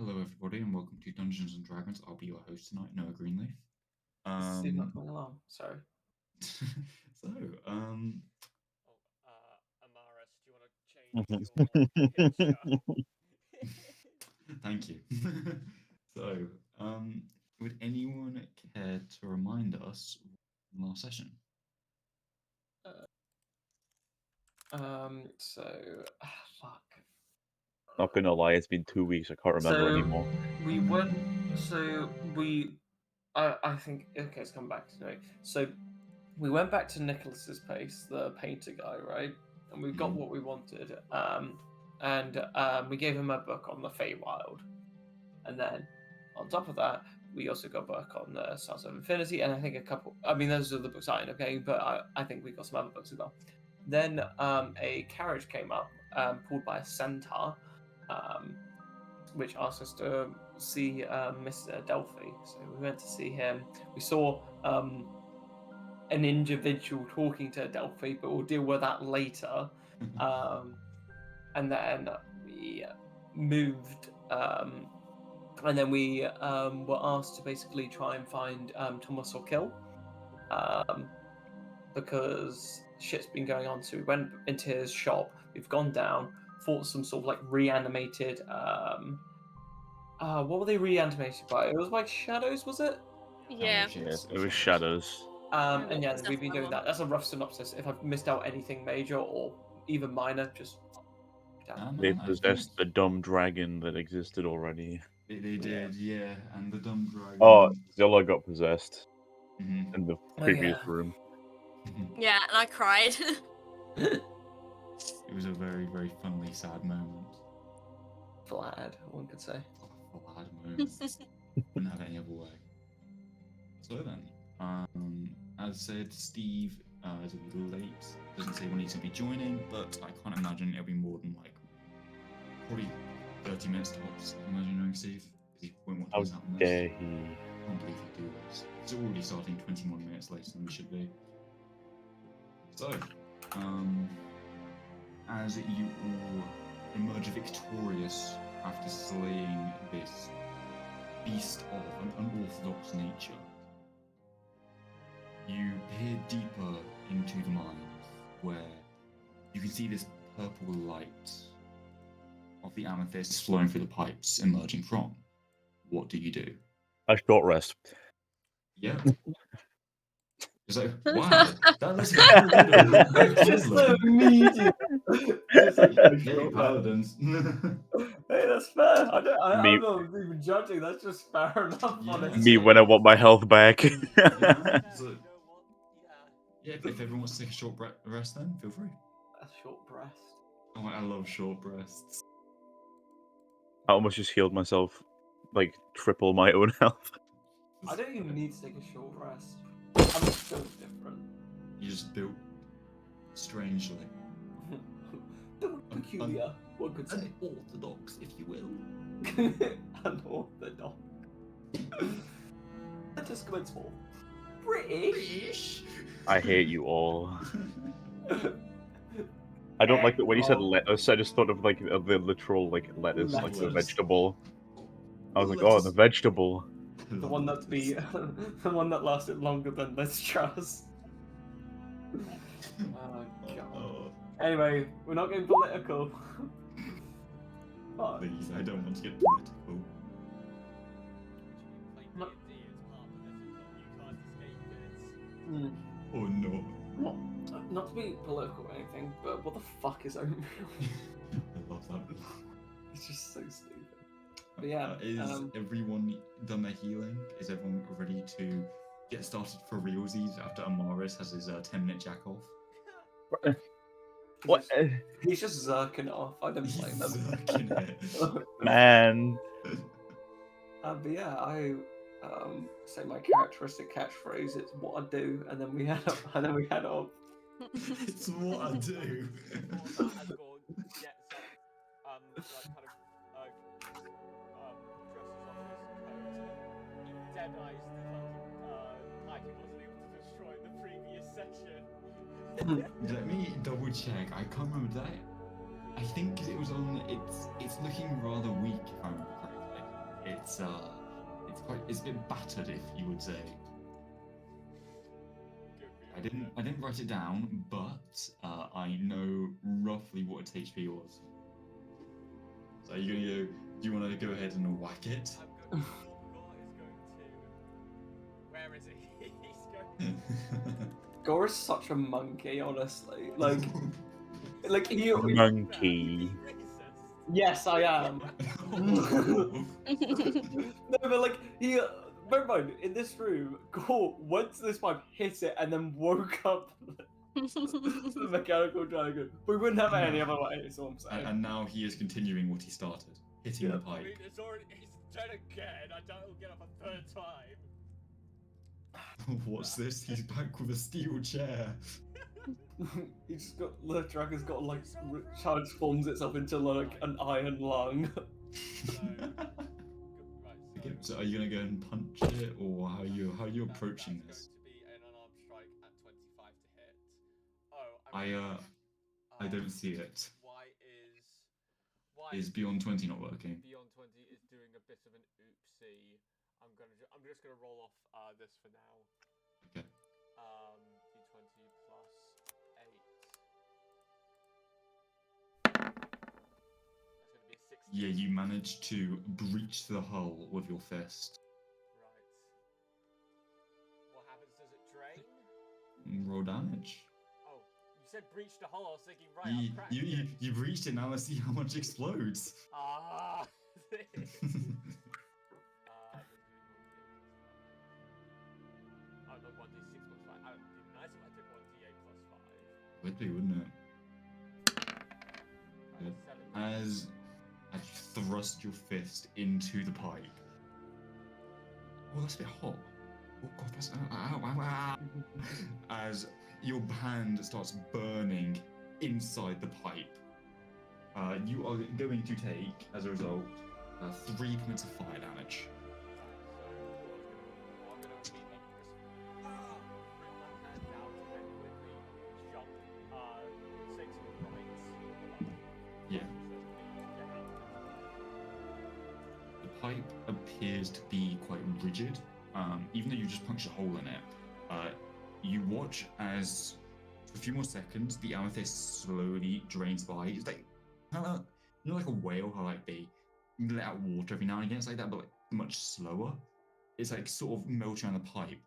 Hello, everybody, and welcome to Dungeons and Dragons. I'll be your host tonight, Noah Greenleaf. This is not Um, coming along. Sorry. so, Amaris, do you want to change your picture? thank you. so, would anyone care to remind us from last session? So fuck. Not gonna lie, it's been 2 weeks. I can't remember So anymore. we went. So we. I think okay. Let's come back to me. So we went back to Nicholas's place, the painter guy, right? And we got Mhm. what we wanted. And we gave him a book on the Feywild, and then on top of that, we also got a book on the Stars of Infinity, and I think a couple. I mean, those are the books I ended up getting, but I think we got some other books as well. Then a carriage came up, pulled by a centaur, um, which asked us to see Mr. Delphi. So we went to see him. We saw an individual talking to Delphi, but we'll deal with that later. And then we moved, and then we were asked to basically try and find Thomas O'Kill, because shit's been going on. So we went into his shop. We've gone down, fought some sort of like reanimated. What were they reanimated by? It was like shadows, was it? Yeah. Yes, it was shadows. And yeah, we've been doing that. That's a rough synopsis. If I've missed out anything major or even minor, just They I think possessed the dumb dragon that existed already. they did, yeah, and the dumb dragon. Oh, Zilla got possessed Mhm. in the Oh, previous yeah. room. Yeah, and I cried. It was a very, very funnily sad moment. Vlad, one could say. A sad moment. Wouldn't have it any other way. So then, as said, Steve is a bit late. Doesn't say when he's gonna be joining, but I can't imagine it'll be more than like probably 30 minutes tops. I imagine knowing Steve, because he won't want to How miss out on this. dare he? I can't believe he'd do this. It's already starting 21 minutes later than we should be. So, as you all emerge victorious after slaying this beast of an unorthodox nature, you peer deeper into the mines, where you can see this purple light of the amethyst flowing through the pipes emerging from. What do you do? A short rest. Yeah. It's like, wow, that looks like a little bit Just so immediate. Just like, Yay, paladins. hey, that's fair. Me- I'm not even judging. That's just fair enough. Yeah. Honestly. Me when I want my health back. So, yeah, if everyone wants to take a short rest, then feel free. A short breast. Oh, I love short breasts. I almost just healed myself, like triple my own health. I don't even need to take a short rest. I'm so different. You just built strangely. Built peculiar, one could say. Unorthodox, if you will. Unorthodox. Let us commence for British. I hate you all. I don't like it when you said lettuce. I just thought of like the literal like lettuce, like the Lettuce. vegetable. I was like, oh, the vegetable. The one that the one that lasted longer than Liz Truss. Oh god. Anyway, we're not getting political. Fuck. Please, I don't want to get political. Mm. Oh no. Not to be political or anything, but what the fuck is oatmeal? I love that. It's just so stupid. But yeah, Is everyone done their healing? Is everyone ready to get started for realsies after Amaris has his 10-minute jack off? What? He's just zerking it off. I don't He's blame them. zerking it. Man. But yeah, I say my characteristic catchphrase. It's what I do, and then we head up. And then we head up. It's what I do. Let me double check. I can't remember that. I think 'cause it was on. It's looking rather weak, if I remember correctly. it's a bit battered, if you would say. I didn't write it down, but I know roughly what its HP was. So you're gonna go. Do you want to go ahead and whack it? Gore is going to. Where is he? He's going. Gore is such a monkey, honestly. Like he. Monkey. Yes, I am. No, but like he. Bear in mind, in this room, Gore went to this pipe, hit it, and then woke up the mechanical dragon. We wouldn't have it any other way. Is all I'm saying. and now he is continuing what he started, hitting the I pipe. mean, it's dead again. I doubt he'll get up a third time. What's this? He's back with a steel chair. He's got the dragon's got like transforms itself into like an iron lung. Okay, so are you gonna go and punch it, or how are you approaching this? That's going to be an unarmed strike at 25 to hit. I don't see it. Why Is beyond 20 not working? Beyond 20 is doing a bit of an oopsie. I'm just gonna roll off this for now. Okay. D20 plus 8. That's gonna be a 16. Yeah, you managed to breach the hull with your fist. Right. What happens? Does it drain? Roll damage. Oh, you said breach the hull. I was thinking, right, I'm cracked. You breached it. Now let's see how much explodes. Ah. Oh, no, 1d6 plus 5. It'd be nice if I took 1d8 plus 5. Would be, wouldn't it? Good. 7. As you thrust your fist into the pipe. Oh, that's a bit hot. Oh god, that's ow. As your hand starts burning inside the pipe, you are going to take, as a result, 3 points of fire damage. Yeah. The pipe appears to be quite rigid, even though you just punched a hole in it. You watch as, for a few more seconds, the amethyst slowly drains by. It's like, like a whale, how like they let out water every now and again. It's like that, but like much slower. It's like sort of melting around the pipe.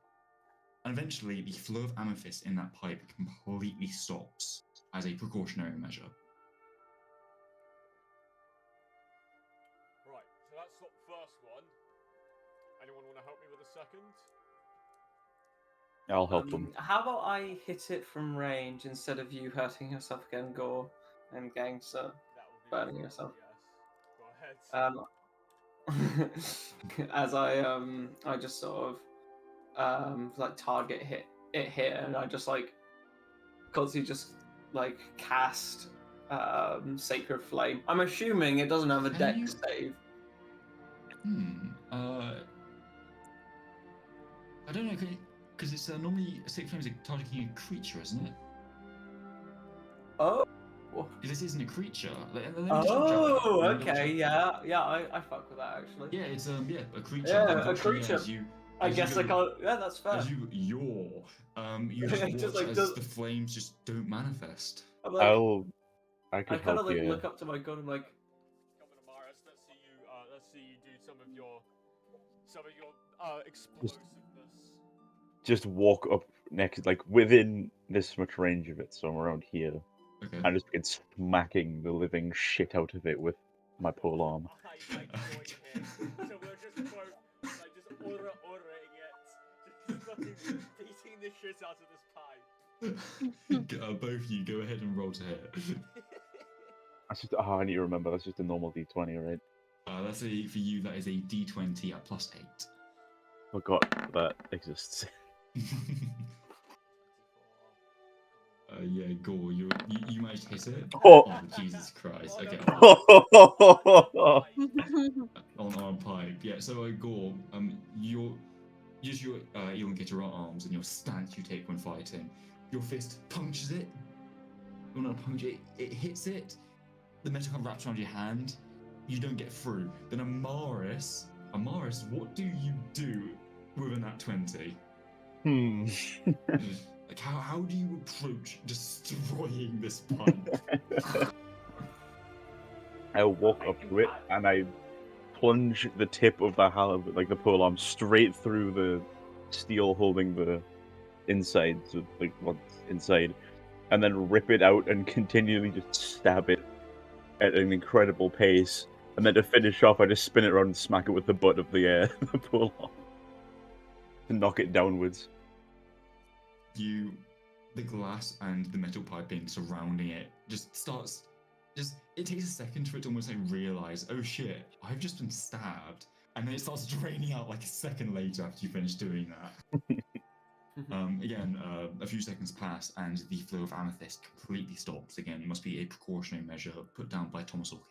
And eventually, the flow of amethyst in that pipe completely stops as a precautionary measure. Right, so that's the first one. Anyone want to help me with the second? I'll help them. How about I hit it from range instead of you hurting yourself again, Gore and Gangster? That will be Burning fine, yourself. Yes. Go ahead. As I just sort of like target hit and I just like constantly just like cast Sacred Flame. I'm assuming it doesn't have a Can dex you- save. I don't know, because it's normally Sacred Flame is targeting a creature, isn't it? Oh. Because this isn't a creature. Let me just Oh, double check. okay, yeah, I fuck with that actually. Yeah, it's a creature. Yeah, a Unfortunately, creature. As you, I as you guess I go- can't. Yeah, that's fair. As you yaw, you just watch Just like as does- the flames just don't manifest. I'm like, I I could kind of help like you. look up to my gun. I'm like, Come on, Amaris. Let's see you do some of your explosiveness. Just walk up next, like within this much range of it, so I'm around here. Okay. I just begin smacking the living shit out of it with my pole arm. I join in. So we're just both like just oraing it, just fucking beating the shit out of this pipe. Both of you go ahead and roll to hit. That's just, I need to remember, that's just a normal d20, right? That's for you. That is a D20 at +8. Forgot that exists. Yeah, Gore, you managed to hit it. Oh. Jesus Christ! Okay. Oh, On pipe. Yeah. So Gore, your elongated arms and your stance you take when fighting, your fist punctures it. Well, not puncture it. It hits it. The metal kind of wraps around your hand. You don't get through. Then Amaris Amaris, what do you do with a nat 20? Like, how do you approach destroying this pipe? I walk up to it and I plunge the tip of the halberd, like the polearm, straight through the steel holding the inside, so like what's inside, and then rip it out and continually just stab it at an incredible pace. And then to finish off, I just spin it around and smack it with the butt of the polearm to knock it downwards. The glass and the metal piping surrounding it it takes a second for it to almost like realize, oh shit, I've just been stabbed. And then it starts draining out like a second later after you finish doing that. Again, a few seconds pass and the flow of amethyst completely stops. Again, it must be a precautionary measure put down by Thomas Orkin.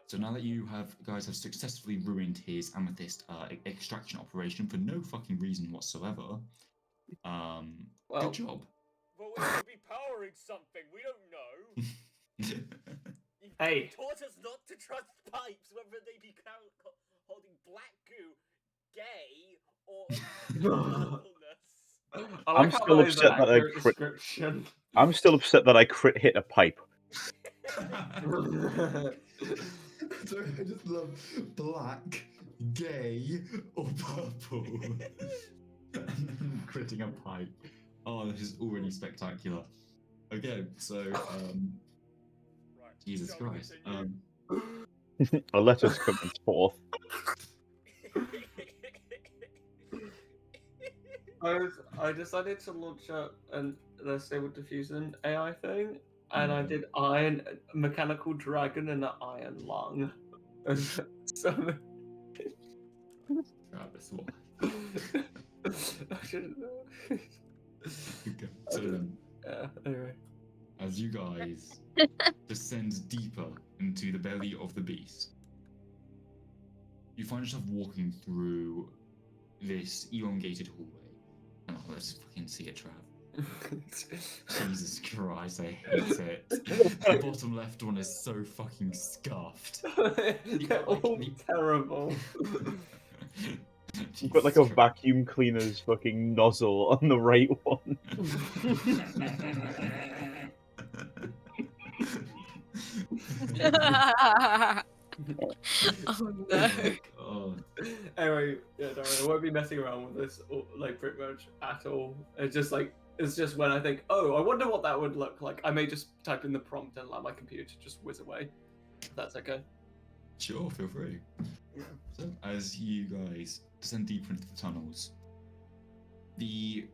So now that you guys have successfully ruined his amethyst extraction operation for no fucking reason whatsoever, good job. Well, it could be powering something. We don't know. Hey. You taught us not to trust pipes, whether they be holding black goo, gay, or purpleness. I'm still upset that I'm still upset that I crit hit a pipe. So I just love black, gay, or purple. And critting a pipe. Oh, this is already spectacular. Okay, so Right, Jesus shall we Christ. continue? A letter's coming forth. I decided to launch the stable diffusion AI thing, and I did mechanical dragon and an iron lung. So Travis, what? I shouldn't know. Okay, so then, Anyway. as you guys descend deeper into the belly of the beast, you find yourself walking through this elongated hallway. Oh, let's fucking see it, Trav. Jesus Christ, I hate it. The bottom left one is so fucking scuffed. They're all terrible. You've got like a vacuum cleaner's fucking nozzle on the right one. Oh no. Oh. Anyway, yeah, don't worry, I won't be messing around with this like pretty much at all. It's just when I think, oh, I wonder what that would look like. I may just type in the prompt and allow my computer to just whiz away. If that's okay. Sure, feel free. Yeah. So, as you guys descend deeper into the tunnels, the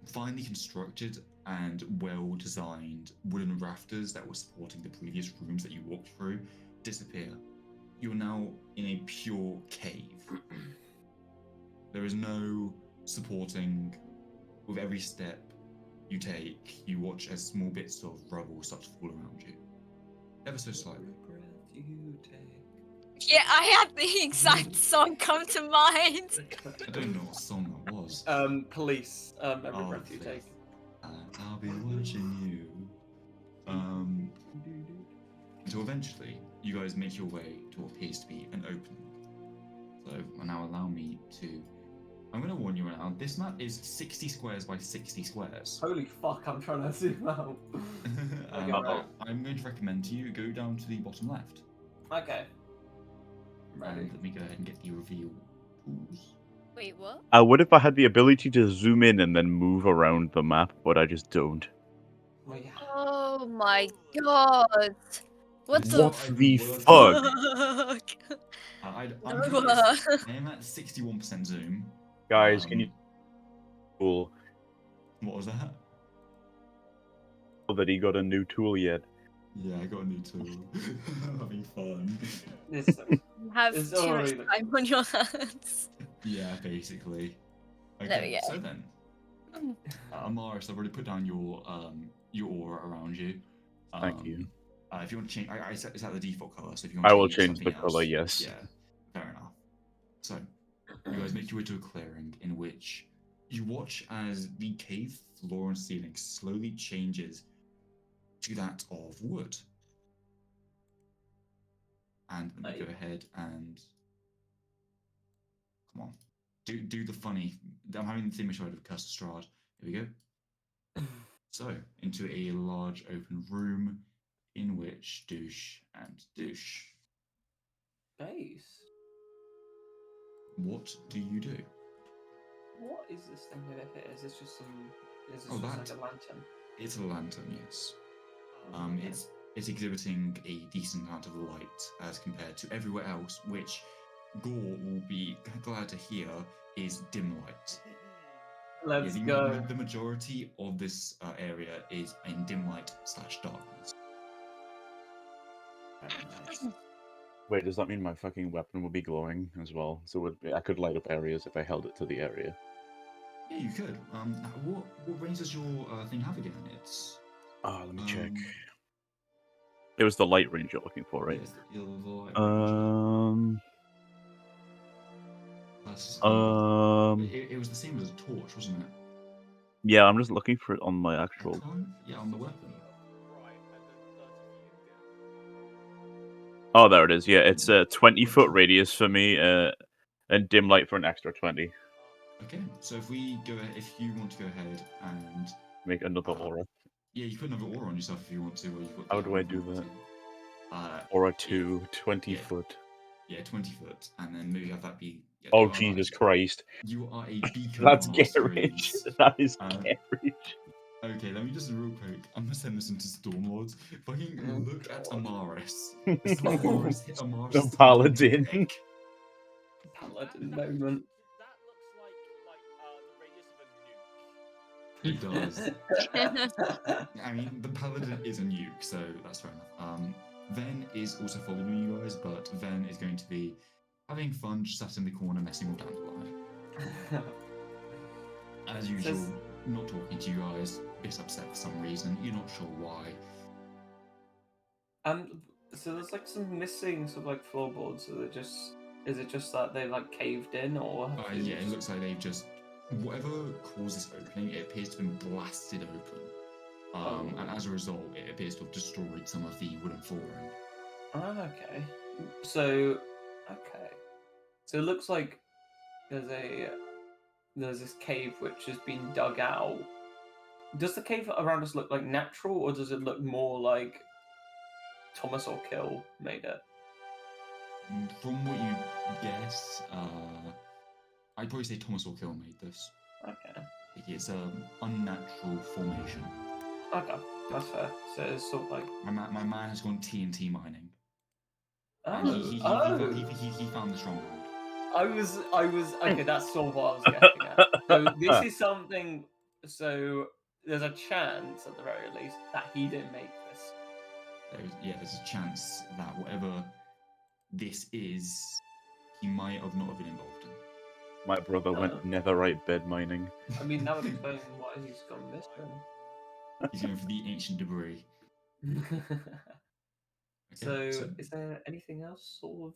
finely constructed and well-designed wooden rafters that were supporting the previous rooms that you walked through disappear. You're now in a pure cave. There is no supporting. With every step you take, you watch as small bits of rubble start to fall around you. Ever so slightly. Yeah, I had the exact song come to mind. I don't know what song that was. Police. Every breath you please. take. I'll be watching you. So eventually, you guys make your way to what appears to be an opening. So now allow me to. I'm going to warn you right now. This map is 60 squares by 60 squares. Holy fuck! I'm trying to zoom out. Right. I'm going to recommend to you go down to the bottom left. Okay. And let me go ahead and get the reveal tools. Wait, what? I would if I had the ability to zoom in and then move around the map, but I just don't. Oh, yeah. Oh my god. What This the is What the fuck? fuck? I'm No. at 61% zoom. Guys, can you... Cool. What was that? That he got a new tool yet. Yeah, I got a new tool. I'm having fun. This, You have It's too much already- time on your hands. Yeah, basically. Okay, There we go. so then, Amaris, I've already put down your aura around you. Thank you. If you want to change, I set the default color. So if you want I to will change change the something color, else, yes. Yeah, fair enough. So, you guys make your way to a clearing in which you watch as the cave floor and ceiling slowly changes to that of wood. and let me go ahead and come on, do the funny. I'm having the theme of Curse of Strahd. Here we go. So into a large open room, in which douche and douche. Base. What do you do? What is this thing over here? Is this just some? Is this Oh, just that. like a lantern? It's a lantern, yes. Okay. It's exhibiting a decent amount of light as compared to everywhere else, which Gore will be glad to hear is dim light. Let's Yeah, go. the majority of this area is in dim light / darkness. Very nice. Wait, does that mean my fucking weapon will be glowing as well? So I could light up areas if I held it to the area. Yeah, you could. What range does your thing have again? It's Let me check. It was the light range you're looking for, right? yes, the light range. It was the same as a torch, wasn't it? Yeah, I'm just looking for it on my actual. Yeah, on the weapon. Right, and then 30 feet. Oh, there it is. Yeah, it's a 20-foot radius for me, and dim light for an extra 20. Okay, so if you want to go ahead and Make another aura. yeah, you put another aura on yourself if you want to, or you put. How do I do that? Aura 2, 20 foot. Yeah, 20 foot, and then maybe have that be. Yeah, Oh, Jesus Christ. You are a beacon. That's on our garage. screens. That is garage. Okay, let me just real quick. I'm gonna send this into stormlords. Fucking look at Amaris. Stormlords hit Amaris. The paladin. Paladin moment. That looks like the radius of a nuke. It does. I mean, the paladin is a nuke, so that's fair enough. Ven is also following you guys, but Ven is going to be having fun, just sat in the corner messing with Dandelion. As usual, not talking to you guys. Bit upset for some reason. You're not sure why. So there's like some missing sort of like floorboards. So is it just that they like caved in, or? Yeah, it looks like they've just whatever caused this opening. It appears to have been blasted open, and as a result, it appears to have destroyed some of the wooden flooring. Okay. So it looks like there's this cave which has been dug out. Does the cave around us look like natural, or does it look more like Thomas or Kill made it? From what you guess, I'd probably say Thomas or Kill made this. Okay. It's an unnatural formation. Okay, that's fair. So it's sort of like my man has gone TNT mining. He found the stronghold. I was okay. That's sort of what I was getting at. So this is something. So there's a chance, at the very least, that he didn't make this. There's a chance that whatever this is, he might have not have been involved in. My brother went netherite bed mining. I mean, that would explain why he's gone missing. He's going for the ancient debris. Okay, so, is there anything else sort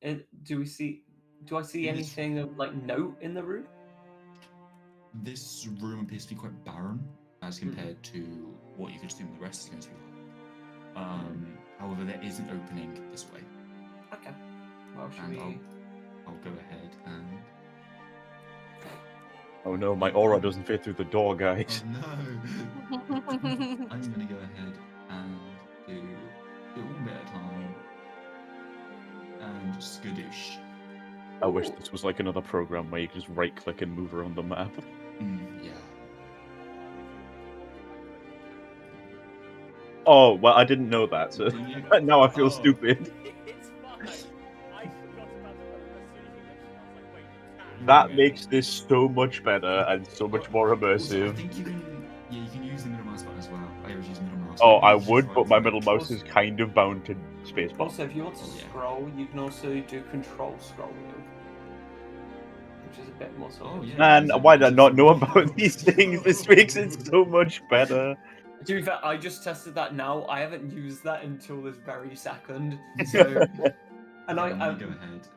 of? Do I see anything of like note in the room? This room appears to be quite barren as compared to what you could assume the rest is going to be like. However, there is an opening this way. Okay. Well, I'll go ahead and. Oh no, my aura doesn't fit through the door, guys. Oh no! I'm gonna go ahead and do it one bit at a time and skadoosh. I wish this was like another program where you could just right click and move around the map. Yeah. Oh, well, I didn't know that, so now I feel stupid. It's fine. I forgot about it as soon as you mentioned it. I was like, wait, you can. That makes this so much better and so much more immersive. Also, I think you can use the middle mouse button as well. I always use the middle mouse. Oh, I would, but my middle mouse is kind of bound to spacebar. Also, if you want to scroll, you can also do control scrolling, which is a bit more sort of. Man, why did I not know about these things? This makes it so much better. To be fair, I just tested that now. I haven't used that until this very second. So, and I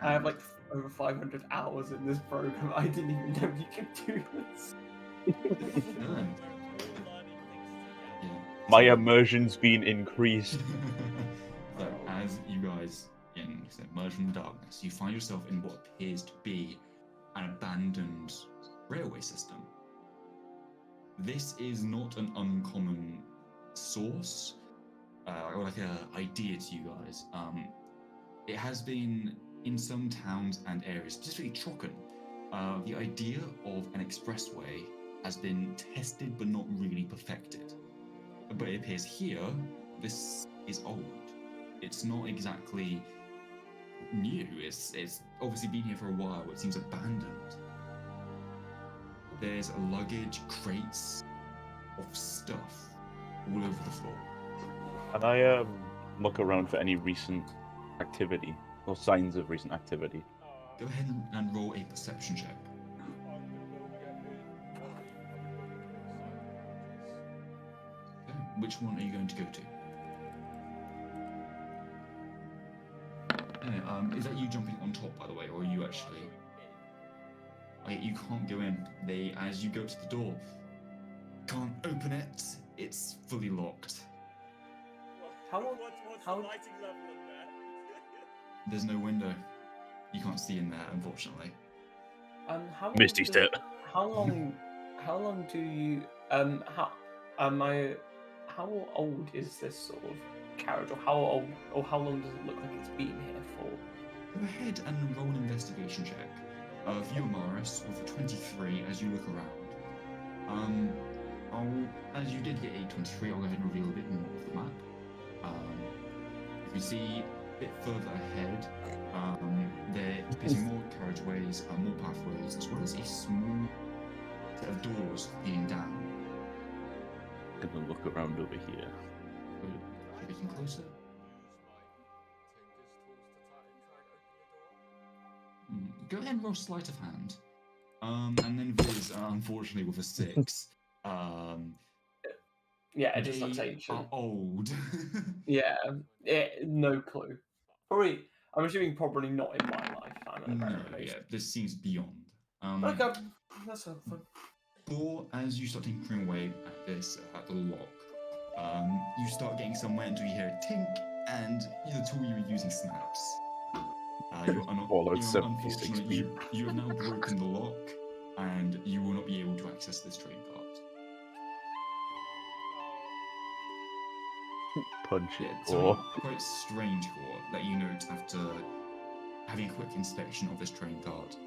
have like over 500 hours in this program. I didn't even know you could do this. My immersion's been increased. So, as you guys emerge from the darkness, you find yourself in what appears to be an abandoned railway system. This is not an uncommon source or like an idea to you guys. It has been in some towns and areas, specifically Trocken. The idea of an expressway has been tested but not really perfected. But it appears here, this is old. It's not exactly new. It's obviously been here for a while. It seems abandoned. There's luggage, crates of stuff all over the floor. Can I look around for any recent activity or signs of recent activity? Go ahead and roll a perception check. Okay, which one are you going to go to? Okay, is that you jumping on top, by the way, or are you actually... Okay, you can't go in. As you go to the door, can't open it. It's fully locked. What's the lighting level in there? There's no window. You can't see in there, unfortunately. How long Misty does- step. How long do you how old is this sort of carriage, or how long does it look like it's been here for? Go ahead and roll an investigation check. For you, Amaris, with a 23 as you look around. As you did get a 23, I'll go ahead and reveal a bit more of the map. You can see a bit further ahead, there appears more carriageways, more pathways, as well as a small set of doors leading down. Gonna look around over here. Getting closer. Go ahead and roll sleight of hand. And then Viz, unfortunately, with a 6. Yeah, it just They looks ancient. are old. Yeah, no clue. I'm assuming probably not in my lifetime. At the No, very yeah, least. this seems beyond. Okay, that's helpful. Or as you start tinkering away at this, at the lock, you start getting somewhere until you hear a tink, and the tool you were using snaps. Followed 76 Unfortunately, feet. you have now broken the lock, and you will not be able to access this train cart. Punch it. Yeah, it's Or quite strange, Core, that you note after having a quick inspection of this train cart.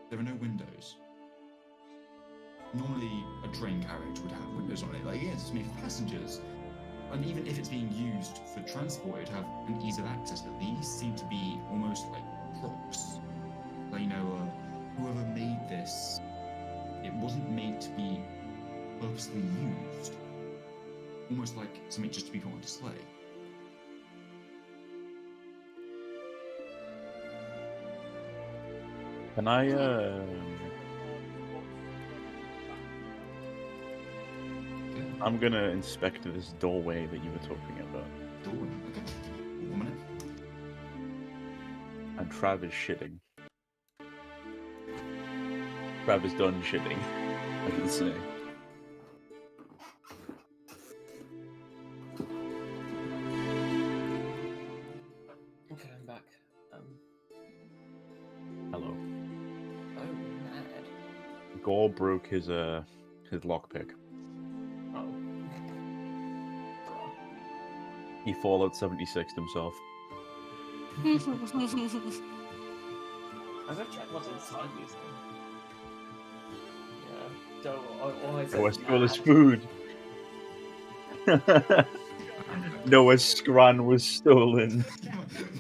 There are no windows. Normally, a train carriage would have windows on it. Like, yes, it's made for passengers. And even if it's being used for transport, it'd have an ease of access. But these seem to be almost like props. Like, whoever made this, it wasn't made to be purposely used. Almost like something just to be put on display. can I I'm gonna inspect this doorway that you were talking about. Door. Okay. 1 minute. And Trav is shitting. Trav is done shitting, I can say. Okay, I'm back. Hello. Oh, mad. Gore broke his lockpick. Oh. He Fallout 76'd himself. I'm gonna check what's inside these things. Yeah. Don't. All I said Noah is stole his mad. food. Noah's scran was stolen.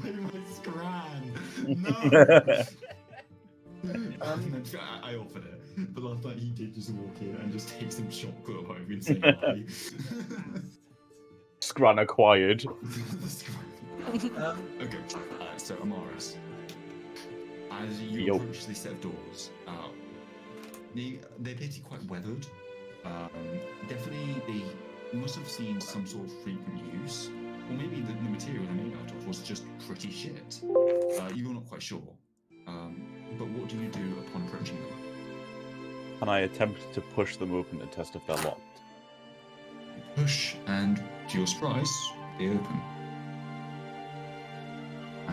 My scran! No! I offered it, but last night he did just walk in and just take some chocolate home and say bye. Scran acquired. The scran. Okay, so Amaris, as you Yo. approach this set of doors, they appear to be quite weathered. Definitely, they must have seen some sort of frequent use, or maybe the material they're made out of was just pretty shit. You're not quite sure. But what do you do upon approaching them? And I attempt to push them open to test if they're locked. Push, and to your surprise, they open.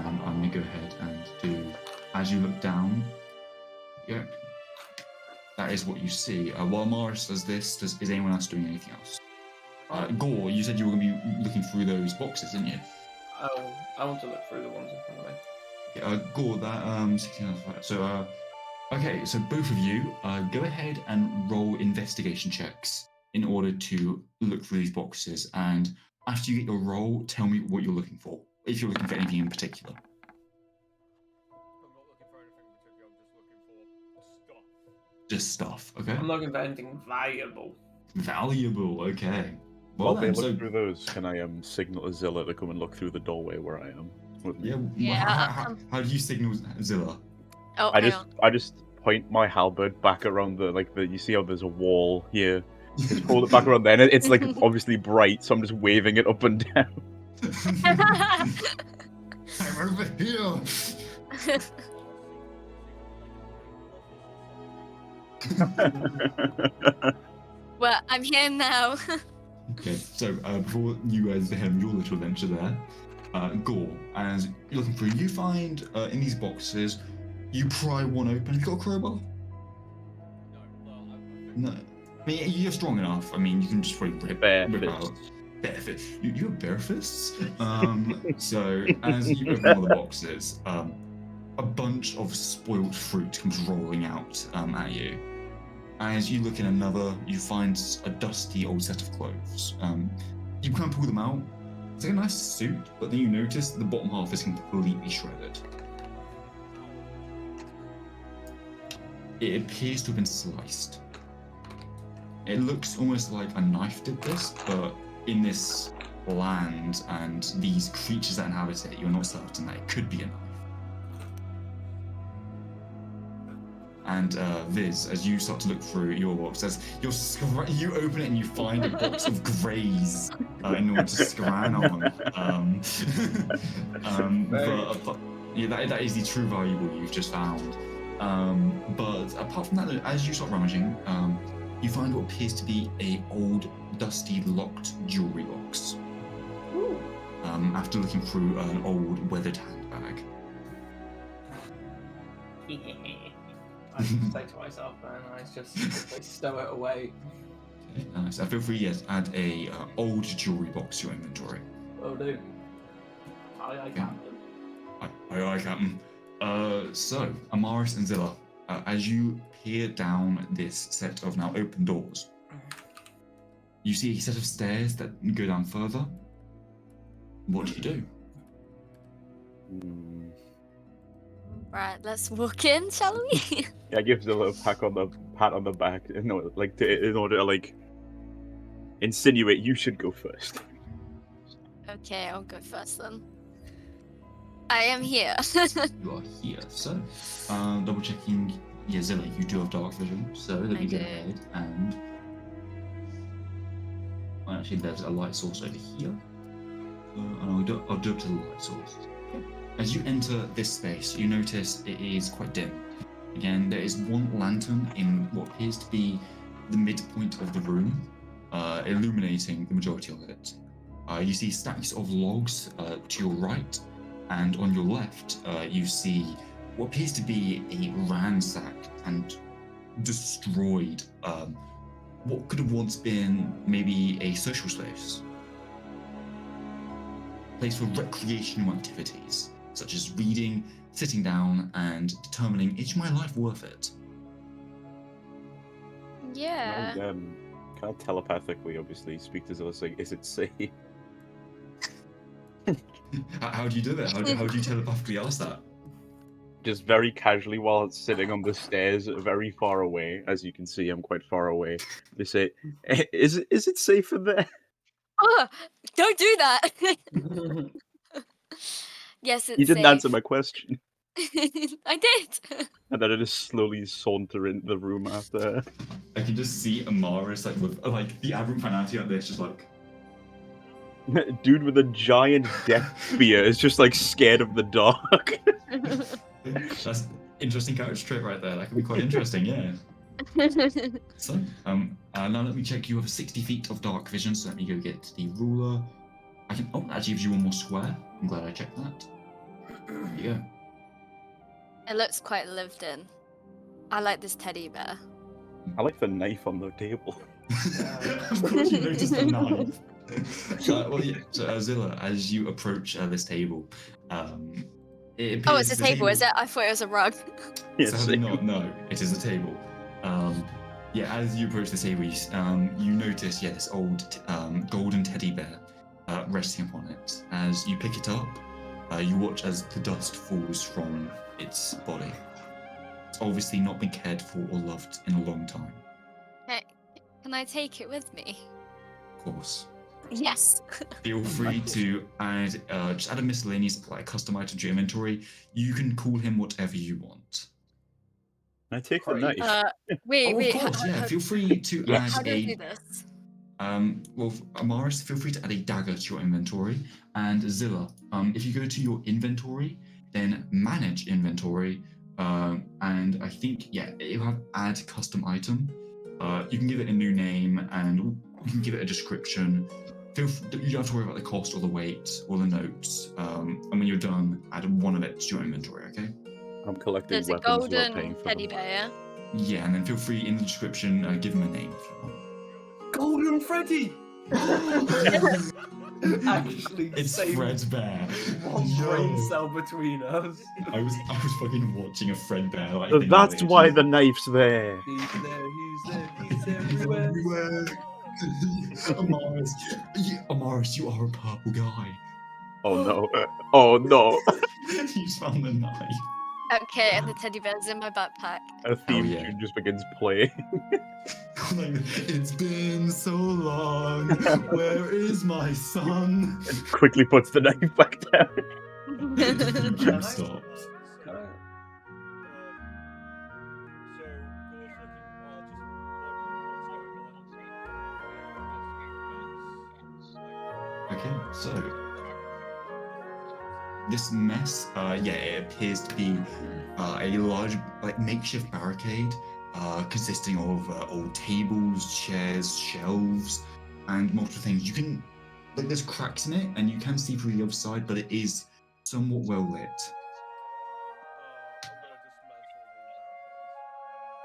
I'm gonna go ahead and do. As you look down, yeah, that is what you see. While Morris does this, is anyone else doing anything else? Gore, you said you were gonna be looking through those boxes, didn't you? I want to look through the ones in front of me. Okay, Gore, that 16 so okay, so both of you go ahead and roll investigation checks in order to look through these boxes, and after you get your roll, tell me what you're looking for, if you're looking for anything in particular. I'm not looking for anything in particular, I'm just looking for stuff. Just stuff, okay? I'm looking for anything valuable. Valuable, okay. Well While they then, look so through those, can I signal to Zilla to come and look through the doorway where I am with me? yeah, Yeah, how do you signal Zilla? Oh, I hang just on. I just point my halberd back around the you see how there's a wall here. Just hold it back around there, and it's like obviously bright, so I'm just waving it up and down. I'm over here. Well, I'm here now. Okay, so before you guys have your little adventure there, Gore, as you're looking through, you find in these boxes, you pry one open. Have you got a crowbar? No, well, No. I mean, you're strong enough. I mean, you can just probably rip Bare out. fists. Bare fists. You have bare fists? So, as you open one of the boxes, a bunch of spoiled fruit comes rolling out at you. As you look in another, you find a dusty old set of clothes. You can't pull them out. It's like a nice suit, but then you notice the bottom half is completely shredded. It appears to have been sliced. It looks almost like a knife did this, but in this land and these creatures that inhabit it, you're not certain that it could be a knife. And Viz, as you start to look through your box, as you open it and you find a box of greys in order to scran on. But yeah, that is the true valuable you've just found. But apart from that, as you start rummaging, you find what appears to be a old, dusty, locked jewelry box. Ooh. After looking through an old, weathered handbag. I just say to myself, man, I just quickly stow it away. Okay, nice. Feel free, yes, add a old jewelry box to your inventory. Will do. Aye, Captain. Aye, Captain. So, Amaris and Zilla, as you peer down this set of now open doors, you see a set of stairs that go down further. What do you do? Right, let's walk in, shall we? Yeah, give Zilla a pat on the back, in order to insinuate you should go first. Okay, I'll go first then. I am here. You are here. So, double checking. Yeah, Zilla, you do have dark vision. So, let me go ahead and. Well, actually, there's a light source over here. And I'll do up to the light source. Okay. As you enter this space, you notice it is quite dim. Again, there is one lantern in what appears to be the midpoint of the room, illuminating the majority of it. You see stacks of logs to your right, and on your left, you see what appears to be a ransacked and destroyed, what could have once been maybe a social space. Place for recreational activities, such as reading, sitting down, and determining, is my life worth it? Yeah. Can I telepathically, obviously, speak to Zilla saying, is it safe? How do you do that? How do you telepathically ask that? Just very casually while it's sitting on the stairs, very far away. As you can see, I'm quite far away. They say, is it safe in there? Oh, don't do that. Yes, it's You didn't safe. answer my question. I did. And then I just slowly saunter into the room after her. I can just see Amaris with the aberrant finality out there, just like. Dude with a giant death spear is just scared of the dark. That's interesting character trait right there. That could be quite interesting, yeah. So, now let me check. You have 60 feet of dark vision, so let me go get the ruler. That actually gives you one more square. I'm glad I checked that. you go. It looks quite lived in. I like this teddy bear. I like the knife on the table. Of course you noticed the knife. Well, yeah. So, Zilla, as you approach this table, it appears Oh, it's a the table, is it? I thought it was a rug. Yes, Sadly not. No, it is a table. Yeah, as you approach the table, you notice this old golden teddy bear resting upon it. As you pick it up, you watch as the dust falls from its body. It's obviously not been cared for or loved in a long time. Okay. Can I take it with me? Of course. Yes. Feel free to add just add a miscellaneous custom item to your inventory. You can call him whatever you want. Can I take the Great. knife? Wait, Of wait. course, yeah. Feel free to Yes. How add do I do a. this? Well, Amaris, feel free to add a dagger to your inventory. And Zilla, if you go to your inventory, then manage inventory, and I think it'll have add custom item. You can give it a new name and you can give it a description. You don't have to worry about the cost or the weight or the notes. And when you're done, add one of it to your inventory. Okay? I'm collecting There's a weapons without paying golden for teddy them. bear. Yeah, and then feel free in the description give him a name if you want. Golden Freddy! Actually, It's same Fred's bear. one Yo. brain cell between us. I was fucking watching a Fred bear. That's why the knife's there. He's there, he's He's everywhere. everywhere. Amaris, you are a purple guy. Oh no. Oh no. You found the knife. Okay, and the teddy bear's in my backpack. A theme yeah. tune just begins playing. It's been so long. Where is my son? Quickly puts the knife back down. The theme tune stops. Okay, so this mess, it appears to be a large, makeshift barricade, consisting of old tables, chairs, shelves, and multiple things. You can, there's cracks in it, and you can see through the other side, but it is somewhat well lit.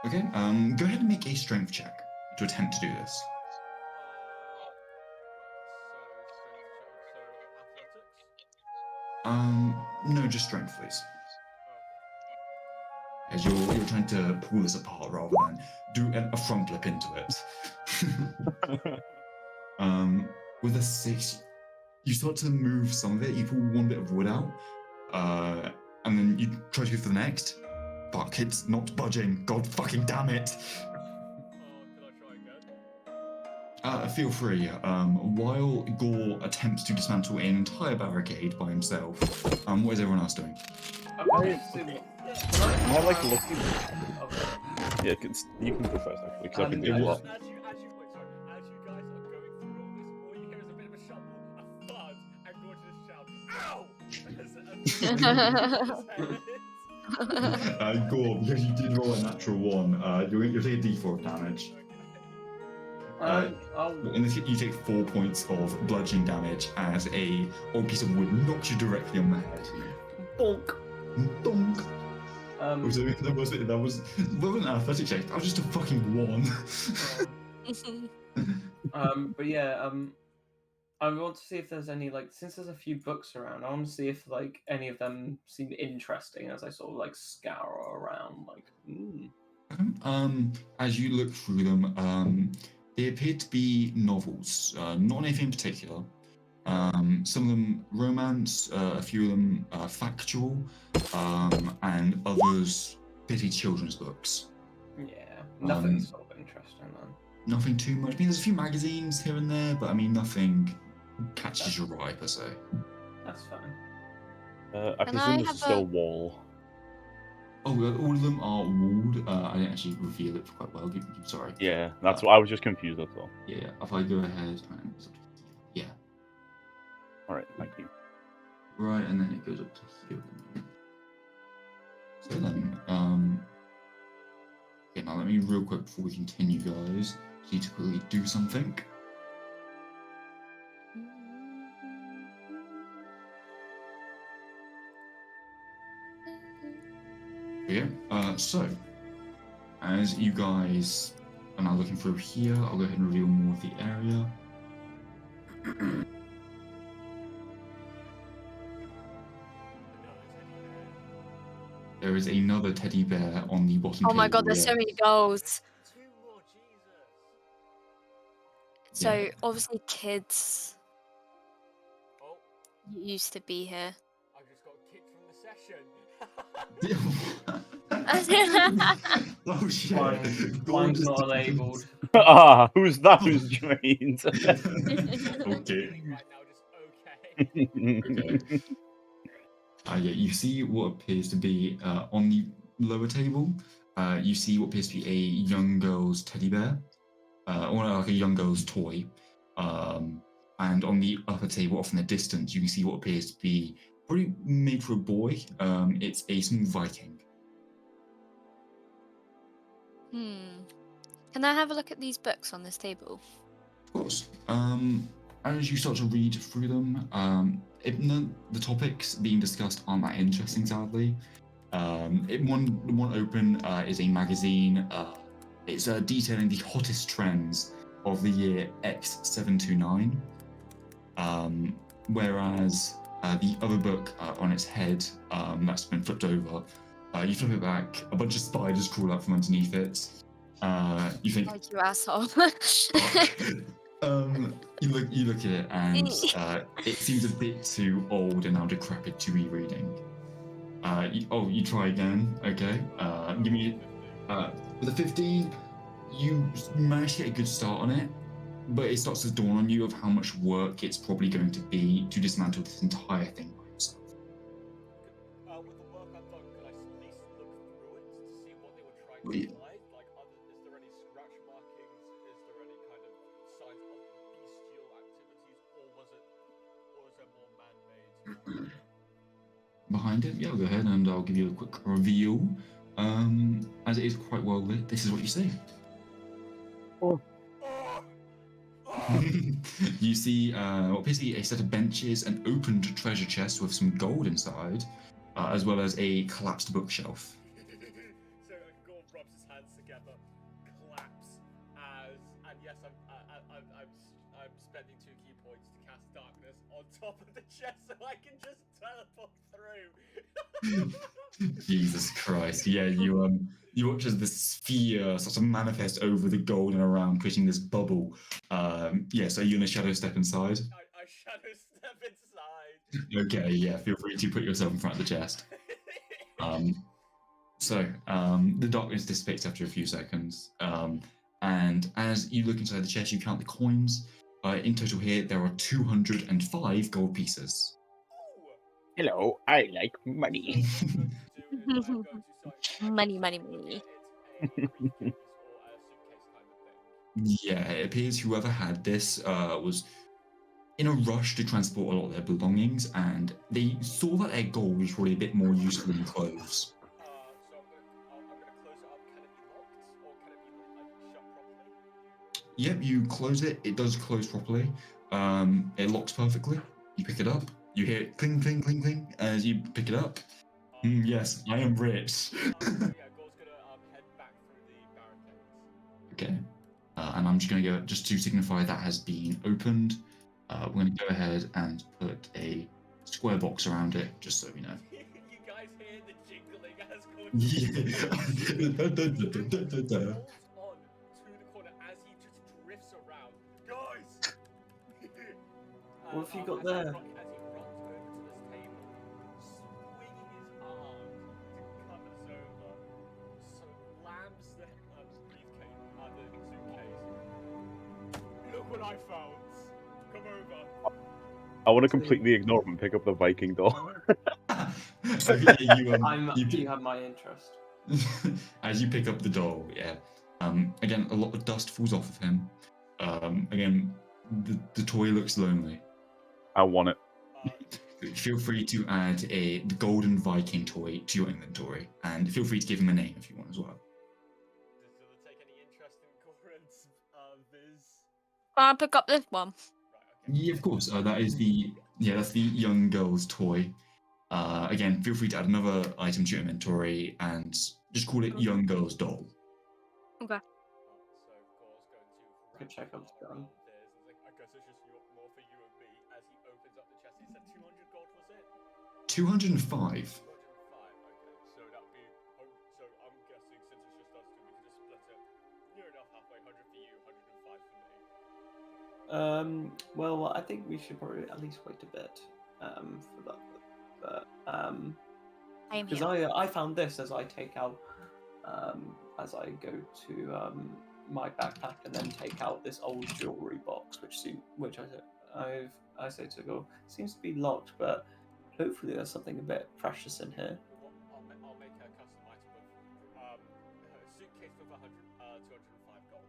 Okay, go ahead and make a strength check to attempt to do this. No, just strength, please. As you're trying to pull this apart rather than do a front flip into it. With a 6, you start to move some of it. You pull one bit of wood out, and then you try to go for the next. Fuck, it's not budging. God fucking damn it. Can I try again? Feel free. While Gore attempts to dismantle an entire barricade by himself, what is everyone else doing? Am I like looking? Okay. Yeah, you can go first actually, because I can do It a was- lot. As you guys are going through all this, all you hear is a bit of a shuffle, a thud, and go to just shout, "Ow!" Gore, because you did roll a natural 1, you'll take a d4 of damage. In this, you take 4 points of bludgeoning damage as a old piece of wood knocks you directly on the head. Bonk. Donk. That wasn't an athletic check. That was just a fucking 1. But yeah, I want to see if there's any since there's a few books around, I want to see if any of them seem interesting as I sort of scour around. As you look through them, they appear to be novels, not anything in particular. Some of them romance, a few of them factual, and others pity children's books. Yeah, nothing sort of interesting then. Nothing too much. I mean, there's a few magazines here and there, but I mean, nothing catches your eye per se. That's fine. I presume there's still a wall. Oh, all of them are walled. I didn't actually reveal it quite well. Sorry. Yeah, that's what I was just confused. That's all. Yeah, if I go ahead and yeah. All right, thank you. Right, and then it goes up to here. So then, okay, now let me real quick before we continue, guys. Need to quickly do something. Yeah. So, as you guys are now looking through here, I'll go ahead and reveal more of the area. There is another teddy bear on the bottom Oh table. my god, there's so yeah. many goals. 2 more, Jesus. So Yeah. obviously kids Oh, used to be here. I just got kicked from the session. Oh shit! Mine's not enabled. Ah, who's that who's joined? Okay. Right now, just okay. Okay. Yeah, you see what appears to be on the lower table. You see what appears to be a young girl's teddy bear, or like a young girl's toy. And on the upper table, off in the distance, you can see what appears to be probably made for a boy. It's a small Viking. Can I have a look at these books on this table? Of course. As you start to read through them, the topics being discussed aren't that interesting, sadly. One open is a magazine. It's detailing the hottest trends of the year X729. Whereas the other book on its head, that's been flipped over, you flip it back, a bunch of spiders crawl out from underneath it. You think, Oh, you asshole. you look at it, and it seems a bit too old and now decrepit to be reading. You try again. Okay. Give me with a 15. You manage to get a good start on it, but it starts to dawn on you of how much work it's probably going to be to dismantle this entire thing by yourself. With the work I've done, could I at least look through it to see what they were trying Well, to yeah. hide? Like, is there any scratch markings? Is there any kind of signs of bestial activities, or is there more man-made? Behind it, yeah, I'll go ahead and I'll give you a quick reveal. As it is quite well lit, this is what you see. You see what appears to be a set of benches, an opened treasure chest with some gold inside, as well as a collapsed bookshelf. So Gore rubs his hands together, claps and yes, I'm spending 2 key points to cast darkness on top of the chest so I can just teleport through. Jesus Christ! Yeah, you watch as the sphere starts to manifest over the gold and around, creating this bubble. Yeah, so you're gonna shadow step inside. I shadow step inside. Okay, yeah, feel free to put yourself in front of the chest. The darkness dissipates after a few seconds, and as you look inside the chest, you count the coins. In total here, there are 205 gold pieces. Hello, I like money. Money, money, money. Yeah, it appears whoever had this was in a rush to transport a lot of their belongings, and they saw that their gold was probably a bit more useful than clothes. So I'm gonna close it up. Can it be locked, or can it be like shut properly? Yep, you close it. It does close properly. It locks perfectly. You pick it up. You hear it cling, cling, cling, cling as you pick it up. Yes, I am rich. Yeah, Gore's gonna head back through the barricades. Okay. And I'm just going to go, just to signify that has been opened, we're going to go ahead and put a square box around it, just so we know. You guys hear the jingling as Gore Yeah. holds on to the corner as he just drifts around. Guys! What have you got As there? he runs over to this table, swinging his arm to cut us over, slams the briefcase, the suitcase. Look what I found! Come over. I want to completely ignore him and pick up the Viking doll. Okay, You have my interest. as you pick up the doll, yeah. Again, a lot of dust falls off of him. Again, the toy looks lonely. I want it. Feel free to add the golden Viking toy to your inventory, and feel free to give him a name if you want as well. Does it take any interest in Goran's Viz? I'll pick up this one. Right, okay. Yeah, of course. That's the young girl's toy. Again, feel free to add another item to your inventory and just call it young girl's doll. Okay. So Gore's going to Good check out the gun. around this. And like, I guess it's just more for you and me. As he opens up the chest, he said 200 gold, was it? 205. 205. Okay, so that would be. So I'm guessing since it's just us two, we can just split it near enough halfway. 100 for you, 105 for me. Well, I think we should probably at least wait a bit for that. But I am because here. I found this as I take out as I go to my backpack and then take out this old jewelry box, which I say to go seems to be locked, but hopefully there's something a bit precious in here. Well, I'll make a custom item with a suitcase with 205 gold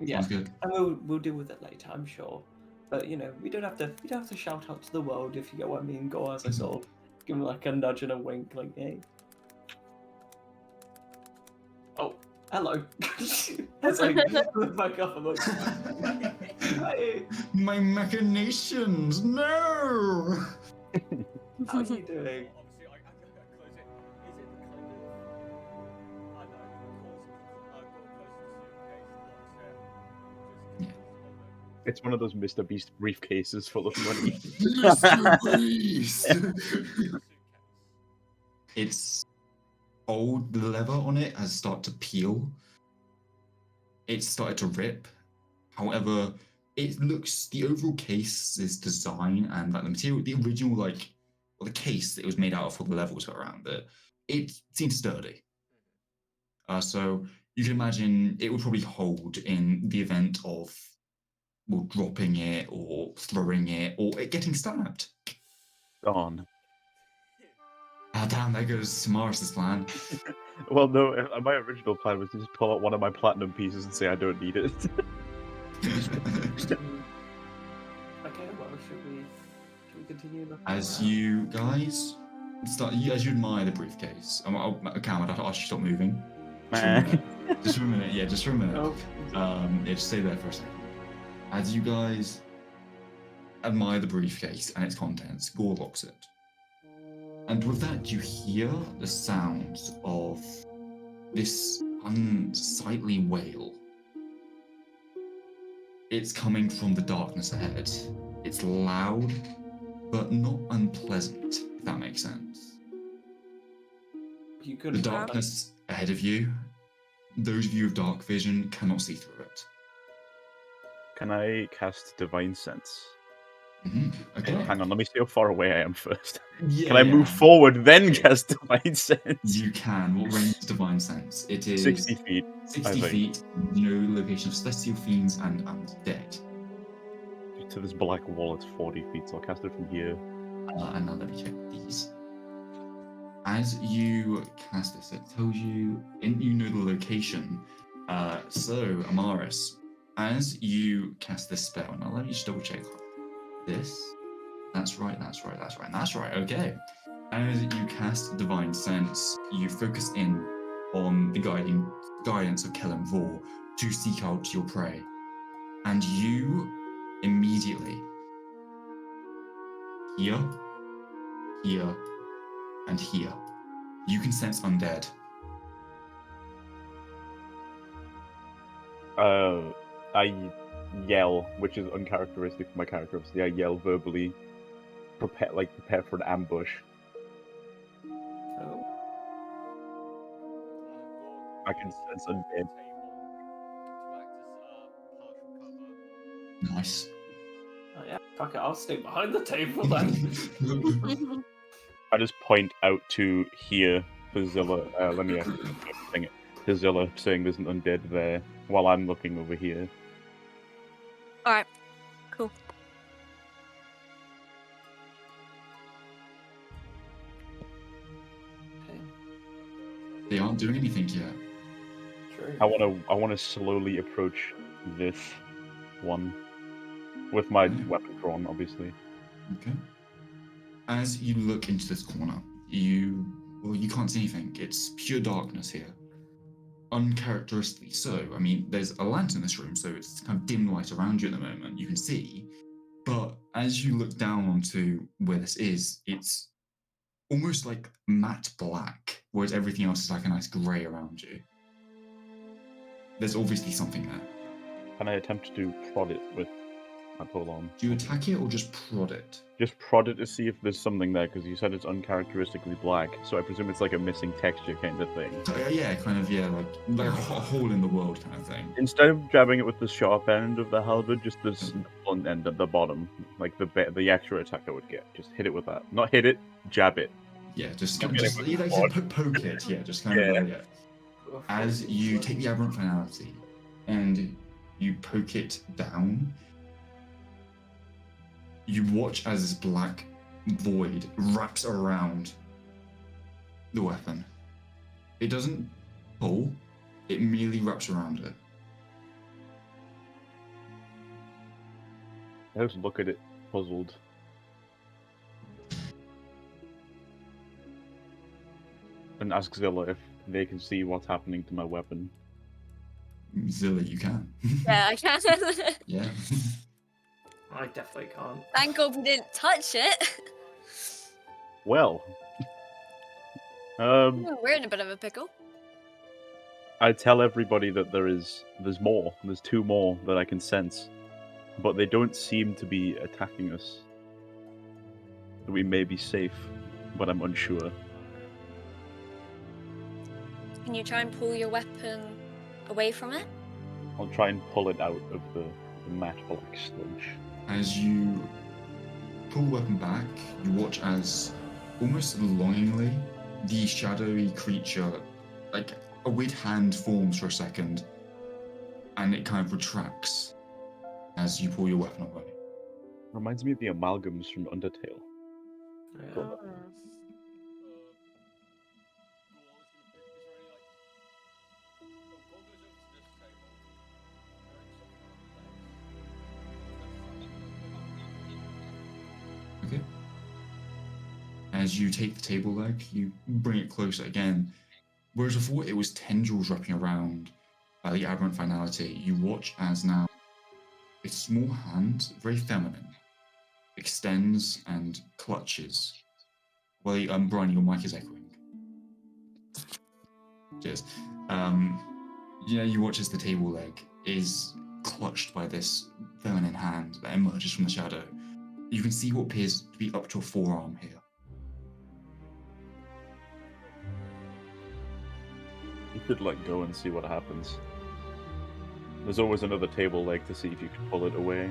into it. Yeah, Sounds good. and we'll deal with it later, I'm sure. But we don't have to shout out to the world, if you get what I mean. Go as I sort of give him like a nudge and a wink, like, hey. Oh, hello. As I look back up, I'm like, hey, My machinations, no! how are you doing? Obviously, I close it. Is it the kind of. I know, Gore closes the suitcase, locks it. Yeah. It's one of those Mr. Beast briefcases full of money. Mr. Beast! Suitcase. It's old, the leather on it has started to peel. It's started to rip. However, it looks, the overall case's design and like the material, the original the case that it was made out of for the levels around it seems sturdy. So you can imagine it would probably hold in the event of dropping it or throwing it or it getting stabbed. Gone. Ah, damn, there goes Samaris' plan. Well, no, my original plan was to just pull out one of my platinum pieces and say I don't need it. Okay, well, should we continue? looking As around? you guys start, as you admire the briefcase, Cam, I'd ask you to stop moving. Just for a minute. Just for a minute, yeah, just for a minute. Oh, Yeah, just stay there for a second. As you guys admire the briefcase and its contents, Gore locks it. And with that, you hear the sounds of this unsightly wail. It's coming from the darkness ahead. It's loud, but not unpleasant, if that makes sense. you The couldn't. darkness ahead of you, those of you with dark vision cannot see through it. Can I cast Divine Sense? Okay. Hang on, let me see how far away I am first. Yeah, Can I move forward, then cast Divine Sense? You can. What range is Divine Sense? It is 60 feet. 60 I think. feet, location of celestial fiends and undead. To this black wall, it's 40 feet, so I'll cast it from here. And now let me check these. As you cast this, it tells you, you know the location. So, Amaris, as you cast this spell, now let me just double check this. That's right, okay. As you cast Divine Sense, you focus in on the guidance of Kellen Vor to seek out your prey. And you immediately here, and here. You can sense undead. I yell, which is uncharacteristic for my character. Obviously, I yell verbally, prepare for an ambush. Oh, I can sense undead. Nice. oh yeah. Fuck it, I'll stay behind the table then. I just point out to here for Zilla. Let me thing it to Zilla, saying there's an undead there, while I'm looking over here. Alright, cool. Okay, They aren't doing anything yet. true. I wanna slowly approach this one with my weapon drawn, obviously. Okay. As you look into this corner, you can't see anything. It's pure darkness here. Uncharacteristically so. I mean, there's a lantern in this room, so it's kind of dim light around you at the moment. You can see. But as you look down onto where this is, it's almost like matte black, whereas everything else is like a nice grey around you. There's obviously something there. Can I attempt to prod it with my polearm? Do you attack it or just prod it? Just prod it to see if there's something there, because you said it's uncharacteristically black, so I presume it's like a missing texture kind of thing. Yeah, kind of, yeah, like a hole in the world kind of thing. Instead of jabbing it with the sharp end of the halberd, just the blunt end at the bottom, like the extra attacker would get. Just hit it with that. Not hit it, jab it. Yeah, just I'm just getting like bored. poke it. Yeah, just kind of yeah. As you take the aberrant finality and you poke it down, you watch as this black void wraps around the weapon. It doesn't pull, it merely wraps around it. I just look at it, puzzled. And ask Zilla if they can see what's happening to my weapon. Zilla, you can. Yeah, I can. Yeah. I definitely can't. Thank God we didn't touch it. Well, We're in a bit of a pickle. I tell everybody that there's more. There's 2 more that I can sense, but they don't seem to be attacking us. We may be safe, but I'm unsure. Can you try and pull your weapon away from it? I'll try and pull it out of the matte black sludge. As you pull the weapon back, you watch as, almost longingly, the shadowy creature, like a weird hand forms for a second, and it kind of retracts as you pull your weapon away. Reminds me of the amalgams from Undertale. Yeah. Okay. As you take the table leg, you bring it closer again. Whereas before it was tendrils wrapping around the aberrant finality, you watch as now a small hand, very feminine, extends and clutches. Well, Brian, your mic is echoing. Cheers. You watch as the table leg is clutched by this feminine hand that emerges from the shadow. You can see what appears to be up to a forearm here. You could let go and see what happens. There's always another table leg to see if you can pull it away.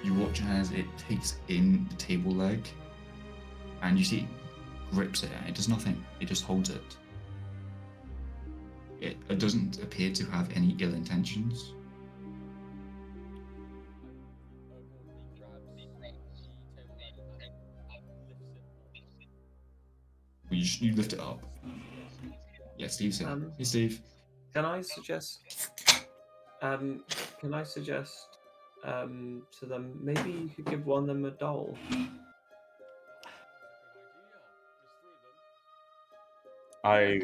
You watch as it takes in the table leg, and you see it grips it, and it does nothing. It just holds it. It doesn't appear to have any ill intentions. You lift it up. Yeah, Steve's here. Hey, Steve. Can I suggest to them, maybe you could give one of them a doll? I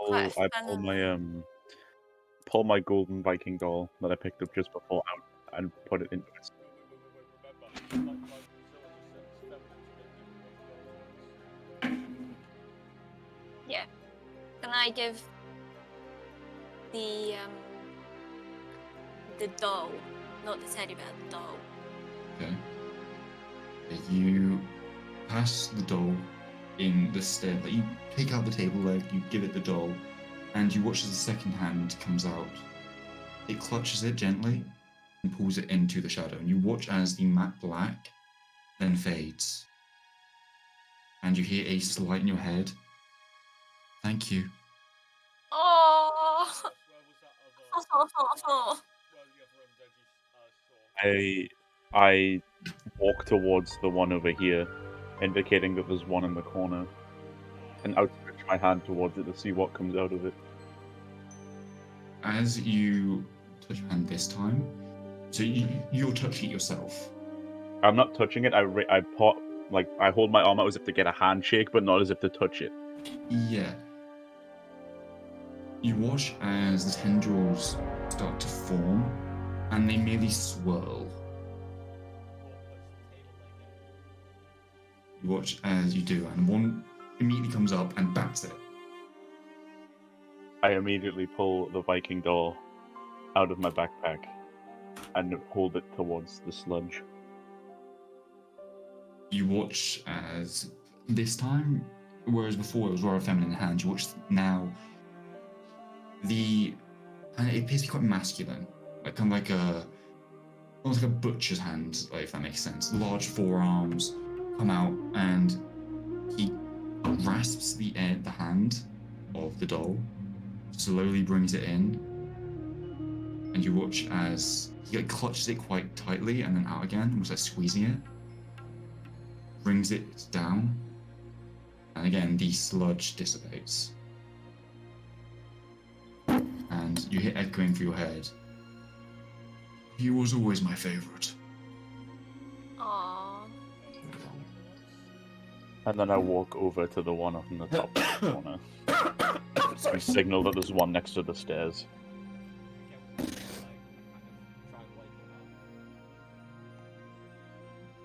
was quite pull my golden Viking doll that I picked up just before out and put it into it. Yeah. Can I give the doll, not the teddy bear, the doll? Okay. You pass the doll in the stair. Like you take out the table leg, you give it the doll, and you watch as the second hand comes out. It clutches it gently and pulls it into the shadow. And you watch as the matte black then fades. And you hear a slight in your head. Thank you. Oh. I walk towards the one over here, indicating that there's one in the corner, and outstretch my hand towards it to see what comes out of it. As you touch your hand this time, so you're touching it yourself. I'm not touching it. I hold my arm out as if to get a handshake, but not as if to touch it. Yeah. You watch as the tendrils start to form, and they merely swirl. You watch as you do, and one immediately comes up and bats it. I immediately pull the Viking doll out of my backpack and hold it towards the sludge. You watch as this time, whereas before it was rather feminine hand, you watch now and it appears to be quite masculine, like kind of like almost like a butcher's hand, like, if that makes sense. Large forearms come out, and he grasps the hand of the doll, slowly brings it in, and you watch as he like clutches it quite tightly and then out again, almost like squeezing it. Brings it down, and again the sludge dissipates. And you hear echoing through your head, "He was always my favorite." Aww. And then I walk over to the one up in the top corner. I signal that there's one next to the stairs.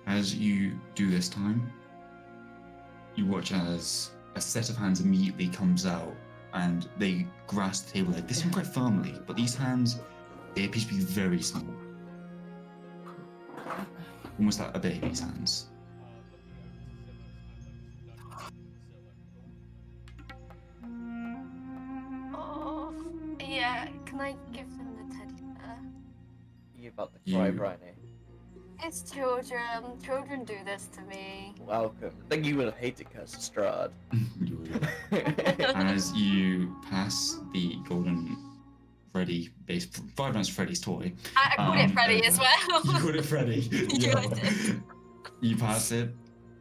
As you do this time, you watch as a set of hands immediately comes out and they grasp the table leg. This one quite firmly, but these hands, they appear to be very small. Almost like a baby's hands. Oh, yeah. Can I give them the teddy bear? You about to cry, You- Bryony. It's children. Children do this to me. Welcome. I think you would have hated Curse Strahd. As you pass the golden Freddy base, Five Nights at Freddy's toy. I called it Freddy as over. well. You called it Freddy. Yeah, I did. You pass it,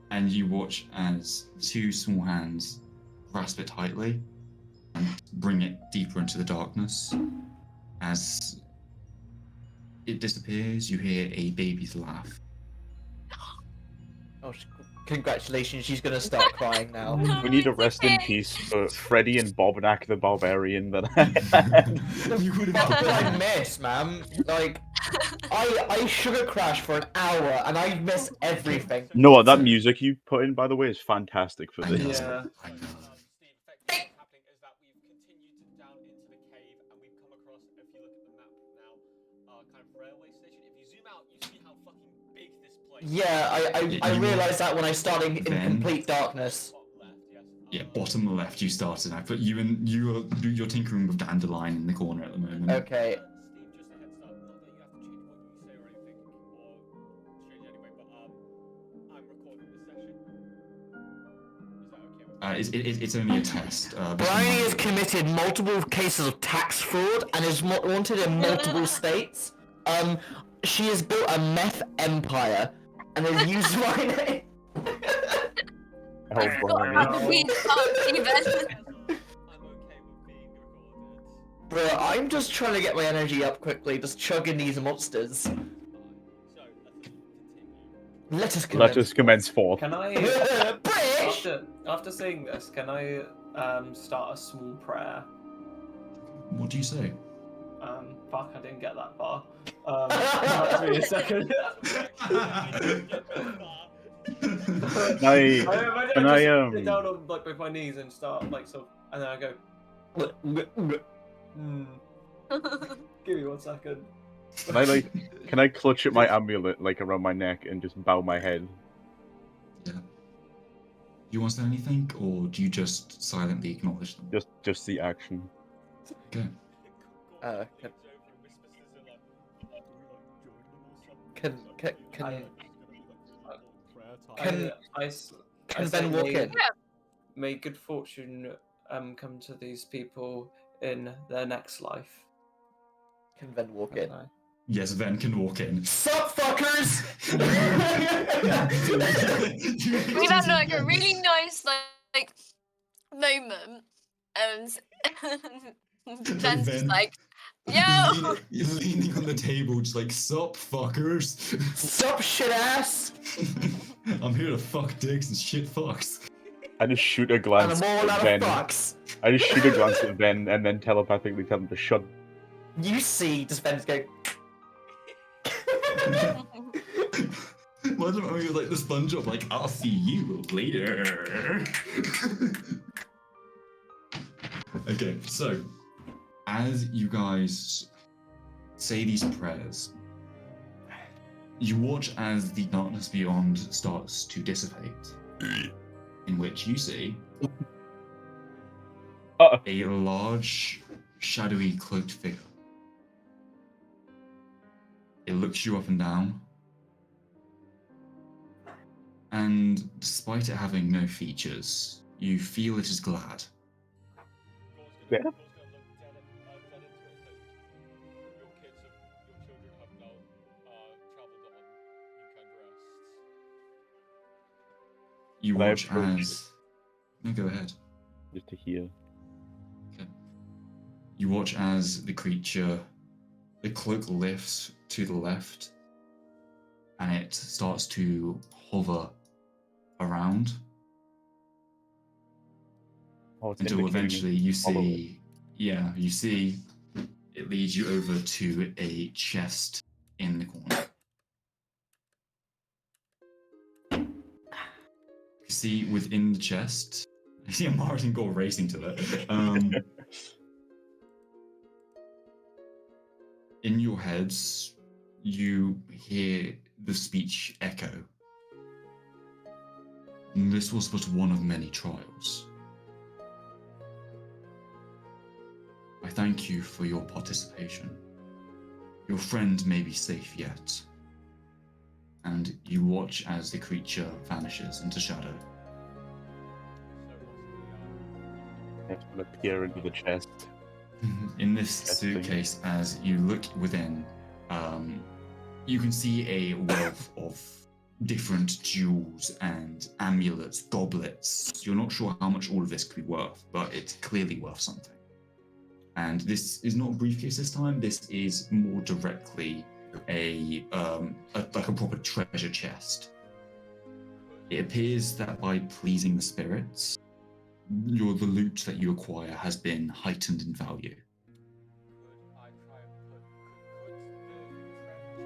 and you watch as two small hands grasp it tightly and bring it deeper into the darkness. As it disappears, you hear a baby's laugh. Oh, congratulations, she's gonna start crying now. No, We need a it's rest in okay. peace for Freddy and Bobnak the Barbarian that I had. You would What did I have. miss, man? Like, I sugar crashed for an hour and I miss everything. No, that music you put in, by the way, is fantastic for I know. this. Yeah. I know. Steve, effectively what's happening is that we've continued down into the cave and we've come across, if you look at the map now, kind of railway station. If you zoom out, you see how fucking big this place is. Yeah, I You- realised that when I started in Then- complete darkness. Yeah, bottom left you started. I put you in. You're tinkering with Dandelion in the corner at the moment. Okay. Steve, just a head start. Not that you have to change what you say or anything, or change anyway, but I'm recording this session. Is that okay with you? It's only a test. Bryony has committed multiple cases of tax fraud and is wanted in multiple states. She has built a meth empire and has used my name. Oh, Got Bobby. that weed up, Steven. I'm okay with being recorded. Bro, I'm just trying to get my energy up quickly, just chugging these monsters. So, let's continue. Let us Let us commence forth. Can I, British! after seeing this, can I start a small prayer? What do you say? Fuck, I didn't get that far. Give me a second. I, I Can just I, sit down on like with my knees and start like so, and then I go. Give me 1 second. can I clutch at my amulet like around my neck and just bow my head? Yeah. Do you want to say anything, or do you just silently acknowledge them? Just the action. Okay. Can I say Ben walk may- in? May good fortune come to these people in their next life. Can Ben walk in? Yes, Ven can walk in. Sup, fuckers! We had like a really nice like moment, and Ben's just Ven- like, "Yo." You're leaning on the table, just like, "Sup, fuckers." Sup, shit ass! I'm here to fuck dicks and shit fucks. I just shoot a And glance I'm all at out Ben. of fucks. I just shoot a glance at Ben and then telepathically tell him to shut. You see, just Ben's go. My imagine how you're like the SpongeBob, like, I'll see you later. Okay, so as you guys say these prayers, you watch as the darkness beyond starts to dissipate, in which you see a large, shadowy, cloaked figure. It looks you up and down, and despite it having no features, you feel it is glad. Gore's Yeah. gonna look dead into it and say, your children have now travelled on. You can rest. You Can I watch approach as... No, go ahead. Just to hear. Okay. You watch as the creature, the cloak lifts to the left, and it starts to hover around Oh, it's until indicating eventually you follow it. see, yeah, you see it leads you over to a chest in the corner. You see within the chest, I see a Martin Gore racing to that. In your heads, you hear the speech echo. This was but one of many trials. I thank you for your participation. Your friend may be safe yet. And you watch as the creature vanishes into shadow. It's gonna peer into the chest. In this Interesting. suitcase, as you look within, you can see a wealth of different jewels and amulets, goblets. You're not sure how much all of this could be worth, but it's clearly worth something. And this is not a briefcase this time. This is more directly a proper treasure chest. It appears that by pleasing the spirits, the loot that you acquire has been heightened in value. Could I try and put the treasure chest be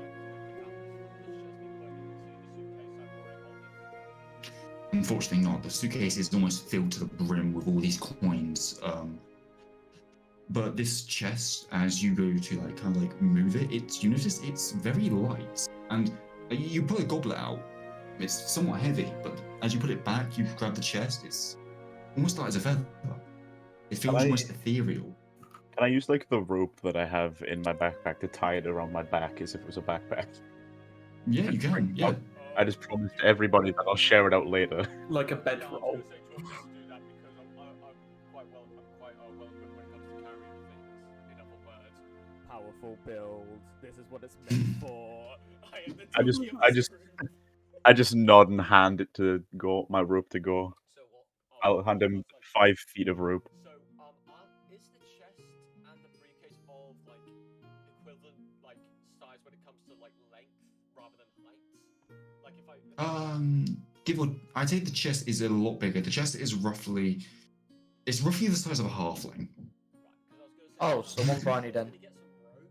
put into the suitcase I'm already holding? Unfortunately not. The suitcase is almost filled to the brim with all these coins. But this chest, as you go to kind of move it, you notice it's very light. And you put a goblet out, it's somewhat heavy, but as you put it back, you grab the chest, it's almost light as a feather. It feels almost ethereal. Can I use the rope that I have in my backpack to tie it around my back as if it was a backpack? Yeah, you can. Yeah. I just promised everybody that I'll share it out later. Like a Yeah, I bedroll. was going to say to him not to do that because I'm quite well equipped when it comes to carrying things. In other words, powerful build. This is what it's meant for. I am the I just- Tony of I the just- group. I just nod and hand it to go, my rope to go. So what? I'll hand him 5 feet of rope. So is the chest and the briefcase of equivalent size when it comes to length rather than height? I'd say the chest is a lot bigger. The chest is roughly the size of a halfling. Right, because I was going to say. Oh, someone Barney then. Gonna get some rope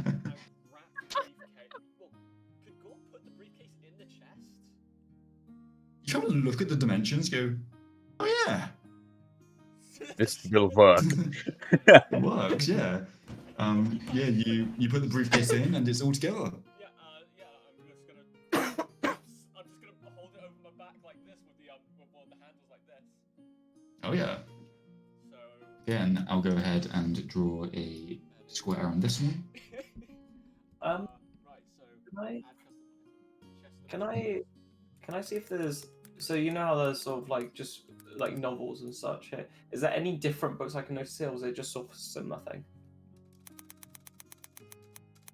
and wrap the briefcase. Well, could Gore put the briefcase in the chest? You kind of look at the dimensions, go, oh yeah, This will work. it works, yeah. Yeah, you put the briefcase in and it's all together. Yeah, I'm just gonna hold it over my back like this with one of the handles like this. Oh yeah. So. Again, I'll go ahead and draw a square on this one. Um, Right. So. Can I- add custom chest. Can I see if there's, so you know how there's sort of just novels and such here. Is there any different books I can notice here, or is it just sort of a similar thing?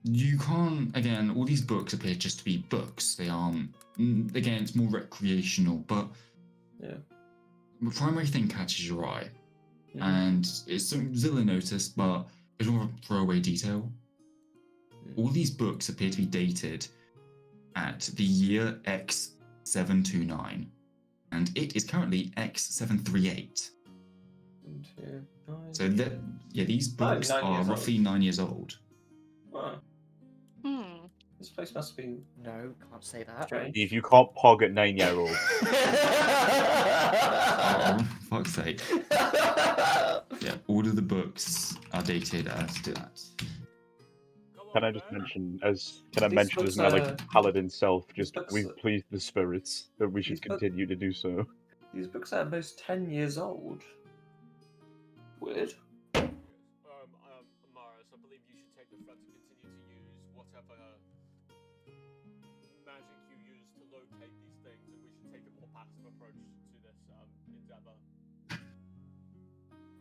You can't, again, all these books appear just to be books. They aren't, again, it's more recreational, but Yeah. the primary thing catches your eye. Mhm. And it's something Zilla noticed, but it's more of a throwaway detail. All these books appear to be dated at the year X729, and it is currently X738. 1, 2, 9. So these books 9 are years roughly 9 years old. Oh. This place must be No, can't say that. strange. If you can't pog at 9-year-old, Oh, fuck's sake. Yeah, all of the books are dated as to that. can I just mention as These mention books as my like are- paladin self, just books we've are- pleased the spirits that we should these book- continue to do so. These books are at most 10 years old. Weird. Amaris, I believe you should take the front and continue to use whatever magic you use to locate these things, and we should take a more passive approach to this endeavor.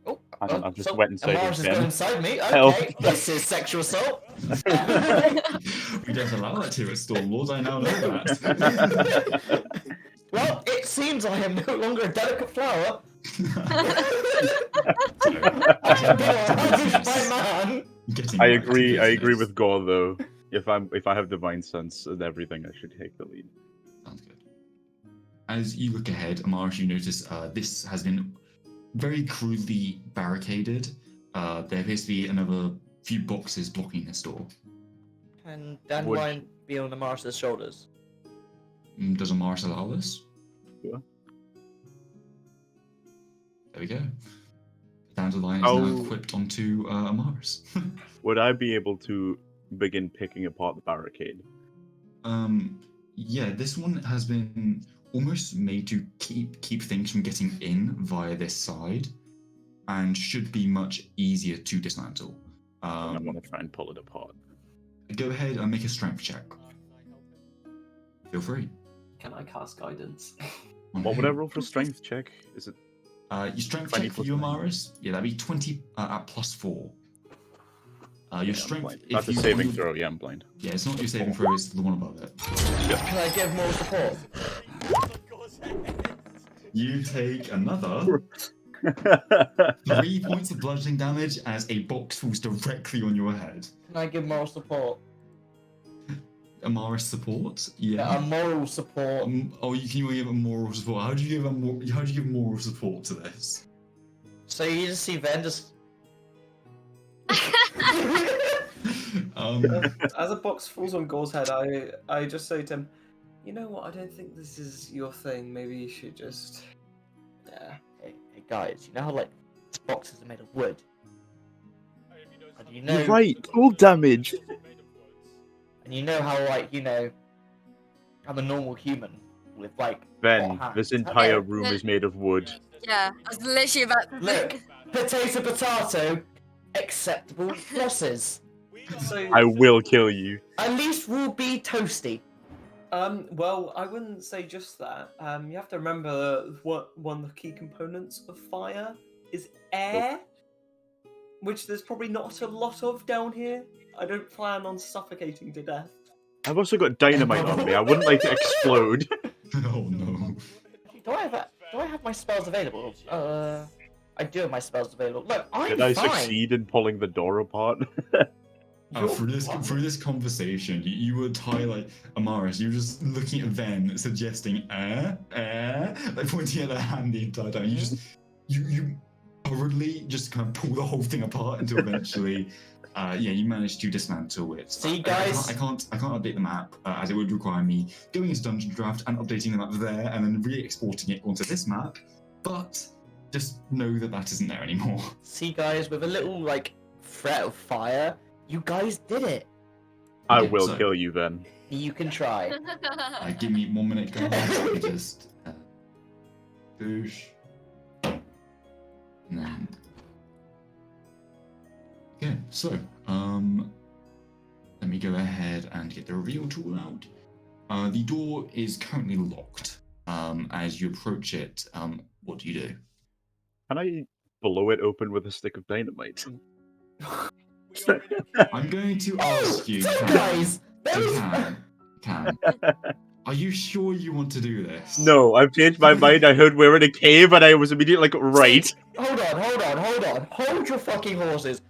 Oh, I'm just wet inside Amara's him, has gone Ben. inside me. Help. Okay, this is sexual assault. We don't allow that here at Stormlords, I now know that. Well, it seems I am no longer a delicate flower. I am being ravaged by man. Getting I back to agree business. with Gore though. If I have divine sense and everything, I should take the lead. Sounds good. As you look ahead, Amaris, you notice this has been very crudely barricaded. There appears to be another few boxes blocking this door. Can Dandelion be on Amaris' shoulders? Does Amaris allow this? Yeah. There we go. Dandelion is now equipped onto Amaris. Would I be able to begin picking apart the barricade? Yeah, this one has been almost made to keep things from getting in via this side, and should be much easier to dismantle. I want to try and pull it apart. Go ahead and make a strength check. Can I help him? Feel free. Can I cast guidance? What would I roll for strength check? Is it Your strength 20 check for plus you, 9. Amaris? Yeah, that'd be 20 at +4. Your I'm strength. blind. If That's a you saving throw. Yeah, I'm blind. Yeah, it's not your saving throw; it's the one above it. Can I give more support? You take another 3 points of bludgeoning damage as a box falls directly on your head. Can I give moral support? Amaris support? Yeah, a moral support. Oh, you can give a moral support. How do you give moral support to this? So you just see Ven just. As a box falls on Gore's head, I just say to him, you know what, I don't think this is your thing. Maybe you should just... Yeah. Hey guys, you know how like boxes are made of wood? And you know, You're right. Full damage. and you know how like I'm a normal human with like Ben, hot this hands. entire Okay. room is made of wood. Yeah, I was literally about to Look, potato, acceptable losses. So, I will kill you. At least we'll be toasty. well, I wouldn't say just that. You have to remember what one of the key components of fire is air, which there's probably not a lot of down here. I don't plan on suffocating to death. I've also got dynamite on me. I wouldn't like to explode. Oh no. Do I have my spells available? I do have my spells available. Look, I'm Did I fine. succeed in pulling the door apart? Through this conversation, you would highlight Amaris. You were just looking at Ven, suggesting like pointing at their hand the entire time. You hurriedly just kind of pull the whole thing apart until eventually, you managed to dismantle it. See, guys? I can't update the map as it would require me going into Dungeon Draft and updating the map there and then re-exporting it onto this map. But just know that isn't there anymore. See, guys, with a little like threat of fire, you guys did it. I Okay, will so- kill you then. You can try. Give me 1 minute, guys. Let me just boosh. And then... Okay, so let me go ahead and get the reveal tool out. The door is currently locked. As you approach it, what do you do? Can I blow it open with a stick of dynamite? I'm going to ask you, So, Cam, guys, Cam, are you sure you want to do this? No, I've changed my mind. I heard we're in a cave and I was immediately like, right. Hold on. Hold your fucking horses.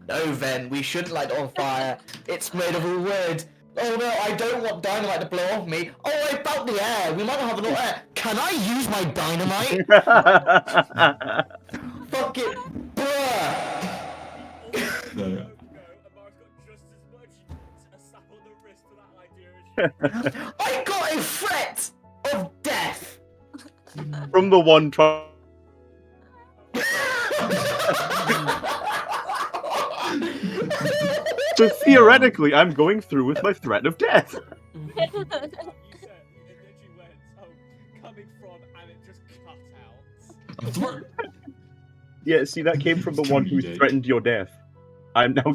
No, Ven, we should light it on fire. It's made of all wood. Oh no, I don't want dynamite to blow off me. Oh, about the air. We might not have enough air. Can I use my dynamite? Fuck it, bruh. No. Amara's got just as much a slap on the wrist to that like I got a threat of death. From the one trying. So theoretically, I'm going through with my threat of death. You said it literally went, coming from, and it just cut out. A throat. Yeah, see, that came from the one who threatened your death. I'm now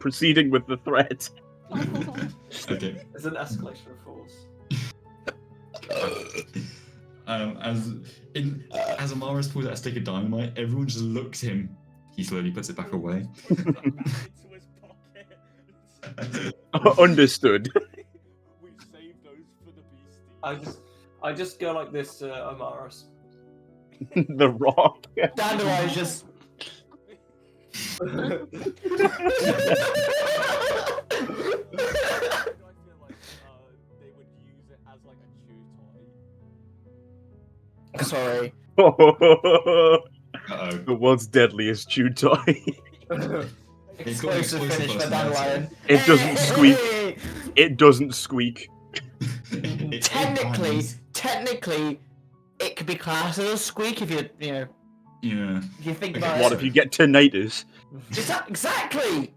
proceeding with the threat. Okay. It's an escalation of force. As Amaris pulls out a stick of dynamite, everyone just looks at him. He slowly puts it back away. Back into his pocket. Understood. We saved those for the beasties. I just go like this to Amaris. The Rock. Dandelion's just. I feel like they would use it as like a chew toy. Sorry. Uh-oh. The world's deadliest chew toy. He's got an Explosive finish for personality. Dandelion. It doesn't squeak. It doesn't squeak. It Technically, it could be classed as a squeak if you know, Yeah. if you think Okay, about What it. if you get tinnitus? Exactly.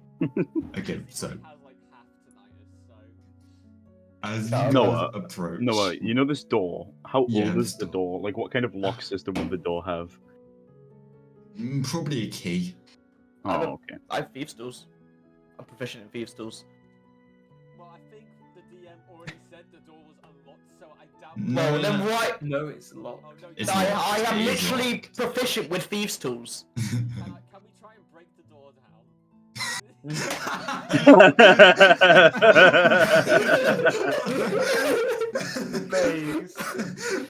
Okay, so Has like half tinnitus, so. as No, you Noah, guys approach, Noah, you know this door? How Yeah, old this is the door. door? Like, what kind of lock system would the door have? Probably a key. I don't- Oh, okay. I have thieves' tools. I'm proficient in thieves' tools. Well, I think the DM already said the door was unlocked, so I doubt. No, Well, then why? No, it's locked. Oh, no, It's I locked. am It is literally locked. proficient with thieves' tools. Can we try and break the door down?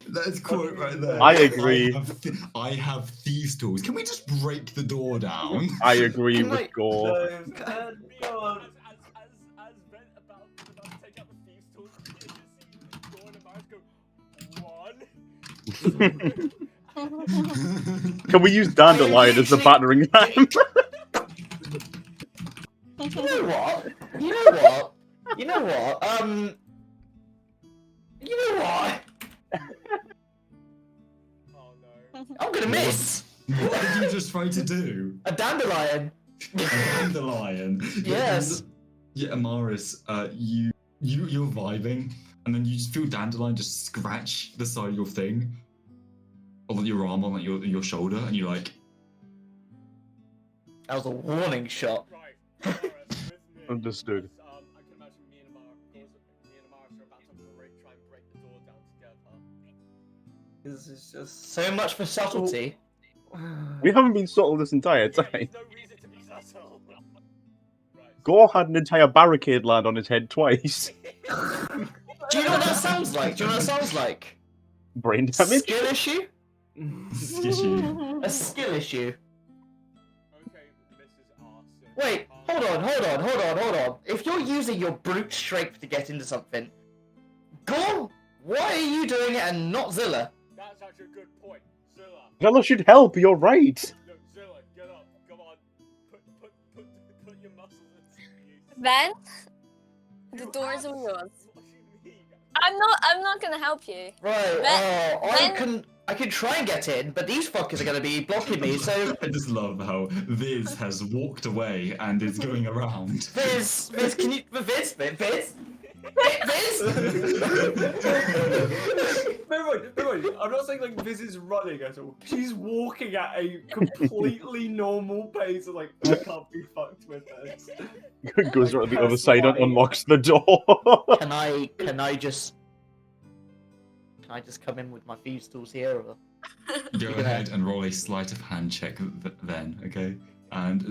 That's quite right there. I agree. I have thieves' tools. Can we just break the door down? I agree Can with I- Gore. No, Go on. As Ben about to take out the thieves' tools, you just see Dawn and Mars go, 1. Can we use Dandelion as the battering ram? You know what? You know what? You know what? You know what? Oh no. I'm gonna miss What did you just try to do? a dandelion. A dandelion. Yes. Yeah, Amaris, you're vibing, and then you just feel dandelion just scratch the side of your thing, or your arm on like your shoulder, and you're like, That was a warning shot. Right. Mars, with me, Understood. because, I can imagine me and Mars are about to try and break the door down together. This is just So much for subtlety. We haven't been subtle this entire Yeah, time. there's no reason to be subtle. Right. Gore had an entire barricade land on his head twice. Do you know what that sounds like? Do you know what that sounds like? Brain damage? Skill issue? skishy. A skill issue. Okay, Mrs. Arson. Wait, hold on. If you're using your brute strength to get into something, Gore, why are you doing it and not Zilla? That's actually a good point. Zilla. Zella should help, you're right. No, Zilla, get up. Come on. Put your muscles into use. Ben, the You doors have are to- yours. What do you mean? I'm not gonna help you. Right, Ben- I can try and get in, but these fuckers are gonna be blocking me, so I just love how Viz has walked away and is going around. Viz, can you Viz? Never mind. I'm not saying like Viz is running at all. She's walking at a completely normal pace. And, like, I can't be fucked with this. Goes right to the other That's side and why- unlocks the door. Can I just come in with my thieves tools here? Or... Go ahead and roll a sleight of hand check then, okay? And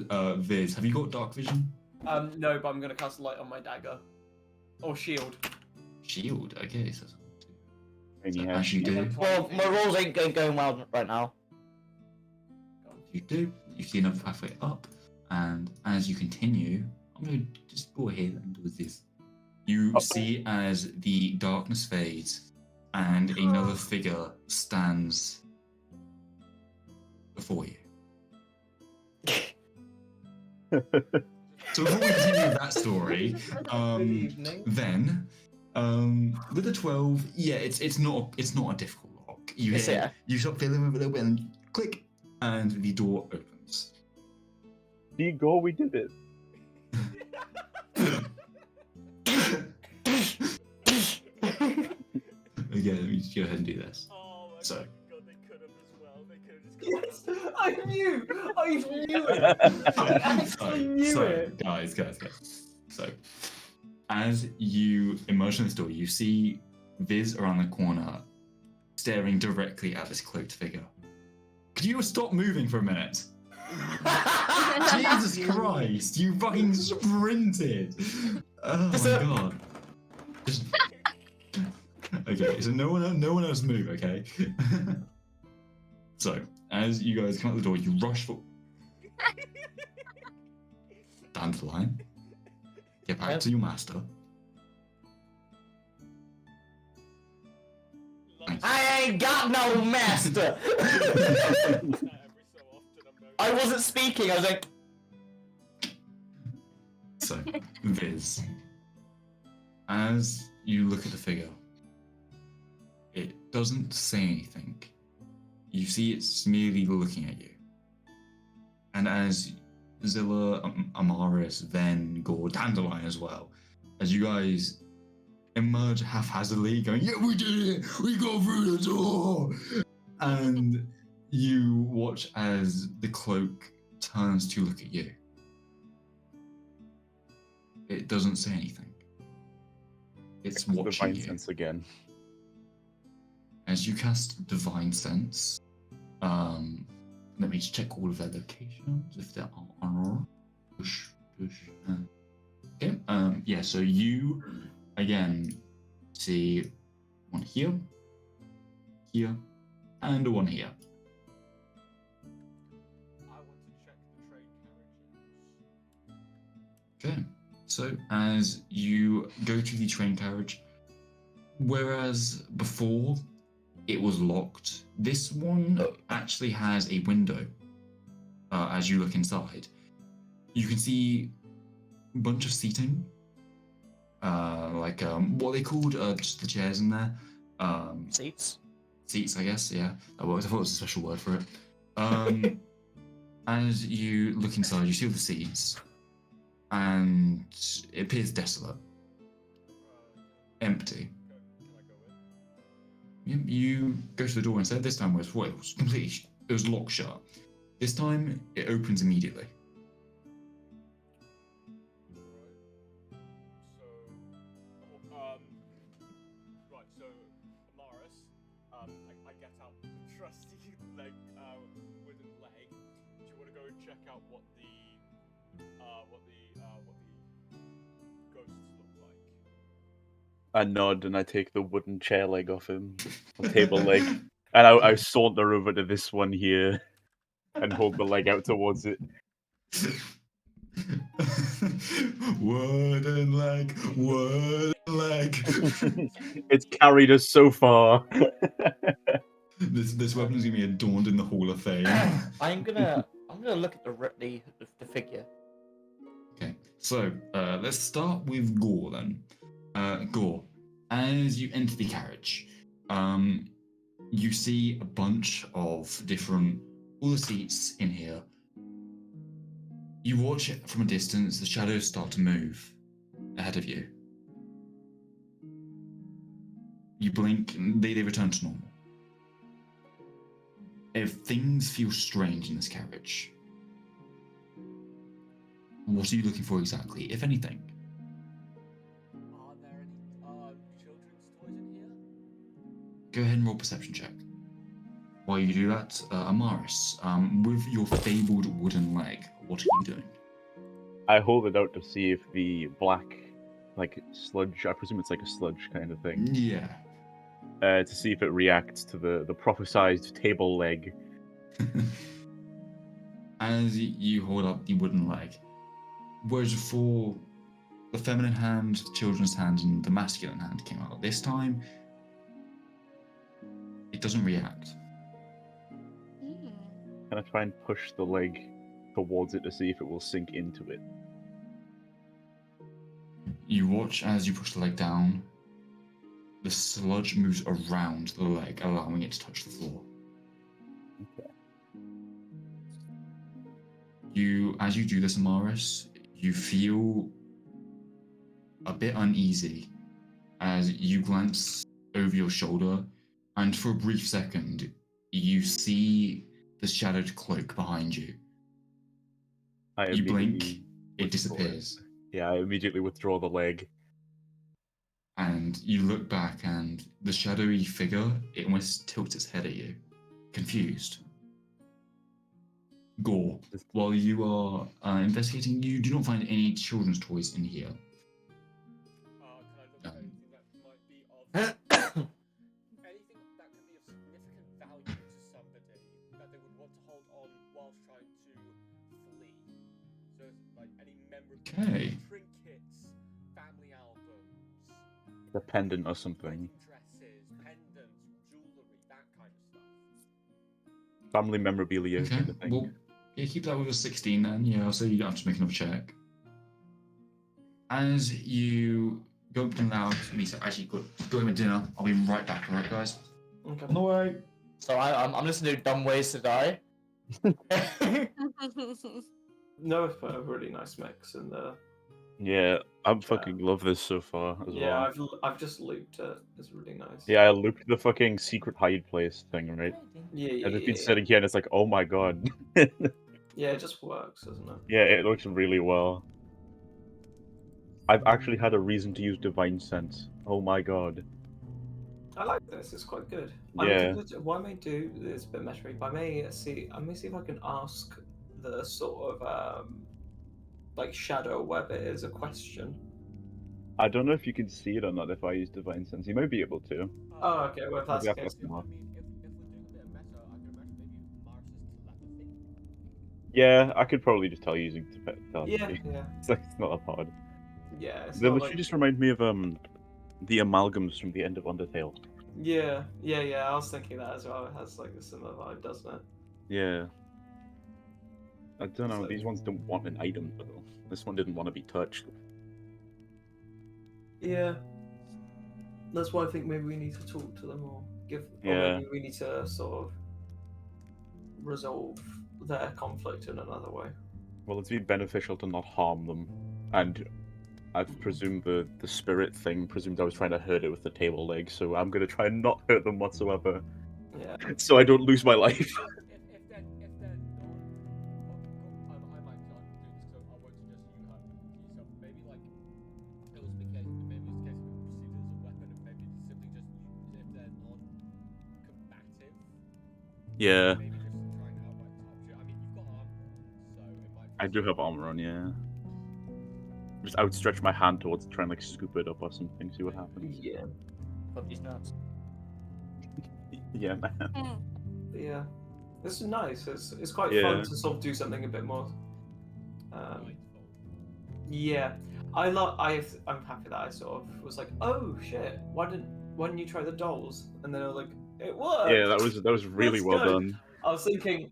Viz, have you got dark vision? No, but I'm gonna cast light on my dagger. Or shield. Shield, okay, so Yeah. as you do, Well, my rolls ain't going well right now. you see another pathway up, and as you continue, I'm going to just go ahead and do this. You see as the darkness fades, and another figure stands before you. So before we continue that story, Good evening. then With a 12, yeah, it's not a difficult lock. You Yes, hear, yeah. you start feeling with it a little bit, and click, and the door opens. Go, we did it. Yeah, let me just go ahead and do this. Oh my So. fucking god, they could have as well. They could have just Yes, I knew it. I actually knew it. Guys. So, as you emerge from this door, you see Viz around the corner, staring directly at this cloaked figure. Could you stop moving for a minute? Jesus Christ! You fucking sprinted! Oh my god! Just... Okay, so no one else move. Okay. So, as you guys come out the door, you rush for Dandelion. Get back to your master. Thank you. I ain't got no master. I wasn't speaking. I was like, So, Viz, as you look at the figure, it doesn't say anything. You see it's merely looking at you. And as Zilla, Amaris, Ven, Gore, Dandelion as well, as you guys emerge haphazardly, going, yeah, we did it! We got through the door! And you watch as the cloak turns to look at you. It doesn't say anything. It's watching Divine you. sense again. As you cast Divine Sense, let me just check all of their locations, if there are. Push. Okay, yeah, so you, again, see one here, and one here. I want to check the train carriages. Okay, so as you go to the train carriage, whereas before it was locked, this one actually has a window. As you look inside, you can see a bunch of seating, like what they called just the chairs in there. seats. Seats, I guess. Yeah, I thought it was a special word for it. As you look inside, you see all the seats, and it appears desolate, empty. Can I go in? You go to the door instead. This time it was locked shut. This time it opens immediately. Right, so Amaris, I get out the trusty wooden leg. Do you want to go and check out what the ghosts look like? I nod and I take the wooden chair leg off him, the table leg, and I saunter over to this one here and hold the leg out towards it. Wooden leg. It's carried us so far. This weapon's gonna be adorned in the Hall of Fame. I'm gonna look at the figure. Okay, so let's start with Gore then. Gore, as you enter the carriage, you see a bunch of all the seats in here. You watch it from a distance, the shadows start to move ahead of you. You blink, and they return to normal. If things feel strange in this carriage, what are you looking for exactly, if anything? Are there any children's toys in here? Go ahead and roll perception check. While you do that, Amaris, with your fabled wooden leg, what are you doing? I hold it out to see if the black, like, sludge, I presume it's like a sludge kind of thing, Yeah. to see if it reacts to the prophesized table leg. As you hold up the wooden leg, whereas before the feminine hand, the children's hand, and the masculine hand came out, this time it doesn't react. Can I try and push the leg towards it to see if it will sink into it? You watch as you push the leg down, the sludge moves around the leg, allowing it to touch the floor. Okay. As you do this, Amaris, you feel a bit uneasy as you glance over your shoulder, and for a brief second, you see the shadowed cloak behind you. I You blink, immediately it withdraw disappears. Yeah, I immediately withdraw the leg. And you look back, and the shadowy figure, it almost tilts its head at you, confused. Gore. While you are investigating, you do not find any children's toys in here. Can I look for anything that might be of anything that could be of significant value to somebody that they would want to hold on whilst trying to flee? So, like any memorabilia, trinkets, family albums, The pendant or something. wedding dresses, pendants, jewellery, that kind of stuff. Family memorabilia Okay, kind of thing. well, yeah, keep that with a 16 then. Yeah, so you don't have to make another check. As you go up and loud, Misa, actually, go him a dinner. I'll be right back, alright, guys? Okay. On the way. So I'm just gonna do dumb ways to die. Noah's put a really nice mix in there. Yeah, I fucking love this so far as Yeah, well. I've just looped it. It's really nice. Yeah, I looked the fucking secret hide place thing, right? Yeah, And it's been yeah. said again, it's like, oh my god. Yeah, it just works, doesn't it? Yeah, it looks really well. I've actually had a reason to use Divine Sense. Oh my god. I like this. It's quite good. Yeah. What I may do is a bit meta, but I may see if I can ask the sort of like shadow web it is a question. I don't know if you can see it or not if I use Divine Sense. You might be able to. Oh, okay. Well, if that's the Maybe case, I'll I ask him. mean, if we're doing a bit of meta, I can imagine maybe Maris's telepathy. Yeah, I could probably just tell you using yeah, telepathy. yeah, It's like, it's not that hard. yeah. It's They not literally like just remind me of the amalgams from the end of Undertale. yeah. I was thinking that as well. It has like a similar vibe, doesn't it? Yeah. I don't know, So- these ones don't want an item though. This one didn't want to be touched. Yeah. That's why I think maybe we need to talk to them or or Yeah. maybe we need to sort of resolve their conflict in another way. Well, it'd be beneficial to not harm them. And I presume the spirit thing presumed I was trying to hurt it with the table leg, so I'm gonna try and not hurt them whatsoever. Yeah. So I don't lose my life. If they're not, I might not do this, so I won't suggest you have yourself. Maybe like it was the case, maybe it's the case we proceed as a weapon, and maybe simply just use if they're non-combative. Yeah. Maybe just try and outright touch it. I mean, you've got armor on, so it might. I do have armor on, yeah. Just outstretch my hand towards it, try and like scoop it up or something, see what happens. Yeah. Fuck these nuts. Yeah, man. But yeah. This is nice. It's quite Yeah. fun to sort of do something a bit more. Yeah. I'm happy that I sort of was like, oh shit, why didn't you try the dolls? And then I was like, it worked. Yeah, that was really Let's well go. done. I was thinking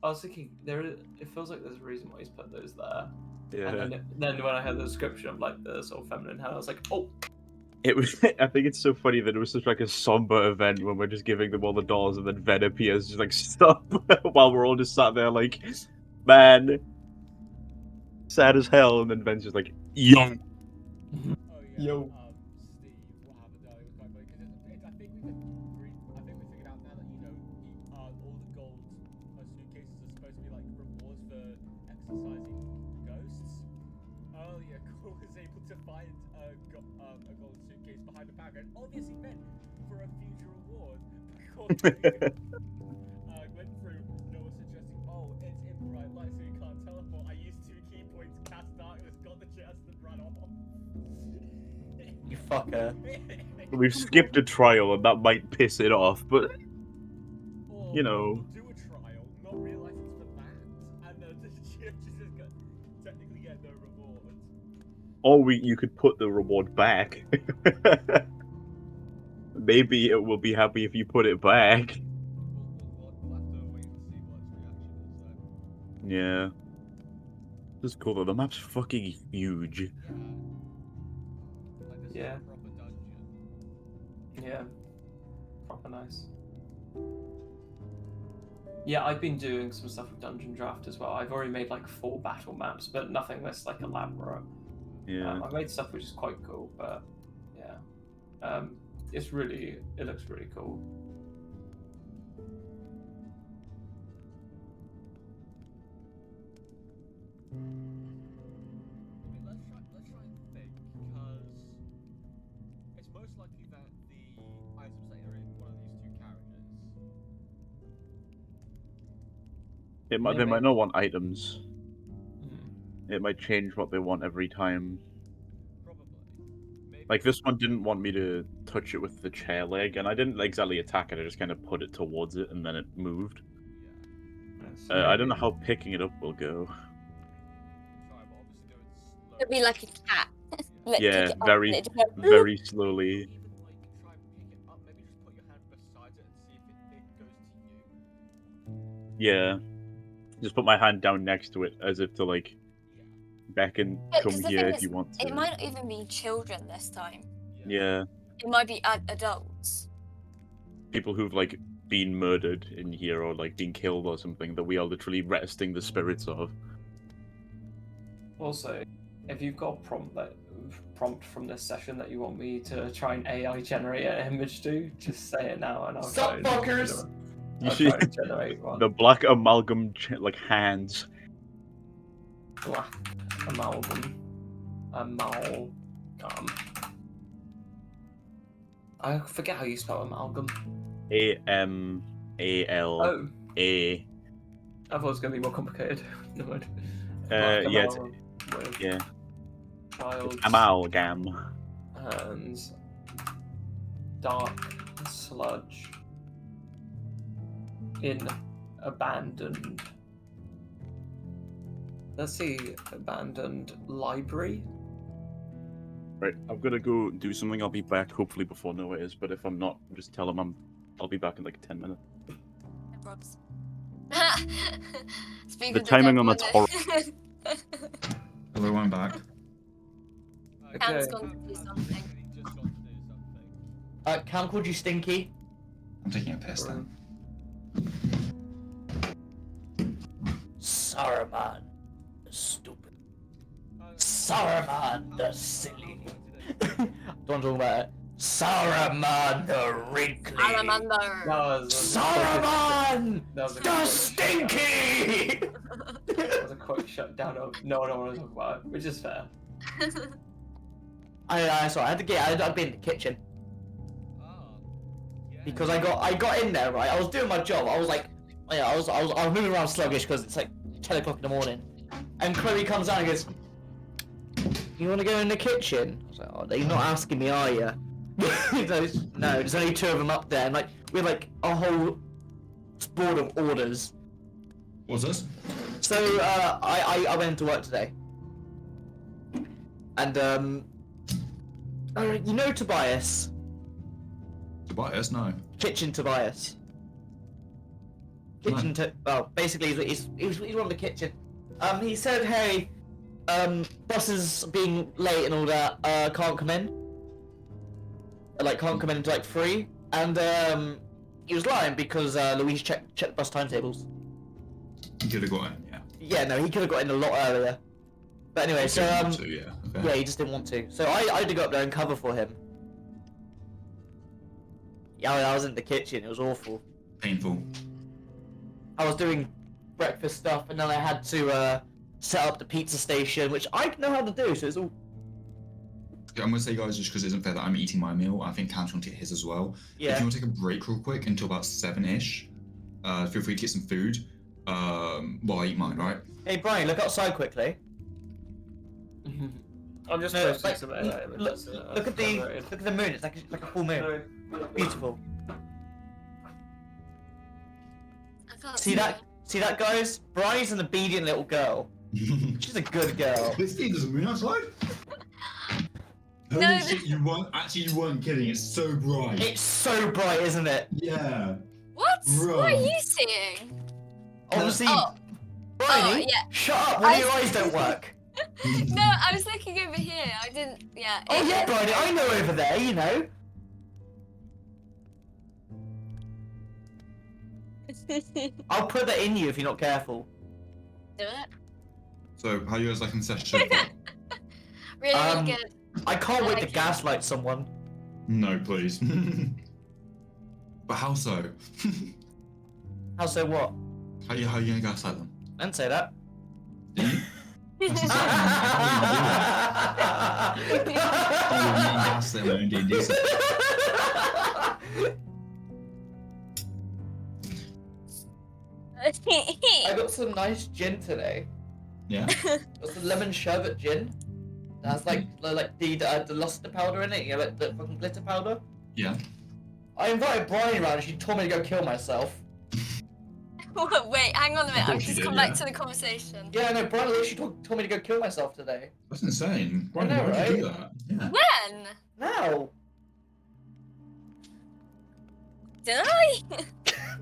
it feels like there's a reason why he's put those there. Yeah. And then when I heard the description of like the sort of feminine hair, I was like, oh. It was. I think it's so funny that it was such like a somber event when we're just giving them all the dolls, and then Ven appears just like stop while we're all just sat there like, man, sad as hell, and then Ven's just like, young. Oh yeah. Yo. Steve, what happened there? It was quite funny because I think we figured out now that all the gold suitcases are supposed to be like rewards for exercising ghosts. Oh yeah, Cole was able to find a gold suitcase behind a bag, and obviously meant for a future reward. Went through. Noah suggesting, oh, it's in bright light, so you can't teleport. I used 2 key points, cast darkness, got the chest, and ran off. You fucker. We've skipped a trial, and that might piss it off, but Or you know. we'll do a trial, not realise it's for that, and then the chip just got technically get no reward. or you could put the reward back. Maybe it will be happy if you put it back. We'll have to wait and see what its reaction is then. Yeah. This is cool though. The map's fucking huge. Yeah. Like, this Yeah. is a proper Yeah, proper nice. Yeah, I've been doing some stuff with Dungeon Draft as well. I've already made like 4 battle maps, but nothing that's like elaborate. Yeah. I made stuff which is quite cool, but yeah, it looks really cool. I mean, let's try and think, because it's most likely that the items that are in one of these 2 carriages. They Maybe. might not want items. Mhm. It might change what they want every time. Probably. Maybe. Like this one didn't want me to touch it with the chair leg, and I didn't exactly attack it. I just kind of put it towards it, and then it moved. Yeah. So I don't know maybe- how picking it up will go. Try, but obviously do it slow. It'll be like a cat. Like, Yeah, pick it up very, and it just goes, very slowly. Even like try and pick it up. Maybe just put your hand beside it and see if it goes to you. Yeah, just put my hand down next to it as if to like Yeah. beckon, Yeah, come 'cause the here thing if is, you want to. It might not even be children this time. Yeah, It might be adults. people who've like been murdered in here or like been killed or something that we are literally resting the spirits of. Also, if you've got a prompt from this session that you want me to try and AI generate an image to, just say it now and I'll Sup, try and fuckers? You I'll see try and generate one. the black amalgam like hands. Black amalgam. I forget how you spell amalgam. AMAL. Oh, A. I thought it was going to be more complicated. Never mind. Yeah, Black it's- amalgam with Yeah. child's Amalgam. hands. Dark sludge. In abandoned. Let's see, abandoned library. Right, I'm gonna go do something. I'll be back hopefully before Noah is, but if I'm not, just tell him I'll be back in like 10 minutes. No probs. Speak The of timing on devil, that's Hello, I'm back. Cam's Okay. gone to do something. He just got to do something. Cam called you stinky. I'm taking a piss then. Saruman, the stupid. Saruman, the silly. Don't talk about it. Saruman, the wrinkly. Salamander. Saruman, That was a the quote stinky. That was a quote shut down of no one want to talk about it, which is fair. I sorry, I had to get. I'd been in the kitchen Ah. Yeah. because I got in there right. I was doing my job. I was like, yeah, I was moving around sluggish because it's like 10 o'clock in the morning, and Chloe comes down and goes, "You want to go in the kitchen?" I was like, "Oh, you're not asking me, are you?" No, there's only 2 of them up there, and like we had like a whole board of orders. What's this? So I went into work today, and you know Tobias, Tobias? No. Kitchen Tobias. Kitchen well, basically he's one of the kitchen. He said, hey, buses being late and all that, can't come in. Like can't come in until like 3, and he was lying because Louise checked bus timetables. You could have got in, yeah. Yeah, no, he could have got in a lot earlier. But anyway, so yeah. Okay. yeah, he just didn't want to. So I had to go up there and cover for him. Yeah, I was in the kitchen. It was awful. Painful. I was doing breakfast stuff, and then I had to set up the pizza station, which I know how to do. So it's all I'm gonna say, guys, just because it isn't fair that I'm eating my meal, I think Cam's going to get his as well. If yeah. you want to take a break real quick until about 7-ish, feel free to get some food. While I eat mine, right? Hey Brian, look outside quickly. I'm just No, posting like, some look at the moon. It's like a full moon. Beautiful. I can't See that? See that, guys? Brian's an obedient little girl. She's a good girl. This thing doesn't mean outside. No, Holy this- shit, you weren't kidding. It's so bright. It's so bright, isn't it? Yeah. What? What are Right. you seeing? Obviously, Oh. Bryony, Oh, yeah. shut up when I your see. eyes don't work. No, I was looking over here. I didn't. Yeah. Oh it yeah, is- Bryony, I know over there, you know. I'll put that in you if you're not careful. Do it. So, how you guys liking the session so far? Really, really good. I can't I wait like to it. gaslight someone. No, please. But how so? How so what? How you gonna gaslight them? I didn't say that. That's insane. How are you gonna gaslight them in D&D? I got some nice gin today. Yeah? Got some lemon sherbet gin. It has like the luster powder in it, you know, like the fucking glitter powder. Yeah. I invited Brian around and she told me to go kill myself. Wait, hang on a minute. I've course you just did, come yeah. back to the conversation. Yeah, no, Brian literally told me to go kill myself today. That's insane. Why, know, why would you do right? that? Yeah. When? Now! Did I?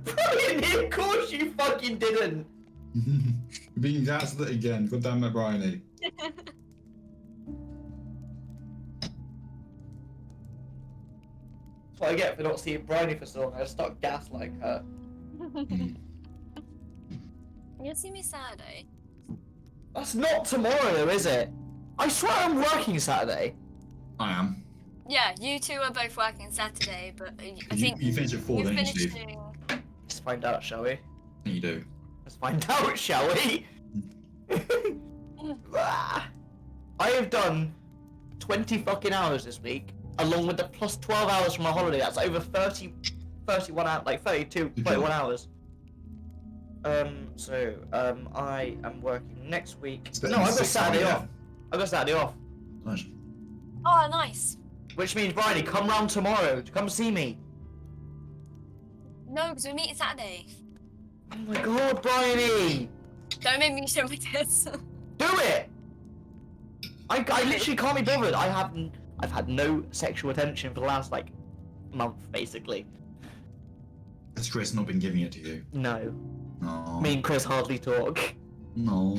Brian, of course you fucking didn't! Being gaslit again. God damn it, Bryony. That's what I get for not seeing Bryony for so long. I start gaslighting her. You'll see me Saturday. That's not tomorrow though, is it? I swear I'm working Saturday. I am. Yeah, you two are both working Saturday, but I think You finish at 4, you're don't you, Steve? finishing. Let's find out, shall we? You do. Let's find out, shall we? I have done 20 fucking hours this week, along with the plus 12 hours from my holiday. That's over 31 hours, like 32, Good 31 job. hours. I am working next week. It's better No, than I've got 6 Saturday hours, off. I've got Saturday off. Nice. Oh, nice. Which means, Bryony, come round tomorrow to come see me. No, because we're meeting Saturday. Oh my god, Bryony! Don't make me show my tits. Do it! I literally can't be bothered. I've had no sexual attention for the last, like, month, basically. Has Chris not been giving it to you? No. No. Me and Chris hardly talk. No.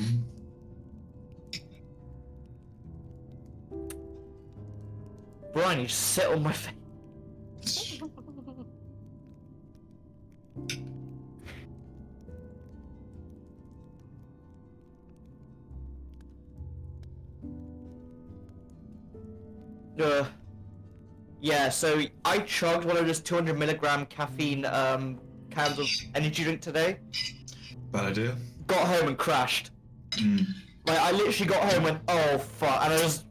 Bryony, sit on my face. Yeah, so I chugged one of those 200 milligram caffeine cans of energy drink today. Bad idea. Got home and crashed. Mm. Like, I literally got home and went, oh fuck, and I was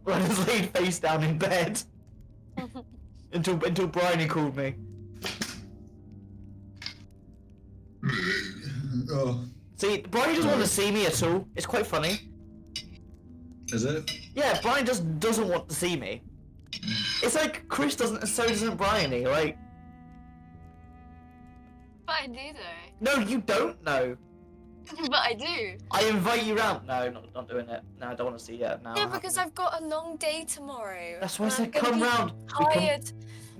laid face down in bed. until Bryony called me. Oh. See, Bryony doesn't want to see me at all. It's quite funny. Is it? Yeah, Bryony just doesn't want to see me. It's like Chris doesn't, and so doesn't Bryony. Like, But I do though. no, you don't know. But I do. I invite you round. No, not doing it. No, I don't want to see you. No. Yeah, because I've got a long day tomorrow. That's why I and said I'm gonna come be round. We come- Tired.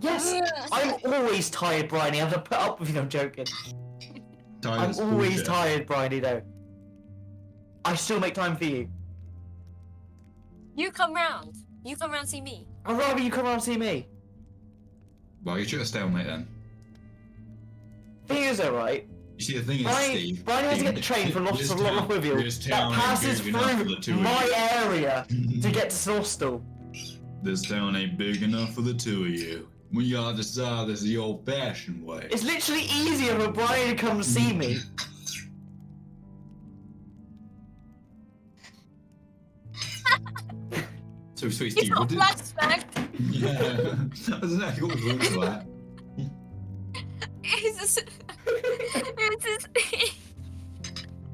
Yes, I'm always tired, Bryony. I have to put up with you. I'm joking. I'm Tired's always bullshit. tired, Bryony. Though. I still make time for you. You come round. You come round see me. I'd rather you come around and see me. Well, you should a stalemate then. Thing is, alright. You see, the thing is, Brian, Steve. Brian has to get the train from Lostwithiel that passes through my area to get to Snorstal. This town ain't big enough for the two of you. We gotta decide this the old-fashioned way. It's literally easier for Brian to come see me. So sweet, He's Steve. got What a did... flashback. Yeah. I don't know. I got the room for that. It's just... It's just...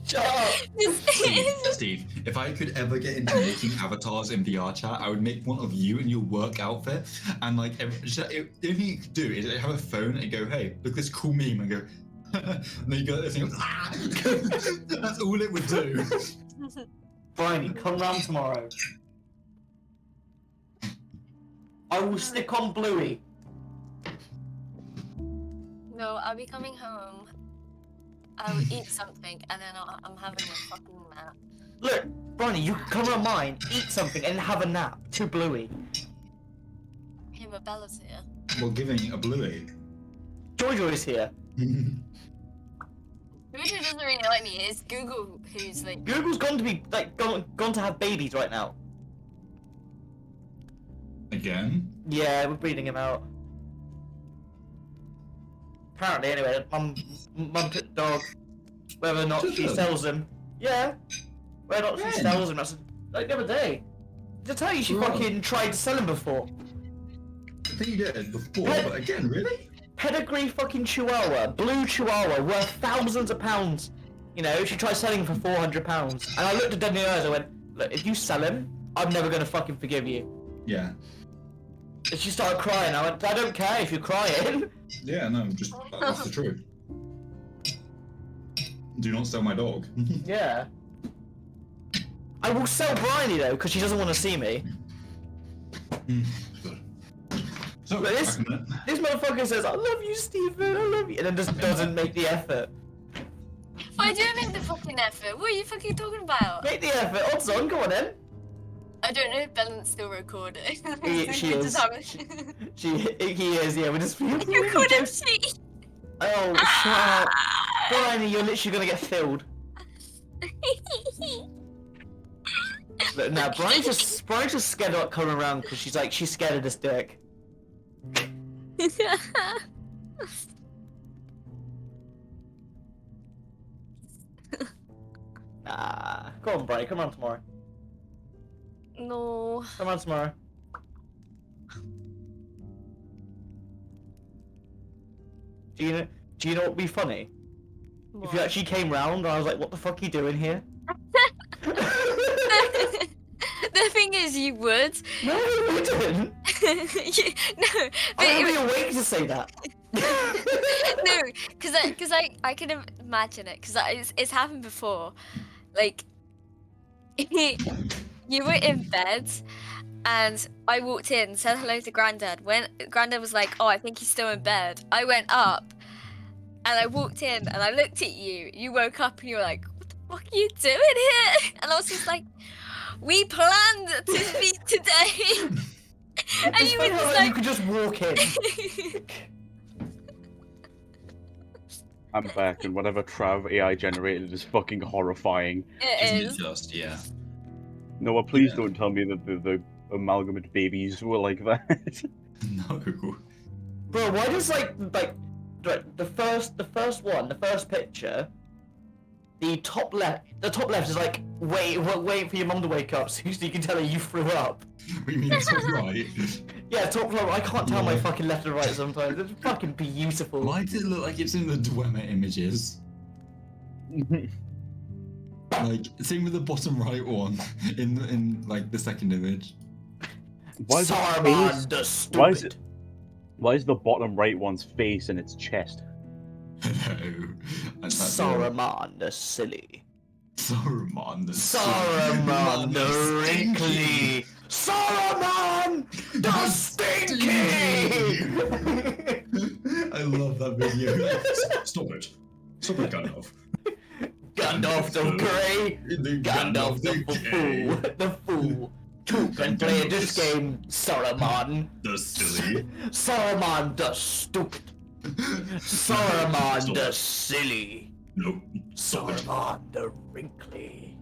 Shut up. Steve, if I could ever get into making avatars in VR chat, I would make one of you in your work outfit, and like, the only thing you could do is have a phone and go, "Hey, look at this cool meme," and go, and then you go this thing, ah! That's all it would do. Brian, come round tomorrow. I will stick on Bluey. No, I'll be coming home. I'll eat something and then I'm having a fucking nap. Look, Brian, you can come around mine, eat something, and have a nap. To Bluey. Hey, but Bella's here. Well, giving a bluey. Jojo is here. who doesn't really like me is Google, who's like. Google's gone to be like gone to have babies right now. Again? Yeah, we're breeding him out. Apparently, anyway, mum took the dog. Whether or not Took she them? sells him. Yeah. Whether or not she When? sells him, that's like the other day. Did I tell you she Bro. fucking tried to sell him before? I think you did before, but again, really? Pedigree fucking chihuahua, blue chihuahua, worth thousands of pounds. You know, she tried selling him for £400. And I looked at Dead in the eyes, I went, look, if you sell him, I'm never gonna fucking forgive you. Yeah. And she started crying, I went, I don't care if you're crying. Yeah, no, just that's the truth. Do not sell my dog. Yeah. I will sell Bryony though, because she doesn't want to see me. Good. So, But this- back a minute. This motherfucker says, I love you, Stephen, I love you, and then just doesn't make the effort. I do make the fucking effort. What are you fucking talking about? Make the effort, odds on, go on then. I don't know if Belen's still recording. She is. He is, yeah, we're just... You couldn't see. Oh, shut up. Bryony, you're literally gonna get filled. Look, now, Brian's just scared about coming around because she's scared of this dick. Nah, go on, Brian, come on tomorrow. No. Come on tomorrow. Do you know what would be funny? If you What? actually came round and I was like, what the fuck are you doing here? The thing is, you would. No, you wouldn't. No, but I it would was, be awake to say that. no, because I can imagine it, because it's happened before. Like, you were in bed, and I walked in, said hello to Grandad. When Grandad was like, "Oh, I think he's still in bed," I went up, and I walked in, and I looked at you. You woke up, and you were like, "What the fuck are you doing here?" And I was just like, "We planned to speak today." And It's you were funny how, just like, you like. could just walk in. I'm back, and whatever Trav AI generated is fucking horrifying. It Isn't is. it just, yeah. Noah, please Yeah. don't tell me that the amalgamate babies were like that. No. Bro, why does like the first picture, the top left is like wait for your mum to wake up so you can tell her you threw up. What do you mean it's all right? Yeah, top left. I can't tell my Yeah. fucking left and right sometimes. It's fucking beautiful. Why does it look like it's in the Dwemer images? Like, same with the bottom right one in like the second image. Why is, Saruman face, the stupid. why is the bottom right one's face in its chest? Hello. That's Saruman the silly. Saruman the Saruman the wrinkly. Saruman the stinky. I love that video. Stop it. Stop it, Gandalf. Gandalf the Grey. Gandalf the fool. The fool. Who can play this game? Saruman. The silly. Saruman the stupid. Saruman Stop the it. silly. No. Stop it. Saruman the wrinkly.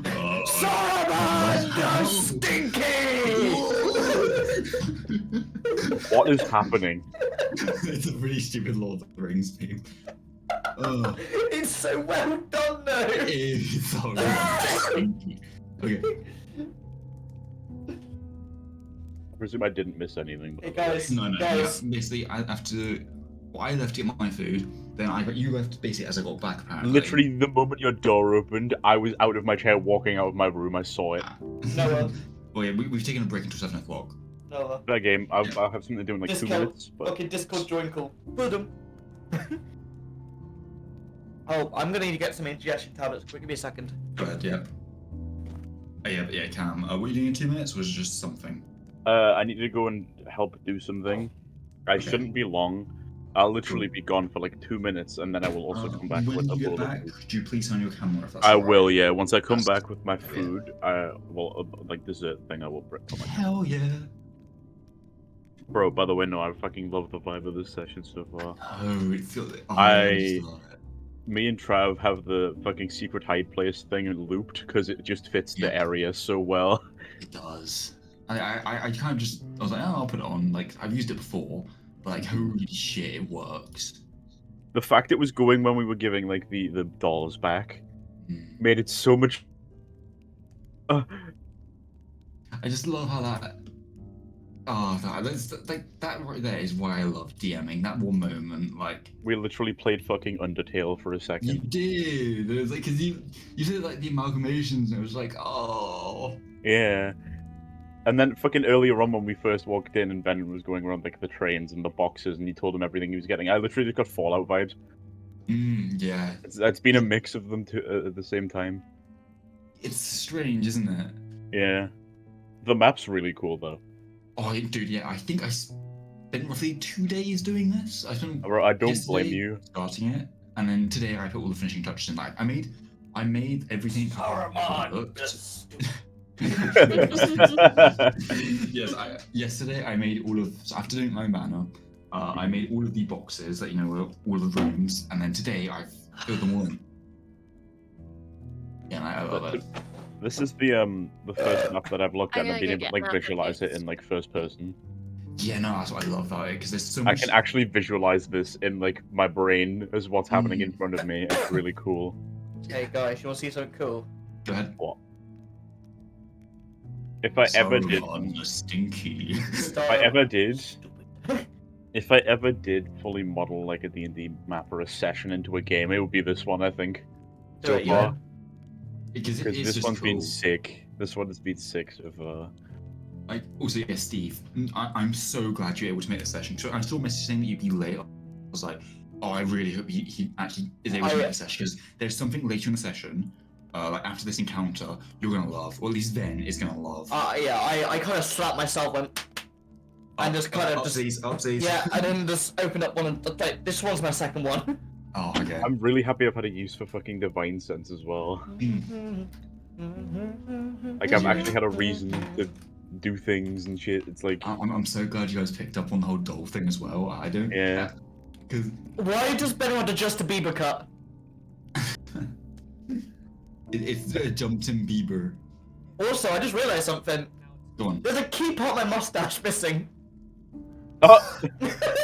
Uh, Saruman the stinky. What is happening? It's a really stupid Lord of the Rings theme. It's so well done though. It's so stinky. Okay. I presume I didn't miss anything. Hey guys, No. guys. Basically, I have to. Well, I left to get my food. Then you left basically as I got back. Apparently. Literally, the moment your door opened, I was out of my chair walking out of my room. I saw it. Noah. Oh yeah, we've taken a break until 7 o'clock. Noah. That game, I'll have something to do in like 2 Discord. minutes. But Okay, Discord join call. Boom. Oh, I'm gonna need to get some ingestion tablets. Quick, give me a second. Go ahead. Yeah. Oh, yeah, Cam. What are you doing in 2 minutes? Or was it just something? I need to go and help do something. I Okay. shouldn't be long. I'll literally be gone for like 2 minutes, and then I will also come back when with a you get bowl of back, food. could you please turn your camera if that's I alright? will, yeah. Once I come That's- back with my food, I will like dessert thing. I will bring. Oh my Hell yeah. Bro, by the way, no, I fucking love the vibe of this session so far. Oh, it feels. I- Me and Trav have the fucking secret hide place thing looped because it just fits the Yeah. area so well. It does. I kind of just I was like, oh, I'll put it on. Like I've used it before, but like holy shit, it works. The fact it was going when we were giving like the dolls back Mm. made it so much. I just love how that. Oh, that's like that right there is why I love DMing. That one moment, like We literally played fucking Undertale for a you second. did. It was like because you did like the amalgamations, and it was like, oh. Yeah. And then fucking earlier on when we first walked in and Ben was going around like the trains and the boxes and he told him everything he was getting, I literally just got Fallout vibes. Yeah. It's been a mix of them at the same time. It's strange, isn't it? Yeah. The map's really cool though. Oh, dude, yeah. I think I spent roughly 2 days doing this. I spent Bro, I don't blame yesterday you. starting it, and then today I put all the finishing touches in. Like I made everything. how it looked. Yes, yesterday I made all of. So after doing my banner, I made all of the boxes that were all the rooms, and then today I filled them all in. Yeah, and I love it. This is the first map that I've looked at I'm and gonna been go able to get like map visualize it updates. in like first person. Yeah, no, that's what I love about it because there's so I much. can actually visualize this in like my brain as what's happening in front of me. It's really cool. Hey guys, you want to see something cool? Go ahead. What? If I ever did, Saruman the Stinky. if I ever did fully model like a D&D map or a session into a game, it would be this one, I think. Do So it, far, yeah. Because because it's this just one's been cool. sick. This one has been sick so far. Like, also, yeah, Steve, I'm so glad you're able to make this session. So I saw a message saying that you'd be late. I was like, oh, I really hope he actually is able to make the session because there's something later in the session, like after this encounter, you're gonna love, or at least Ven is gonna love. Yeah, I kind of slapped myself and just kind of just Upsies. yeah, and then just opened up one of the, this one's my second one. Oh, okay. I'm really happy I've had a use for fucking Divine Sense as well. Like I've actually had a reason to do things and shit. It's like I'm so glad you guys picked up on the whole doll thing as well. I don't. Yeah. Because Why does Ben want to just a Bieber cut? it's a Justin Bieber. Also, I just realized something. Go on. There's a key part of my mustache missing. oh,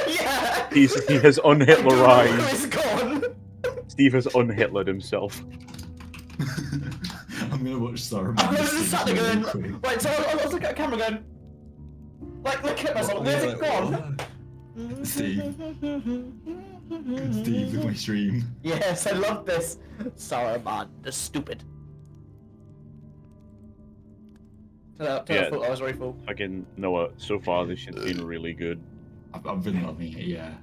Yeah. he has unhitlerized. It's gone. Steve has unhitlered himself. I'm gonna watch Saruman. I was just sat there really going, quick. right, so I was looking at the camera going, like, looking at myself, where's it gone? Steve, look at my stream. Yes, I love this. Saruman, the stupid. I thought I was very full. Fucking Noah, so far this shit's been really good. I've been loving it, yeah.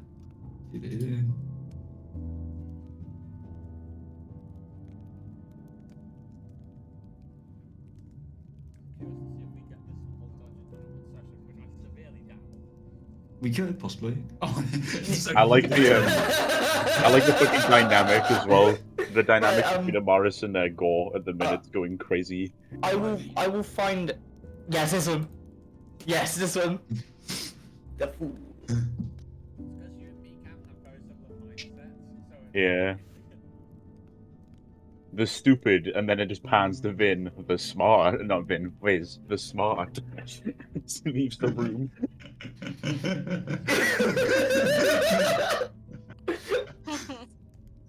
We could possibly. Oh, I like the fucking dynamic as well. The dynamic between Amaris and Gore at the minute's going crazy. I will find. Yes, this one. Yes, this one. The fool. Yeah. The stupid, and then it just pans to Vin, the smart, not Vin, Wiz, the smart. Leaves the room.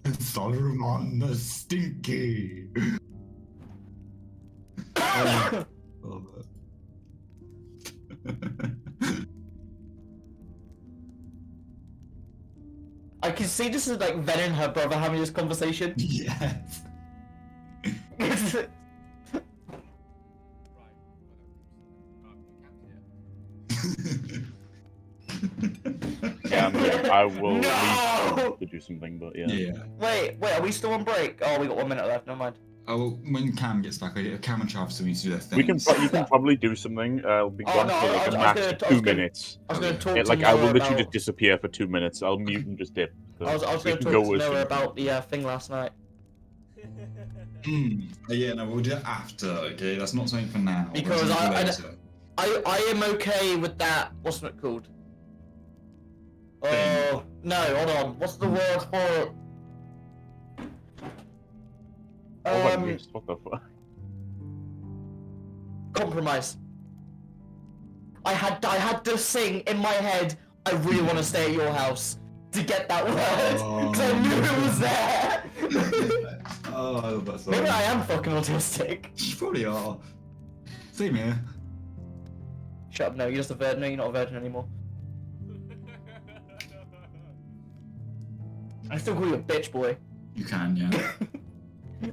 Saruman the Stinky. Oh, love it. I can see this is like Ven and her brother having this conversation. Yes. Yeah, I will No! leave to do something, but yeah. Yeah. Wait, are we still on break? Oh, we got 1 minute left. Never mind. Oh, well, when Cam gets back, Cam and Travis still need to do their thing. You can probably do something. I'll be Oh, gone no, for like I a was max gonna- of I 2 was gonna- minutes. I was going to talk Yeah, to like I will Noah literally about... just disappear for 2 minutes. I'll mute and just dip. So I was we going to can talk go to as Noah soon- about the thing last night. Yeah, no, we'll do it after, okay? That's not something for now. Because That's something I- for later. I am okay with that. What's it called? Thing. Oh, no, hold on. What's the word for it? Oh, I missed. What the fuck? Compromise. I had to sing in my head, I really want to stay at your house to get that word. Because I knew it was there. Oh, I love that song. Maybe I am fucking autistic. You probably are. Same here. Shut up, no, you're just a virgin. No, you're not a virgin anymore. I still call you a bitch boy. You can, yeah.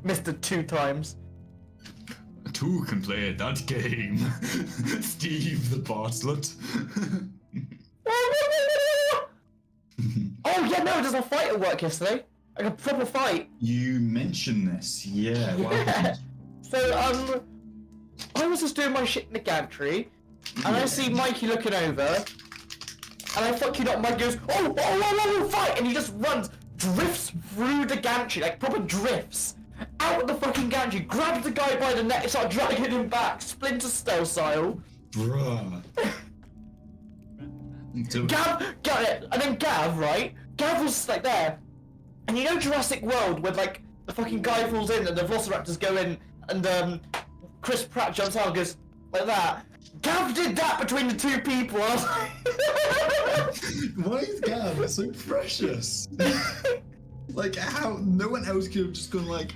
Mr. 2 times. Two can play that game. Steve the Bartlett. Oh yeah, no, there's a fight at work yesterday. Like a proper fight. You mentioned this, yeah. What Yeah. happened? So, I was just doing my shit in the gantry, and I see Mikey looking over, and I fucking up. Mike goes, oh, fight! And he just runs, drifts through the gantry, like proper drifts, out of the fucking gantry, grabs the guy by the neck, and starts dragging him back, Splinter Cell style. Bruh. So- Gav, and then Gav, right? Gav was like there, and you know Jurassic World, when like the fucking guy falls in and the velociraptors go in, and Chris Pratt jumps out and goes like that. Gav did that between the two people. I was like, Why is Gav so precious? Like, how? No one else could have just gone like.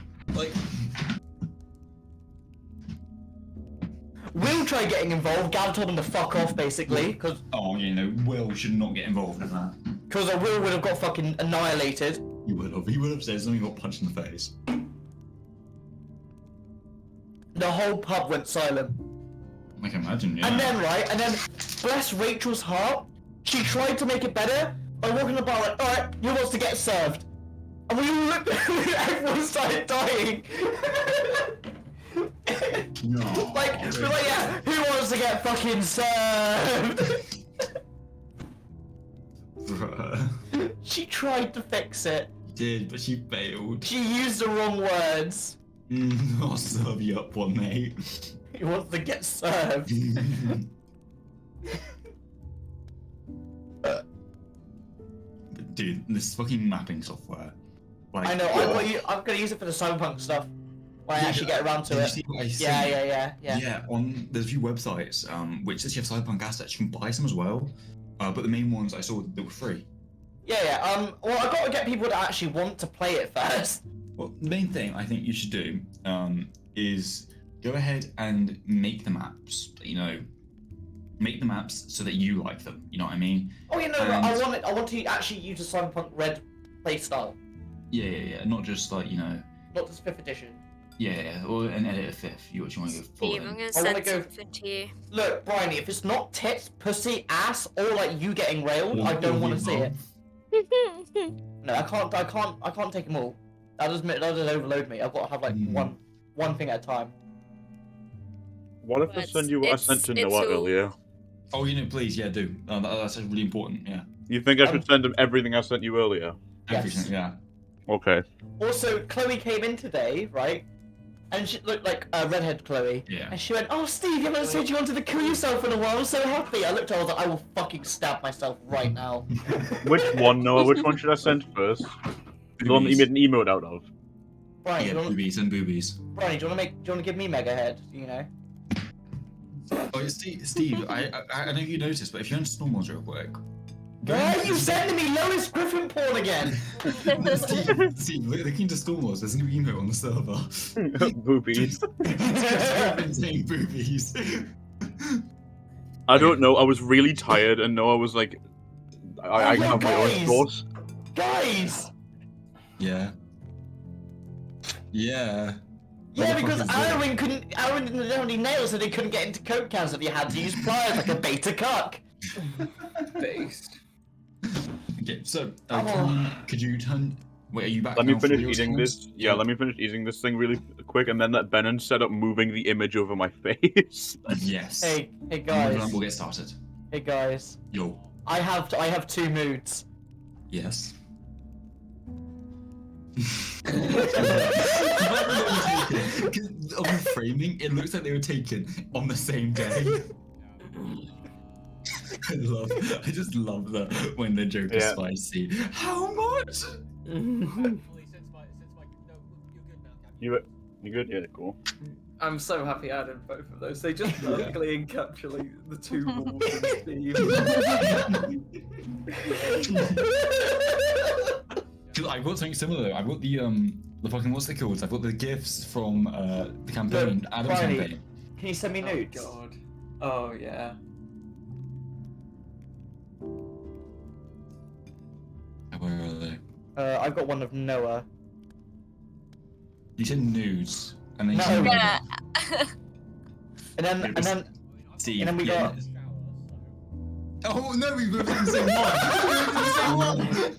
Will tried getting involved. Gav told him to fuck off, basically, because Oh, you know, Will should not get involved in that. Will would have got fucking annihilated. He would have. He would have said something, got punched in the face. The whole pub went silent. I can imagine, yeah. And then bless Rachel's heart, she tried to make it better by walking the bar like, alright, who wants to get served? And we all looked, everyone started dying. No. Like, we're like, yeah, who wants to get fucking served? Bruh. She tried to fix it. She did, but she failed. She used the wrong words. I'll serve you up one, mate. He wants to get served. But dude, this fucking mapping software. Like, I know, I'm gonna use it for the cyberpunk stuff. When I Yeah, actually get around to did you it. see what I sent? Yeah. Yeah, there's a few websites which says you have cyberpunk assets. You can buy some as well, but the main ones I saw that were free. Yeah. Well, I gotta get people to actually want to play it first. Well, the main thing I think you should do is go ahead and make the maps. You know, make the maps so that you like them. You know what I mean? Oh, you know, And- I want to actually use a cyberpunk red playstyle, Yeah. Not just like, you know. not just 5th edition. Yeah, or an edit of 5th. You actually want to go full Steve, I'm in. gonna I wanna send go- something to you. Look, Bryony, if it's not tits, pussy, ass, or like you getting railed, I don't want to see it. No, I can't take them all. That'll just overload me. I've got to have like one thing at a time. What if I But send you what I sent to it's Noah all- earlier? Oh, you know, please, yeah, do. That's really important. Yeah. You think I should send him everything I sent you earlier? Yes. Everything, yeah. Okay. Also, Chloe came in today, right? And she looked like redhead Chloe. Yeah. And she went, "Oh, Steve, you haven't said you wanted to kill yourself in a while. I'm so happy." I looked at her, I was like, "I will fucking stab myself right now." Which one, Noah? Which one should I send first? The one that you made an emote out of. Brian, Yeah, do you want boobies and boobies. Brian, do you want to give me mega head? You know. Oh, Steve, I know you noticed, but if you're on stormlords real quick. Why are you sending me Lois Griffin porn again? Steve, look into stormlords. There's a new emote on the server. Boobies. It's saying boobies. I don't know. I was really tired, and Noah was like, "I Oh, have my own guys. source." Guys. Yeah. Yeah. Yeah, What the because fuck is Aaron didn't have any nails, so they couldn't get into coke cans, so he had to use pliers like a beta cuck. Based. Okay, so Oh. could you turn? Wait, are you back? Let me now for finish real eating things? this. Yeah, let me finish eating this thing really quick, and then let Benon set up moving the image over my face. Yes. Hey And guys. we'll get started. Hey guys. Yo. I have 2 moods. Yes. Of the framing, it looks like they were taken on the same day. I just love that when the joke is Yeah. spicy. How much? Hopefully, since my no, you're good now, Gav. You You good? Yeah, cool. I'm so happy I added both of those. They just perfectly encapsulate the two rules of Steve. 'Cause I've got something similar though. I've got the fucking what's the called? I've got the gifts from the campaign, Adam's Bryony, campaign. Can you send me Oh nudes? god. Oh yeah. Where are they? I've got one of Noah. You said nudes, and then you No. said Yeah. And then Steve. and then we yeah. got- Oh no, we both did the same one. We did the same one.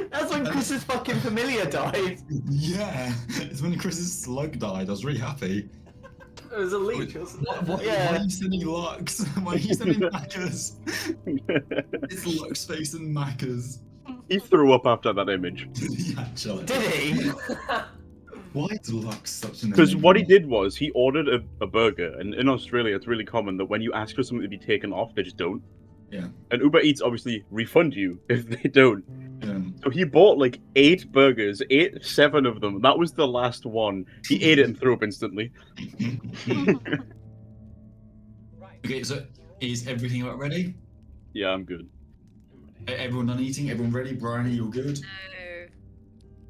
That's when Chris's fucking familiar died. Yeah, it's when Chris's slug died. I was really happy. It was a leech, wasn't it? Why Yeah. are you sending Lux? Why are you sending Maccas? It's Lux face and Maccas. He threw up after that image. Yeah, actually. Did he? Why is Lux such an Because enigma? what he did was he ordered a burger, and in Australia it's really common that when you ask for something to be taken off, they just don't. Yeah. And Uber Eats obviously refund you if they don't. Yeah. So he bought like 8 burgers, 7 of them. That was the last one. He ate it and threw up instantly. Okay, so is everything about ready? Yeah, I'm good. Everyone done eating? Everyone ready? Bryony, you're good? No,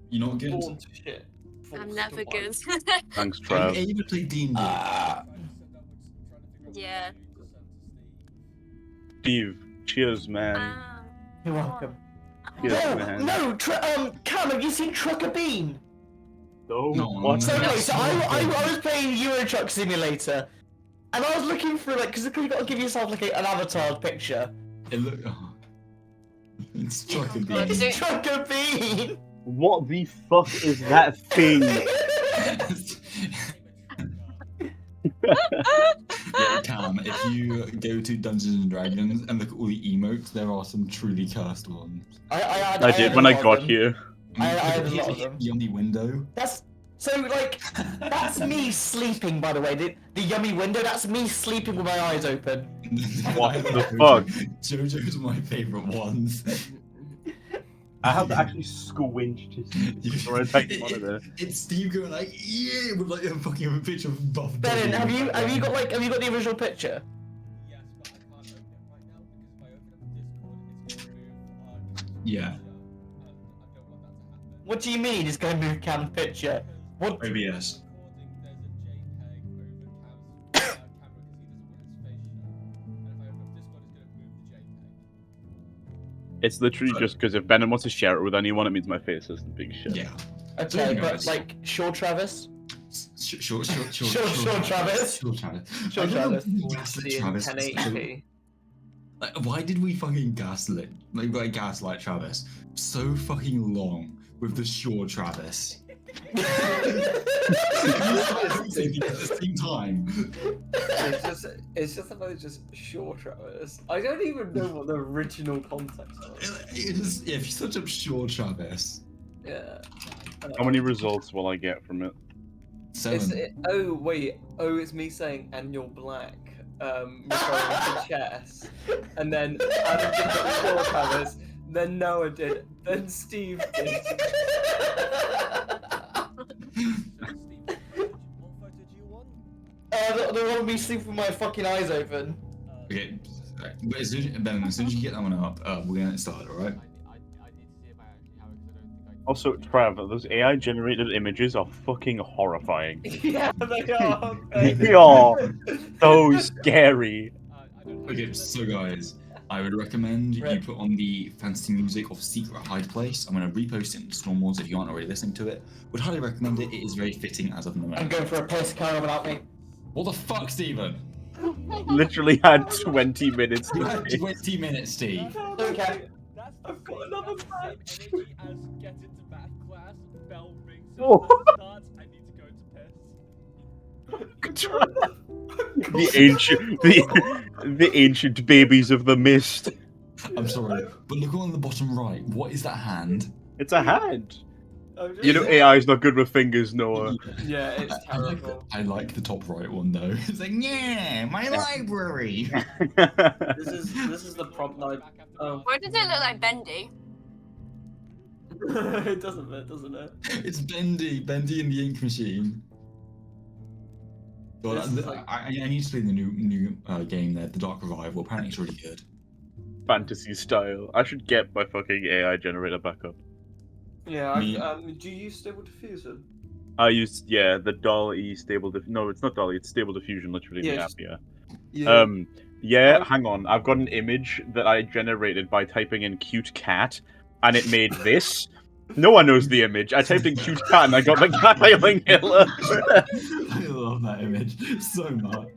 You're not good? Born to shit. I'm Forced never to good. Thanks, Have Trav. you ever played D&D? Yeah. Steve, cheers, man. You're welcome. Cheers, No, man. no, Cam, have you seen Trucker Bean? No, No, what? So, no. no, so I was playing Euro Truck Simulator, and I was looking for like, because you got to give yourself like an avatar picture. It look. Oh. It's fucking God, D&D. is it- Trucker Bean. What the fuck is that thing? Yeah, Cam, if you go to Dungeons and Dragons and look at all the emotes, there are some truly cursed ones. I did when I got here. I had a Here's lot of them. Yummy window. That's so like that's me sleeping. By the way, the yummy window. That's me sleeping with my eyes open. What the fuck? JoJo's my favourite ones. I have to actually squinched his right monitor. It's Steve going like, yeah, with like a fucking picture of Buff. Ben, have you got the original picture? Yes, but I can't open it right now because if I open up Discord, it's going to move Yeah. and I don't want that to happen. What do you mean it's going to move Cam's picture? What? OBS. Recording, there's a JPEG over Cam's camera because he doesn't want his face shown. And if I open up Discord, it's going to move the JPEG. It's literally just because if Venom wants to share it with anyone, it means my face is the big shit. Yeah. Okay, Yeah, but guys. like Shaw Travis. Sure, Travis. Sure, Travis. Sure, Travis. Gaslit In Travis. 1080p. Like, why did we fucking gaslit? Like gaslight Travis so fucking long with the Shaw Travis? Everything at the same time. It's just about just short Travis. I don't even know what the original context was. If you search up Shaw Travis, Yeah. How many results will I get from it? 7. Oh wait. Oh, it's me saying "and you're black." Referring to chess, and then Adam did the short Travis. Then Noah did. Then Steve did. What photo do you want? The one of me sleeping with my fucking eyes open. Okay, but as soon as you get that one up, we're gonna start, alright? I need to see if I actually have it because I don't think I. Also, Trav, those AI generated images are fucking horrifying. Yeah, they are. They are so scary. I don't have Okay, it. so guys, I would recommend you Right. put on the fantasy music of Secret Hide Place. I'm going to repost it in Stormlords if you aren't already listening to it. Would highly recommend it. It is very fitting as of the I'm moment. going for a piss. Carry on without me. What the fuck, Stephen? Literally had 20 minutes You to had piss. 20 minutes, Steve. Okay. That's the I've got same another exact match. energy as get into math class, bell rings, Oh. starts, I need to go to piss. The ancient babies of the mist. I'm sorry, but look on the bottom right. What is that hand? It's a hand. I'm just- You know AI is not good with fingers, Noah. Yeah, it's terrible. I like the top right one though. It's like, yeah, my library. This is the prompt like. Oh, Why does it look like Bendy? It doesn't fit, doesn't it? It's Bendy in the ink machine. Well, This is like- I need to play the new game there, the Dark Revival. Apparently, it's really good. Fantasy style. I should get my fucking AI generator back up. Yeah, Me- do you use Stable Diffusion? I used the Dolly stable no, it's not Dolly, it's stable diffusion literally in Yeah, the app, just- yeah. Yeah. Yeah, I- hang on. I've got an image that I generated by typing in cute cat, and it made this. No one knows the image. I typed in cute cat, and I got the cat hailing Hitler. I love that image so much.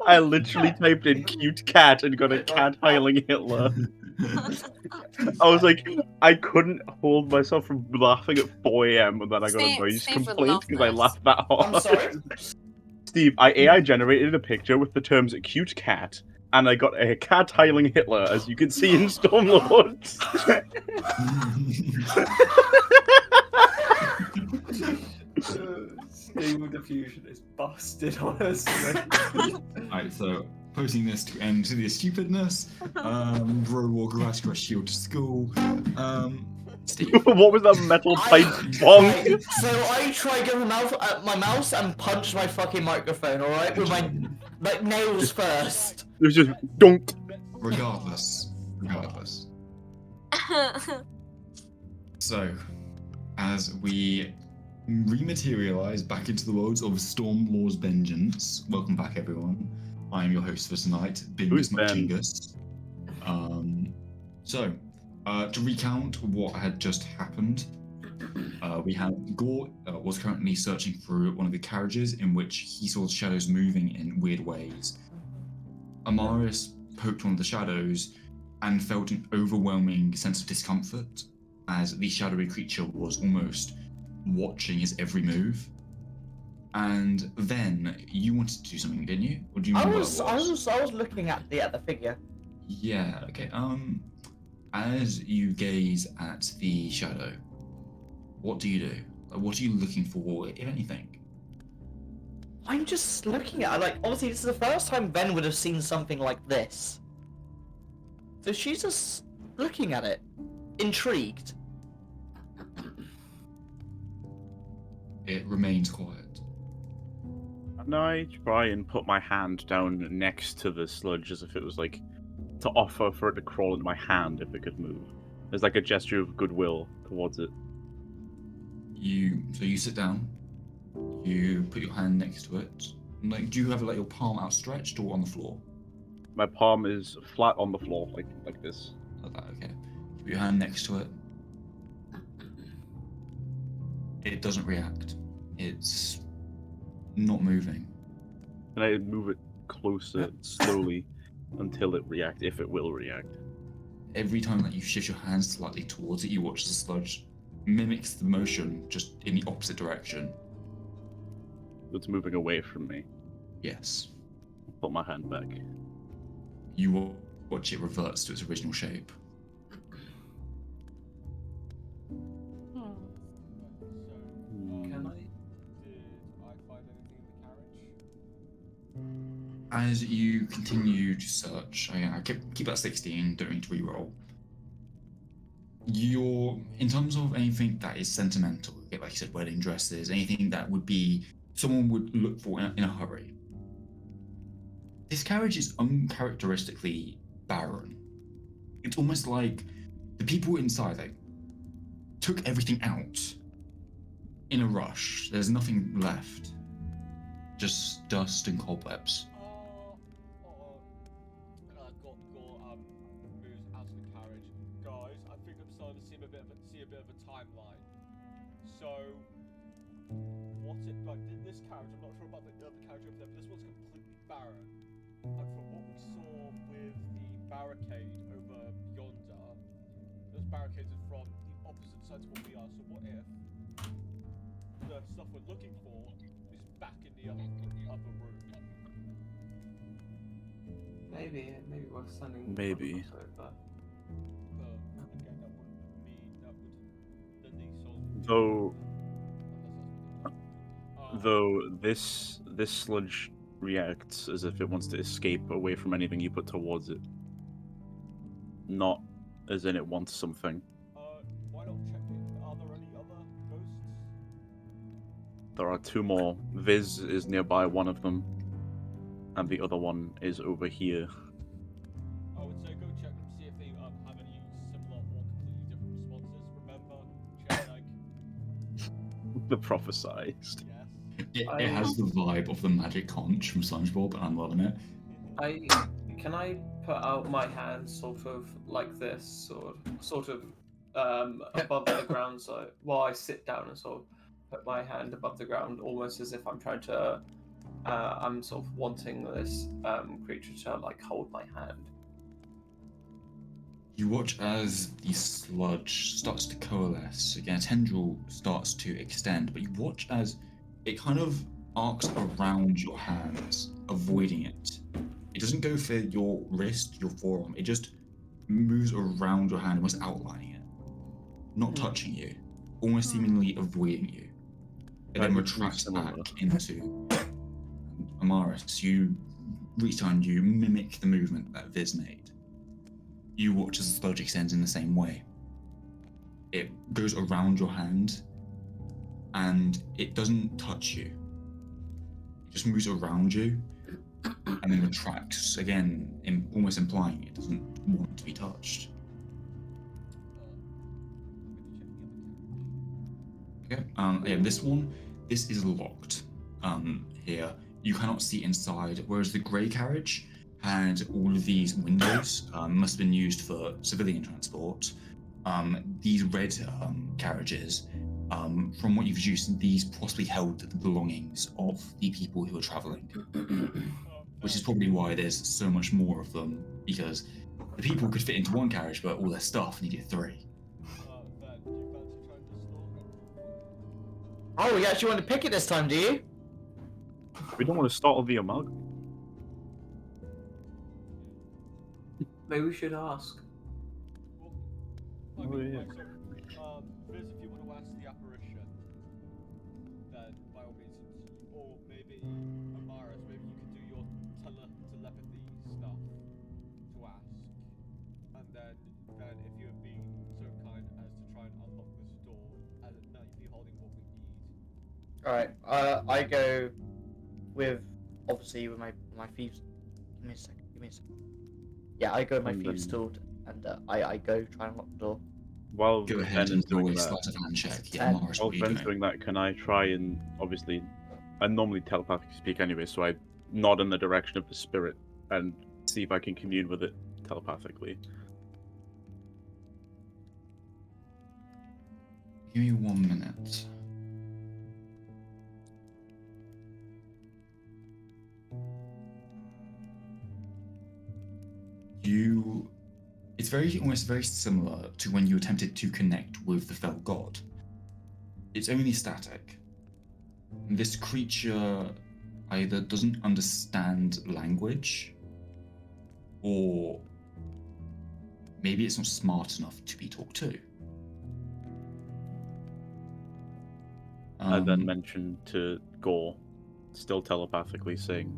I literally typed in cute cat and got a cat hailing Hitler. I was like, I couldn't hold myself from laughing at 4 a.m. and then I got a noise Steve would complaint love because I this. laughed that hard. I'm sorry? Steve, I AI generated a picture with the terms cute cat, and I got a cat hailing Hitler, as you can see in Stormlords. Stable Diffusion is busted, honestly. Alright, so posting this to end to the stupidness. Bro walk around shield to school. Steve. What was that metal pipe Right, bonk? so I try get my mouse and punch my fucking microphone, alright? With my nails first. It was just dunk. Regardless. So, as we rematerialize back into the worlds of Stormlords Vengeance, welcome back everyone. I am your host for tonight, Who's Bingus Ben? McChingus. To recount what had just happened, we had Gore was currently searching through one of the carriages in which he saw the shadows moving in weird ways. Amaris poked one of the shadows and felt an overwhelming sense of discomfort as the shadowy creature was almost watching his every move. And then you wanted to do something, didn't you? Or do you I remember was what it was? looking at the figure. Yeah, okay. As you gaze at the shadow, what do you do? Like, what are you looking for, if anything? I'm just looking at it, like, obviously this is the first time Ben would have seen something like this. So she's just looking at it, intrigued. It remains quiet. And I try and put my hand down next to the sludge as if it was like to offer for it to crawl into my hand if it could move. There's like a gesture of goodwill towards it. So you sit down, you put your hand next to it. And, like, do you have like your palm outstretched or on the floor? My palm is flat on the floor, like this. Like that, okay. Put your hand next to it. It doesn't react. It's not moving. And I move it closer slowly until it reacts, if it will react. Every time that you shift your hands slightly towards it, you watch the sludge mimics the motion just in the opposite direction. It's moving away from me. Yes. Put my hand back. You watch it reverts to its original shape. So, Can I? did I find anything in the carriage? As you continue to search, I keep that 16, don't need to reroll. In terms of anything that is sentimental, like you said, wedding dresses, anything that would be someone would look for in a hurry. This carriage is uncharacteristically barren. It's almost like the people inside took everything out in a rush. There's nothing left, just dust and cobwebs. Got moves out of the carriage. Guys, I think I'm starting to see a bit of a timeline. So, what's it like? This carriage, I'm not sure about the other carriage over there, but this one's completely barren. And from what we saw with the barricade over yonder, those barricades are from the opposite side to what we are. So what if the stuff we're looking for is back in the other room? Maybe we're sending. Maybe. Again, that wouldn't mean that would then these souls. Though this sludge reacts as if it wants to escape away from anything you put towards it. Not as in it wants something. Why not check there are two more. Viz is nearby one of them, and the other one is over here. I would say go check them, see if they have any similar or completely different responses. Remember, check like The prophesized. yes. It has the vibe of the magic conch from SpongeBob, and I'm loving it. Can I put out my hand sort of like this, sort of above the ground, so while I sit down and sort of put my hand above the ground, almost as if I'm trying to, I'm sort of wanting this creature to like hold my hand. You watch as the sludge starts to coalesce. Again, a tendril starts to extend, but you watch as it kind of arcs around your hands, avoiding it. It doesn't go for your wrist, your forearm. It just moves around your hand, almost outlining it, not touching you, almost seemingly avoiding you. It then That looks retracts similar. back into Amaris. You reach down, you mimic the movement that Viz made. You watch as the sludge extends in the same way. It goes around your hand, and it doesn't touch you. It just moves around you, and then retracts again, almost implying it doesn't want to be touched. Okay. Yeah, this is locked. Here you cannot see inside, whereas the grey carriage had all of these windows. Must have been used for civilian transport. These red carriages, from what you've deduced, these possibly held the belongings of the people who were traveling. Which is probably why there's so much more of them, because the people could fit into one carriage, but all their stuff needed three. Then, do you fancy trying to stall? Oh, you actually want to pick it this time, do you? We don't want to start the amalgam. Maybe we should ask. Well, I Oh, mean, yeah. like, so, Viz, if you want to ask the apparition, then by all means, or maybe Amaris, maybe you could do your telepathy stuff to ask, and then if you would be so kind as to try and unlock this door, and it might be holding what we need. Alright, I go with, obviously, with my thieves. Give me a second. Yeah, I go with my And thieves then- sword, and I go try and lock the door. While Go Ben ahead is and doing roll a that, sleight of hand check. Yeah, Ten. Mars, while what are you Ben's doing? doing that, can I try and obviously, I normally telepathically speak anyway, so I nod in the direction of the spirit and see if I can commune with it telepathically. Give me 1 minute. It's almost very similar to when you attempted to connect with the fell god. It's only static. This creature either doesn't understand language, or maybe it's not smart enough to be talked to. I then mentioned to Gore, still telepathically, saying,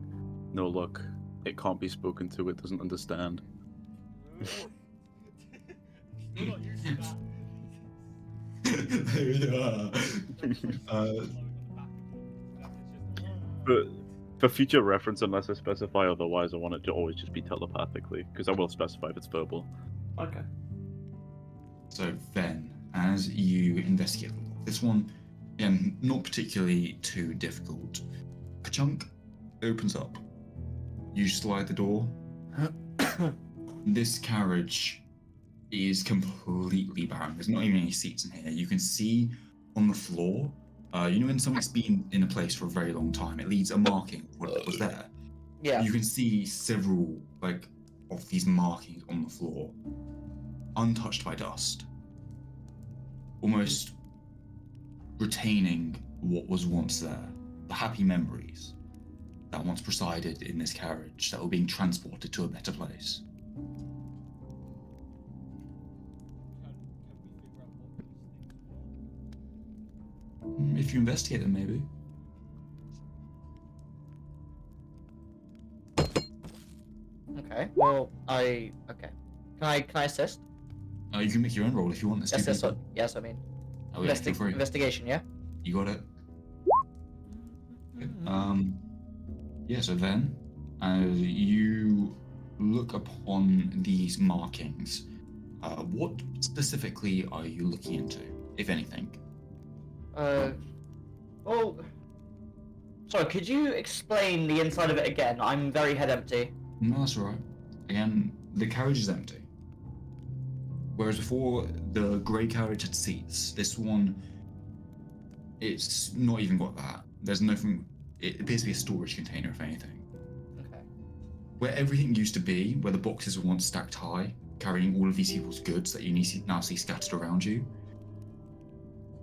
"No, look, it can't be spoken to. It doesn't understand." Still not used to that. There you are. But for future reference, unless I specify otherwise, I want it to always just be telepathically, because I will specify if it's verbal. Okay. So then, as you investigate this one, again, not particularly too difficult. A chunk opens up. You slide the door. This carriage is completely barren. There's not even any seats in here. You can see on the floor, when something's been in a place for a very long time, it leaves a marking of what was there. Yeah. You can see several, of these markings on the floor, untouched by dust, almost retaining what was once there, the happy memories that once presided in this carriage that were being transported to a better place. If you investigate them, maybe. Okay. Well, okay. Can I assist? You can make your own roll if you want. There's two Yes, people. yes, I mean. Oh yeah, feel free. Investigation, yeah? You got it. Yeah, so then, as you look upon these markings, what specifically are you looking into, if anything? Well, sorry, could you explain the inside of it again? I'm very head empty. No, that's all right. Again, the carriage is empty. Whereas before, the grey carriage had seats. This one, it's not even got that. There's nothing. It appears to be a storage container, if anything. Okay. Where everything used to be, where the boxes were once stacked high, carrying all of these people's goods that you now see scattered around you.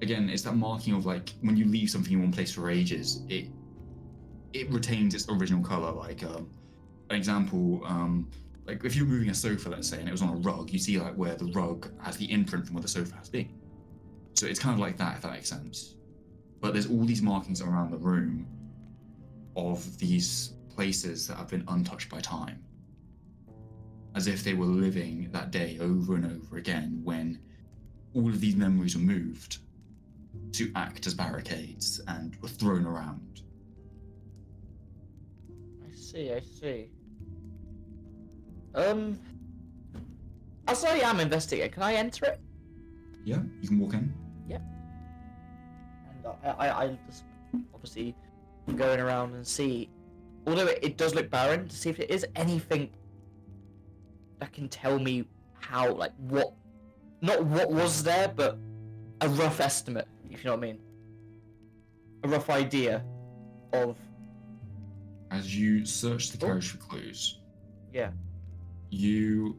Again, it's that marking of like when you leave something in one place for ages, it retains its original color. Like an example, like if you're moving a sofa, let's say, and it was on a rug, you see like where the rug has the imprint from where the sofa has been. So it's kind of like that, if that makes sense. But there's all these markings around the room of these places that have been untouched by time, as if they were living that day over and over again when all of these memories were moved to act as barricades and were thrown around. I see. As I am investigating, can I enter it? Yeah, you can walk in. And I just obviously going around and see, although it does look barren, to see if there is anything that can tell me how, like, not what was there, but a rough estimate, if you know what I mean. A rough idea of. As you search the carriage for clues, Yeah. you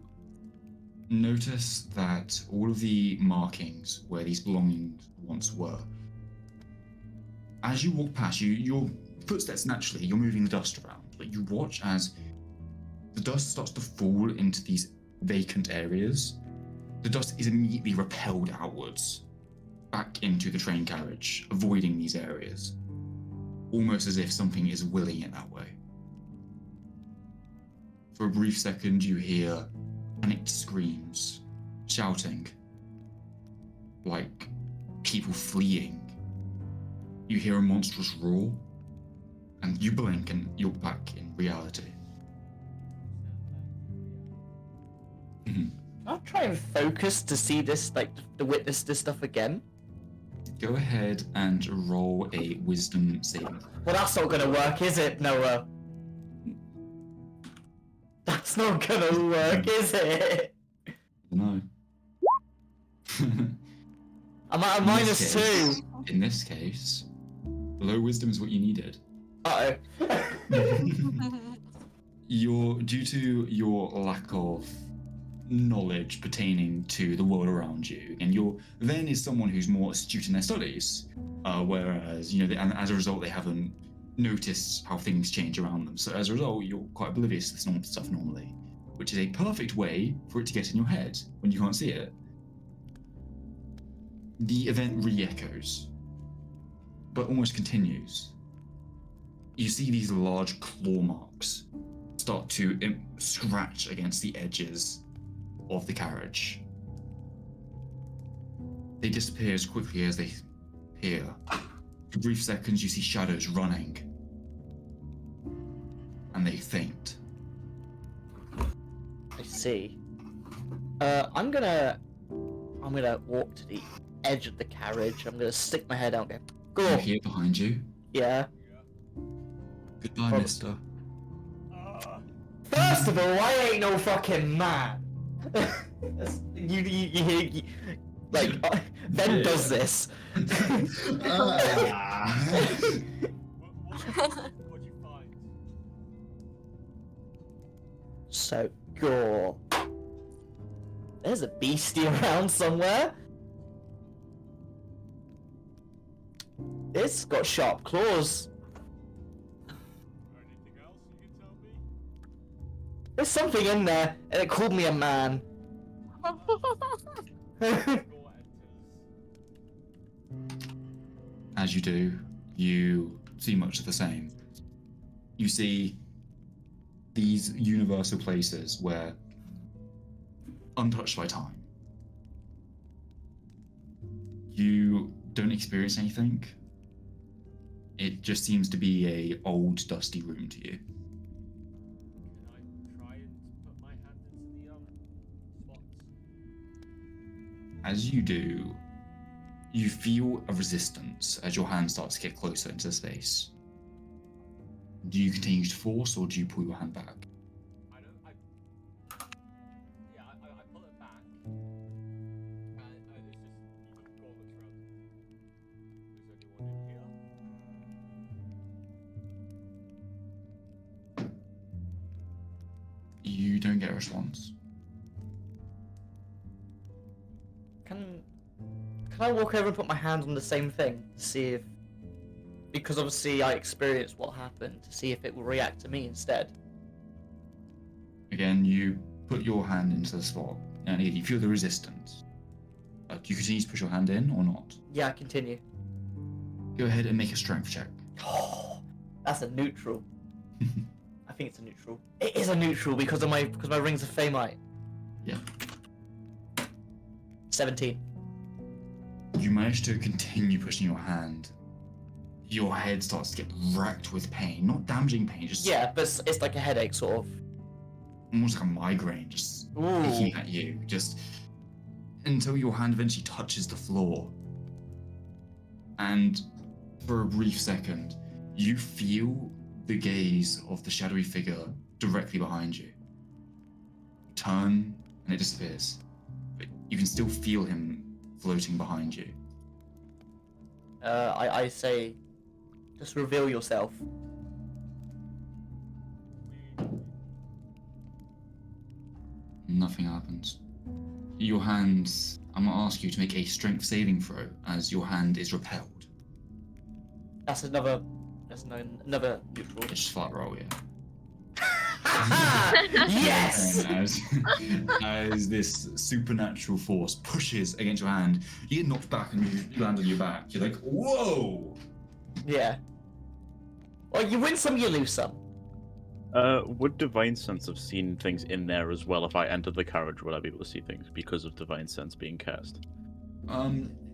notice that all of the markings where these belongings once were, as you walk past, your footsteps naturally, you're moving the dust around, but you watch as the dust starts to fall into these vacant areas. The dust is immediately repelled outwards, back into the train carriage, avoiding these areas, almost as if something is willing it that way. For a brief second, you hear panicked screams, shouting, like people fleeing. You hear a monstrous roar, and you blink and you're back in reality. I'll try and focus to see this, like, to witness this stuff again. Go ahead and roll a wisdom saving. Well, that's not gonna work, is it, Noah? That's not gonna work, is it? No. I'm at a In minus this case- 2. In this case, low wisdom is what you needed. Uh-oh. Due to your lack of knowledge pertaining to the world around you, and Ven is someone who's more astute in their studies, whereas and as a result they haven't noticed how things change around them. So as a result, you're quite oblivious to this normal stuff normally, which is a perfect way for it to get in your head when you can't see it. The event re-echoes, but almost continues. You see these large claw marks start to scratch against the edges of the carriage. They disappear as quickly as they appear. For brief seconds, you see shadows running, and they faint. I see. I'm gonna walk to the edge of the carriage. I'm gonna stick my head out and go, You go. hear behind you, Yeah. "Goodbye, Oh. mister." First of all, I ain't no fucking man. you like, Ben does this. What'd you find? So, gore. There's a beastie around somewhere. It's got sharp claws. Or anything else you can tell me? There's something in there, and it called me a man. Gore enters. As you do, you see much of the same. You see these universal places where, untouched by time, you don't experience anything. It just seems to be a old, dusty room to you. Can I try and put my hand into the spots? As you do, you feel a resistance as your hand starts to get closer into the space. Do you continue to force, or do you pull your hand back? Yeah, I pull it back. And it's just, you can go and look around. Is anyone in here? You don't get a response. Can I walk over and put my hand on the same thing to see if, because obviously I experienced what happened, to see if it will react to me instead. Again, you put your hand into the spot, and again, you feel the resistance. Do you continue to push your hand in or not? Yeah, continue. Go ahead and make a strength check. Oh, that's a neutral. I think it's a neutral. It is a neutral because my rings of Famite. Yeah. 17. You manage to continue pushing your hand. Your head starts to get racked with pain. Not damaging pain, just Yeah, but it's like a headache, sort of. almost like a migraine, just Ooh. picking at you. Just until your hand eventually touches the floor. And for a brief second, you feel the gaze of the shadowy figure directly behind you. You turn, and it disappears. But you can still feel him floating behind you. I say, just reveal yourself. Nothing happens. Your hand, I'm gonna ask you to make a strength saving throw as your hand is repelled. That's another neutral. It's just flat roll, yeah. Yes! And as this supernatural force pushes against your hand, you get knocked back and you land on your back. You're like, whoa! Yeah. Well, you win some, you lose some. Would Divine Sense have seen things in there as well? If I entered the carriage, would I be able to see things because of Divine Sense being cast?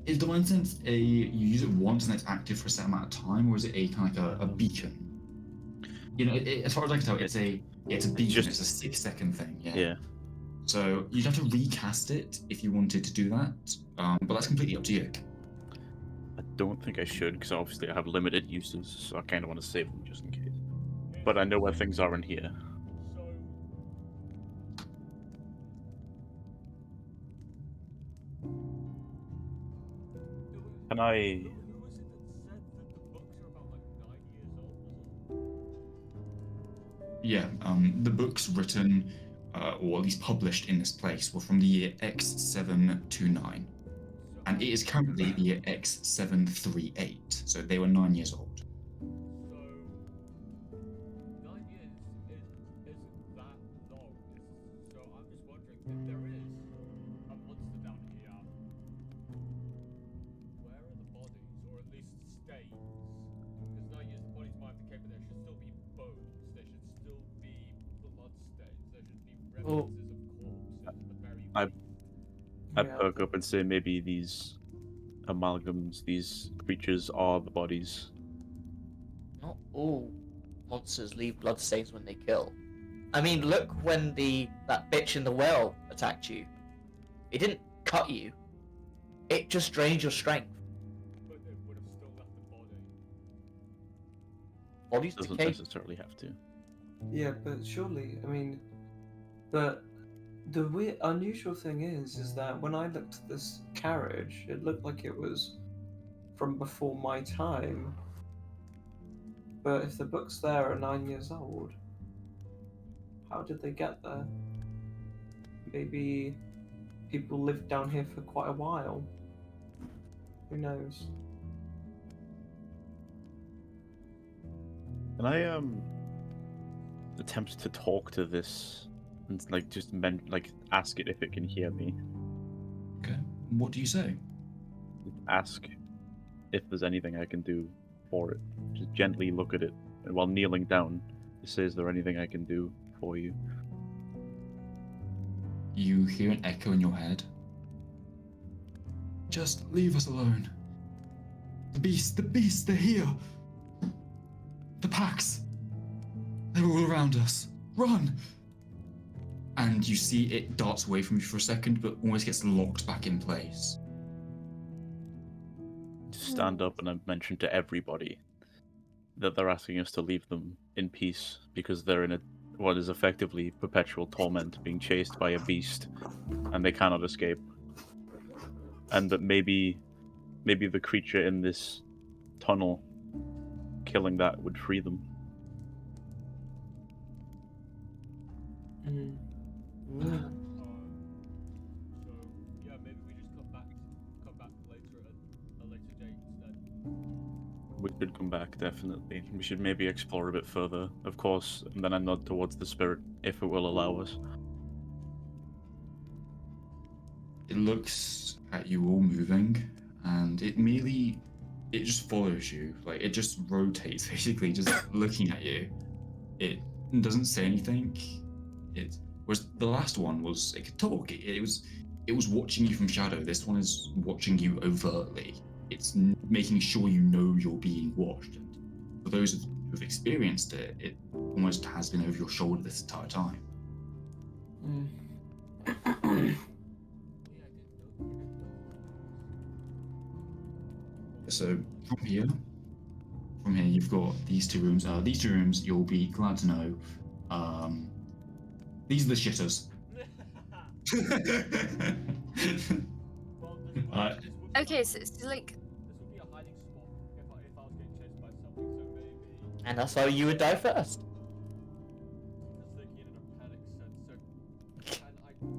Is Divine Sense you use it once and it's active for a set amount of time, or is it a kind of like a beacon? You know, as far as I can tell, it's a beacon. It's a 6-second thing. Yeah. So you'd have to recast it if you wanted to do that, but that's completely up to you. I don't think I should, because obviously I have limited uses, so I kind of want to save them just in case. But I know where things are in here. Can I... Who was it that said that the books are about like 9 years old? Was it? Yeah, the books written, or at least published in this place, were from the year X729, and it is currently the year X738, so they were 9 years old. So 9 years isn't that long. So I'm just wondering if there is a monster down here. Where are the bodies, or at least stains? Because 9 years, the bodies might have decayed, but there should still be bones. There should still be blood stains. There should be Oh. reminiscences of corpses at the very I- least. I'd perk up and say maybe these amalgams, these creatures are the bodies. Not all monsters leave bloodstains when they kill. I mean, look when that bitch in the well attacked you. It didn't cut you. It just drained your strength. But it would have still left the body. Bodies Doesn't decay. necessarily have to. Yeah, but surely, I mean, but the weird, unusual thing is that when I looked at this carriage, it looked like it was from before my time. But if the books there are 9 years old, how did they get there? Maybe people lived down here for quite a while. Who knows? Can I attempt to talk to this and like just ask it if it can hear me? Okay, what do you say? Ask if there's anything I can do for it. Just gently look at it, and while kneeling down, just say, "Is there anything I can do for you?" You hear an echo in your head. Just leave us alone. The beasts, they're here. The packs! They're all around us. Run! And you see it darts away from you for a second, but almost gets locked back in place. Stand up and I mention to everybody that they're asking us to leave them in peace because they're in what is effectively perpetual torment, being chased by a beast, and they cannot escape. And that maybe the creature in this tunnel, killing that, would free them. So yeah, maybe we just come back later at a later date instead. We could come back, definitely. We should maybe explore a bit further, of course, and then I nod towards the spirit, if it will allow us. It looks at you all moving, and it just follows you. Like, it just rotates, basically, just looking at you. It doesn't say anything. Whereas the last one it could talk. It was watching you from shadow. This one is watching you overtly. It's making sure you know you're being watched. And for those who've experienced it, it almost has been over your shoulder this entire time. So from here you've got these two rooms. These two rooms, you'll be glad to know, these are the shitters. Well, Okay, so like, this would be a hiding spot if I was getting chased by something. So maybe And that's how you would die first. just thinking in a panic sense. So can I find any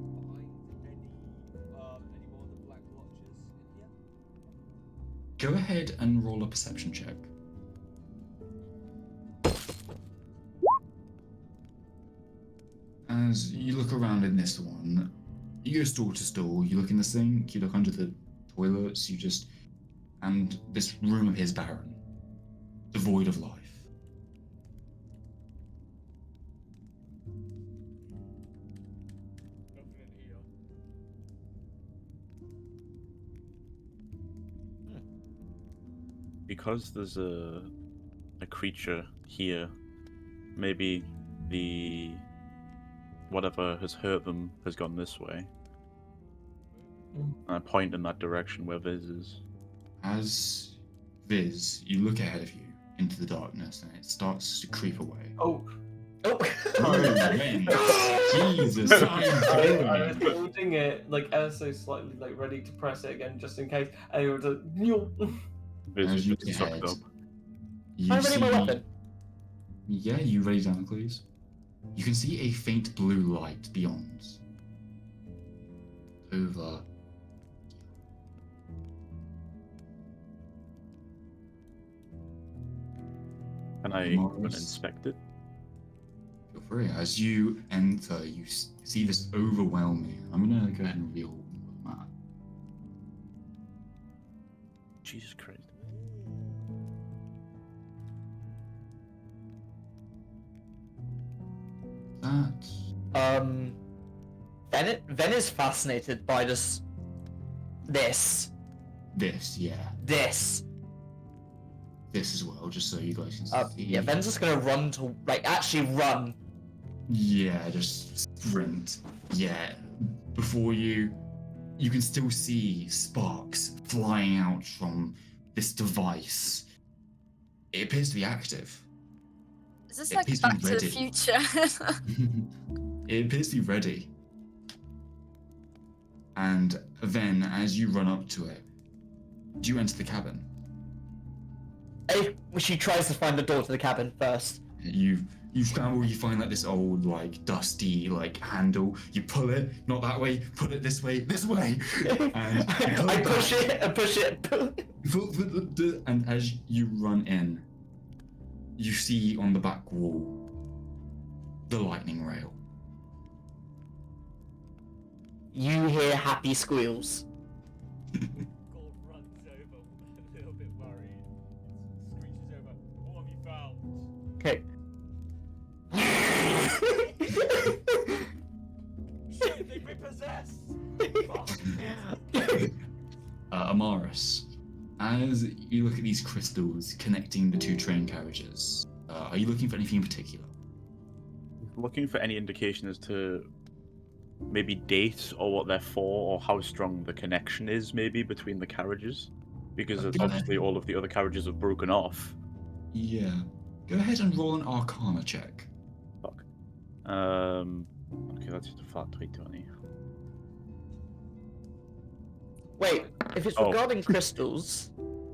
more of the black blotches in here? Go ahead and roll a perception check. As you look around in this one, you go stall to stall, you look in the sink, you look under the toilets, and this room appears barren, devoid of life. Nothing in here. Because there's a creature here, maybe the whatever has hurt them has gone this way. And I point in that direction where Viz is. As Viz, you look ahead of you into the darkness, and it starts to creep away. Oh, Oh. Jesus, I was holding it like ever so slightly, like ready to press it again just in case. And it was a Viz As is you just look ahead, sucked up. you I'm ready my see- weapon. Yeah, you ready, Damocles? You can see a faint blue light beyond. Over. Can I go and Morris. inspect it? Feel free. As you enter, you see this overwhelming. I'm gonna go ahead and reveal the map. Jesus Christ. That. Ven is fascinated by this, Yeah. this. This as well, just so you guys can see. Yeah, Ven's just gonna run to, actually run. Yeah, just sprint. Yeah. Before you can still see sparks flying out from this device. It appears to be active. is this It like appears to be Back to the ready. Future? It appears to be ready. And then, as you run up to it, do you enter the cabin? She tries to find the door to the cabin first. You scramble, you find like this old, like dusty, like handle. You pull it, not that way, pull it this way, and I push it, I push it. And as you run in, you see on the back wall the lightning rail. You hear happy squeals. Gold runs over, a little bit worried. Screeches over. What have you found? Okay. Shit, they've been possessed! Amaris, as you look at these crystals connecting the two train carriages, Are you looking for anything in particular? Looking for any indication as to maybe date or what they're for, or how strong the connection is, maybe between the carriages, because Go obviously ahead. all of the other carriages have broken off. Yeah. Go ahead and roll an Arcana check. Fuck. Okay, that's just a flat 320. Wait, if it's Oh. regarding crystals,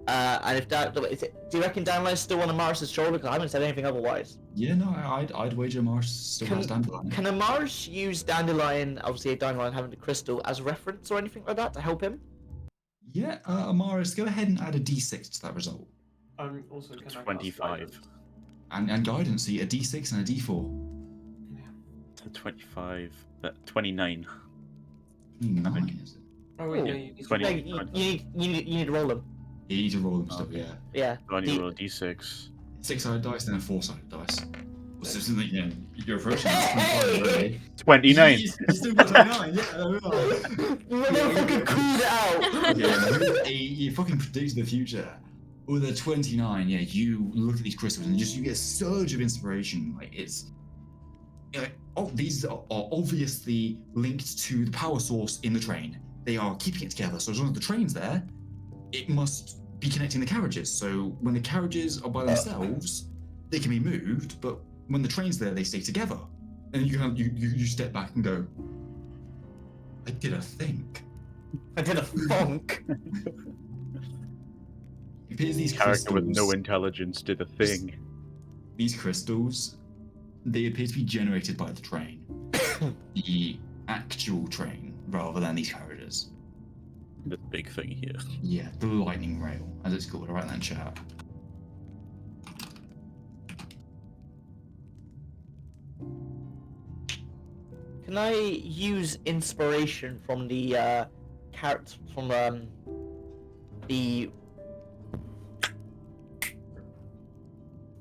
and if do you reckon Dandelion still on Amaris's shoulder? Because I haven't said anything otherwise. Yeah, no, I'd wager Mars still has Dandelion. Can Amaris use Dandelion, obviously Dandelion having the crystal, as reference or anything like that to help him? Yeah, Amaris, go ahead and add a d6 to that result. Also, can I cast 25. guidance? And guidance, so you get a d6 and a d4. So 25. 29. 9, is it? Oh, wait, Ooh. no, you need 20. No, to you need to roll them. Yeah, you need to roll them still, Okay. yeah. Yeah. So I need D- to roll a d6. 6-sided dice, then a 4-sided dice. Well, so something, you know, you're approaching Hey! 25 already. 29! You still got 29, yeah. Motherfucker cooled it out. Yeah, you fucking predict the future. With a 29, yeah, you look at these crystals and you get a surge of inspiration. Like, it's... You know, oh, these are obviously linked to the power source in the train. They are keeping it together, so as long as the train's there, it must be connecting the carriages. So when the carriages are by themselves, they can be moved, but when the train's there, they stay together. And you step back and go, I did a think. I did a funk. It appears these Character with crystals, no intelligence did a thing. these crystals, they appear to be generated by the train. The actual train, rather than these carriages. The big thing here. Yeah, the lightning rail, as it's called. I'll write that in chat. Can I use inspiration from the character from the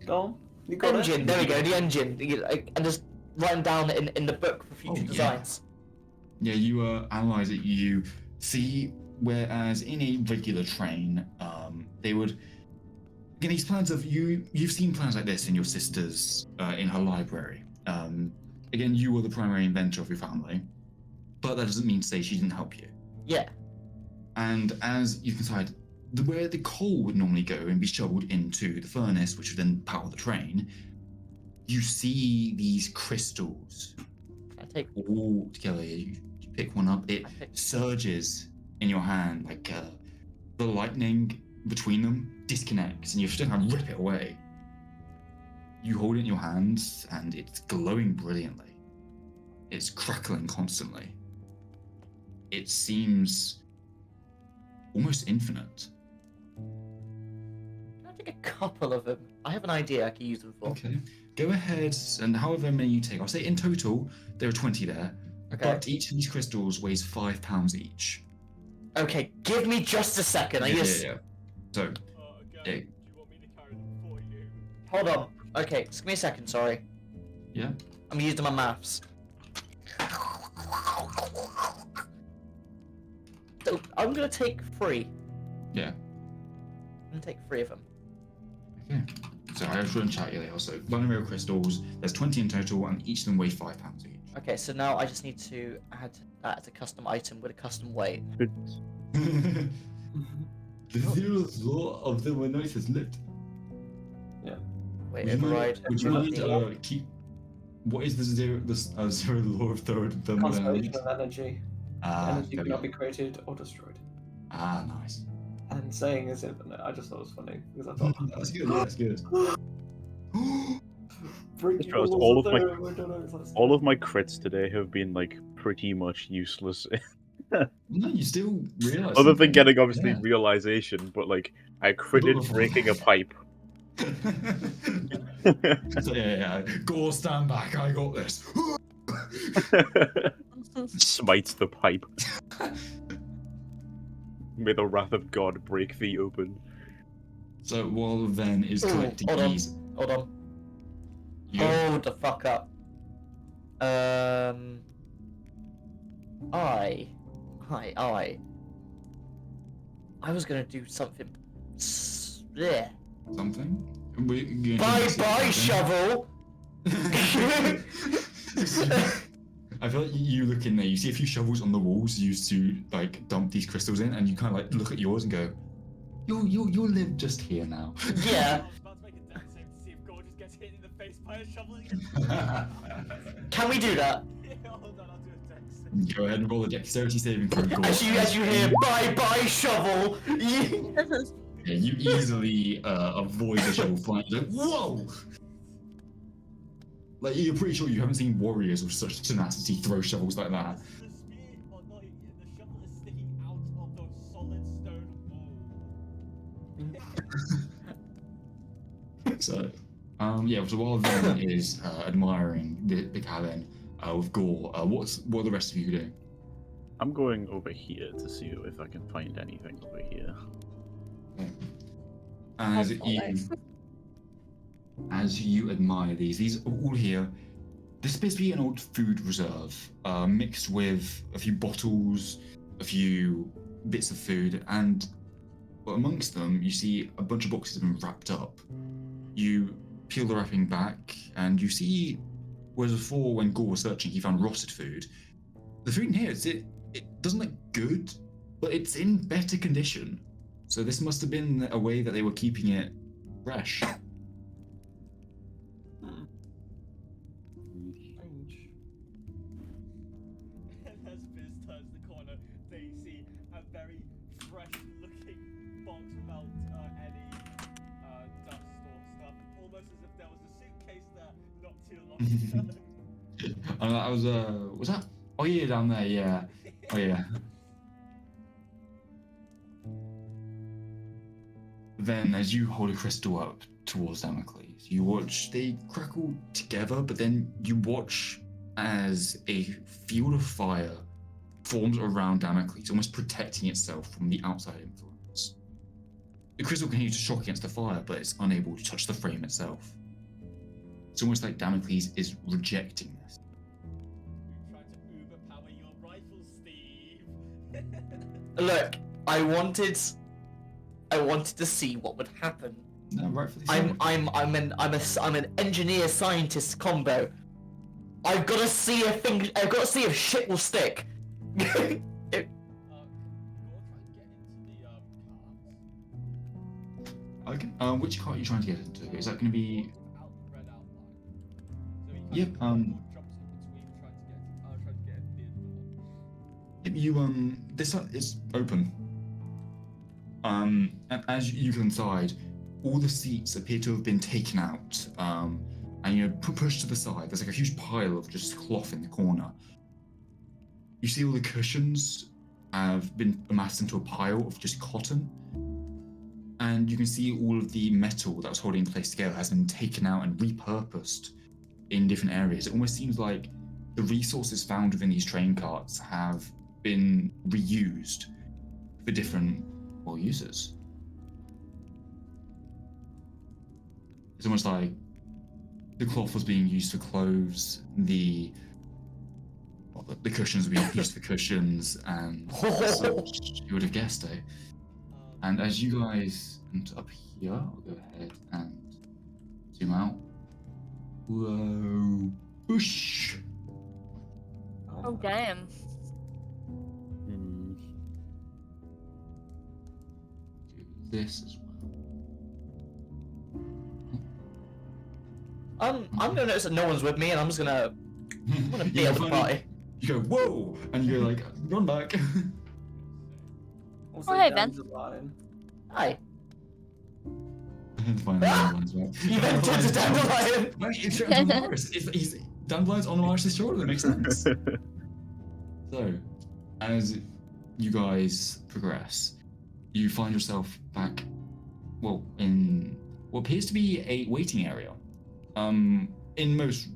Go on. You got engine? it. There we go, the engine. And just write them down in the book for future Oh, yeah. designs. Yeah, you analyze it. You see, whereas in a regular train, they would. Again, these plans of you've seen plans like this in your sister's in her library. Again, you were the primary inventor of your family, but that doesn't mean to say she didn't help you. Yeah. And as you can decide, where the coal would normally go and be shoveled into the furnace, which would then power the train, you see these crystals I take. all together. You pick one up, it surges in your hand, like the lightning between them disconnects, and you still kind of rip it away. You hold it in your hands, and it's glowing brilliantly. It's crackling constantly. It seems almost infinite. Can I take a couple of them? I have an idea I could use them for. Okay. Go ahead, and however many you take, I'll say in total, there are 20 there. Okay. But each of these crystals weighs 5 pounds each. Okay, give me just a second. I Yeah, just yeah. So, Again, Yeah. do you want me to carry them for you? hold on. Okay, just give me a second. Sorry, yeah. I'm using my maths. So I'm gonna take 3. Yeah. I'm gonna take 3 of them. Okay. So I was running chat earlier. So, binary crystals, there's 20 in total, and each of them weigh 5 pounds each. Okay, so now I just need to add that as a custom item with a custom weight. The zeroth law of thermogenesis lit. Wait, Would you mind- override. Would you mind everything. keep? What is the zero law of Conservation thermodynamics? of energy. Ah, Energy there we cannot go. be created or destroyed. Ah, nice. And saying is infinite. I just thought it was funny because I thought That's good. That's good. breaking Trust, rules all of of my- thermodynamics. All of my crits today have been like pretty much useless. No, you still realize. Other than something. getting obviously Yeah. realization, but like I critted breaking a pipe. So, yeah. Gore, stand back. I got this. Smites the pipe. May the wrath of God break thee open. So while Ven is Ooh, collecting hold on. these, Hold on. you Hold the fuck up. I was gonna do something. Yeah. something. Bye bye, shovel! I feel like you look in there, you see a few shovels on the walls used to like dump these crystals in, and you kind of like look at yours and go, you'll live just here now. Yeah. I was about to make a death save to see if Gorgeous gets hit in the face by a shovel again. Can we do that? Yeah, hold on, I'll do a death save. Go ahead and roll a dexterity saving throw. As you hear bye bye, shovel! Yeah, you easily avoid the shovel flying. You're like, whoa! Like, you're pretty sure you haven't seen warriors with such tenacity throw shovels like that. The spear, or not, the shovel is sticking out of the solid stone wall. So, yeah, so while Ven is admiring the cabin with Gore, what are the rest of you doing? I'm going over here to see if I can find anything over here. As you admire these are all here. This appears to be an old food reserve, mixed with a few bottles, a few bits of food, and amongst them you see a bunch of boxes have been wrapped up. You peel the wrapping back, and you see, whereas before when Gore was searching, he found rotted food. The food in here, it doesn't look good, but it's in better condition. So this must have been a way that they were keeping it fresh. And as Fizz turns the corner, they see a very fresh-looking box without any dust or stuff. Almost as if there was a suitcase there not too long ago. And that was that? Oh yeah, down there, yeah. Oh yeah. Then, as you hold a crystal up towards Damocles, you watch they crackle together, but then you watch as a field of fire forms around Damocles, almost protecting itself from the outside influence. The crystal continues to shock against the fire, but it's unable to touch the frame itself. It's almost like Damocles is rejecting this. You're trying to overpower your rifle, Steve. Look, I wanted to see what would happen. No, rightfully so. I'm an engineer scientist combo. I've got to see if shit will stick. Go try and get into the Okay. Which cart are you trying to get into? Is that going to be? red outline. So he Yep. jumps in between trying to get in the door. You this is open. And as you go inside, all the seats appear to have been taken out, and pushed to the side. There's like a huge pile of just cloth in the corner. You see all the cushions have been amassed into a pile of just cotton, and you can see all of the metal that was holding the place together has been taken out and repurposed in different areas. It almost seems like the resources found within these train carts have been reused for different uses. It's almost like the cloth was being used for clothes, the cushions were being used for cushions, and such, you would have guessed, eh? And as you guys enter up here, I'll go ahead and zoom out. Whoa. Whoosh! Oh damn. Do this as well. I'm gonna notice that no one's with me, and I'm gonna be able to party. You go, whoa! And you go like, run back. Also, Oh, hey, Ben. Dandelion. Hi. Find Dandelion's right. You entered the dandelion. Right, it's on Morris. He's Dandelion's on Morris's shoulder. That makes sense. So, as you guys progress, you find yourself back, well, in what appears to be a waiting area. In most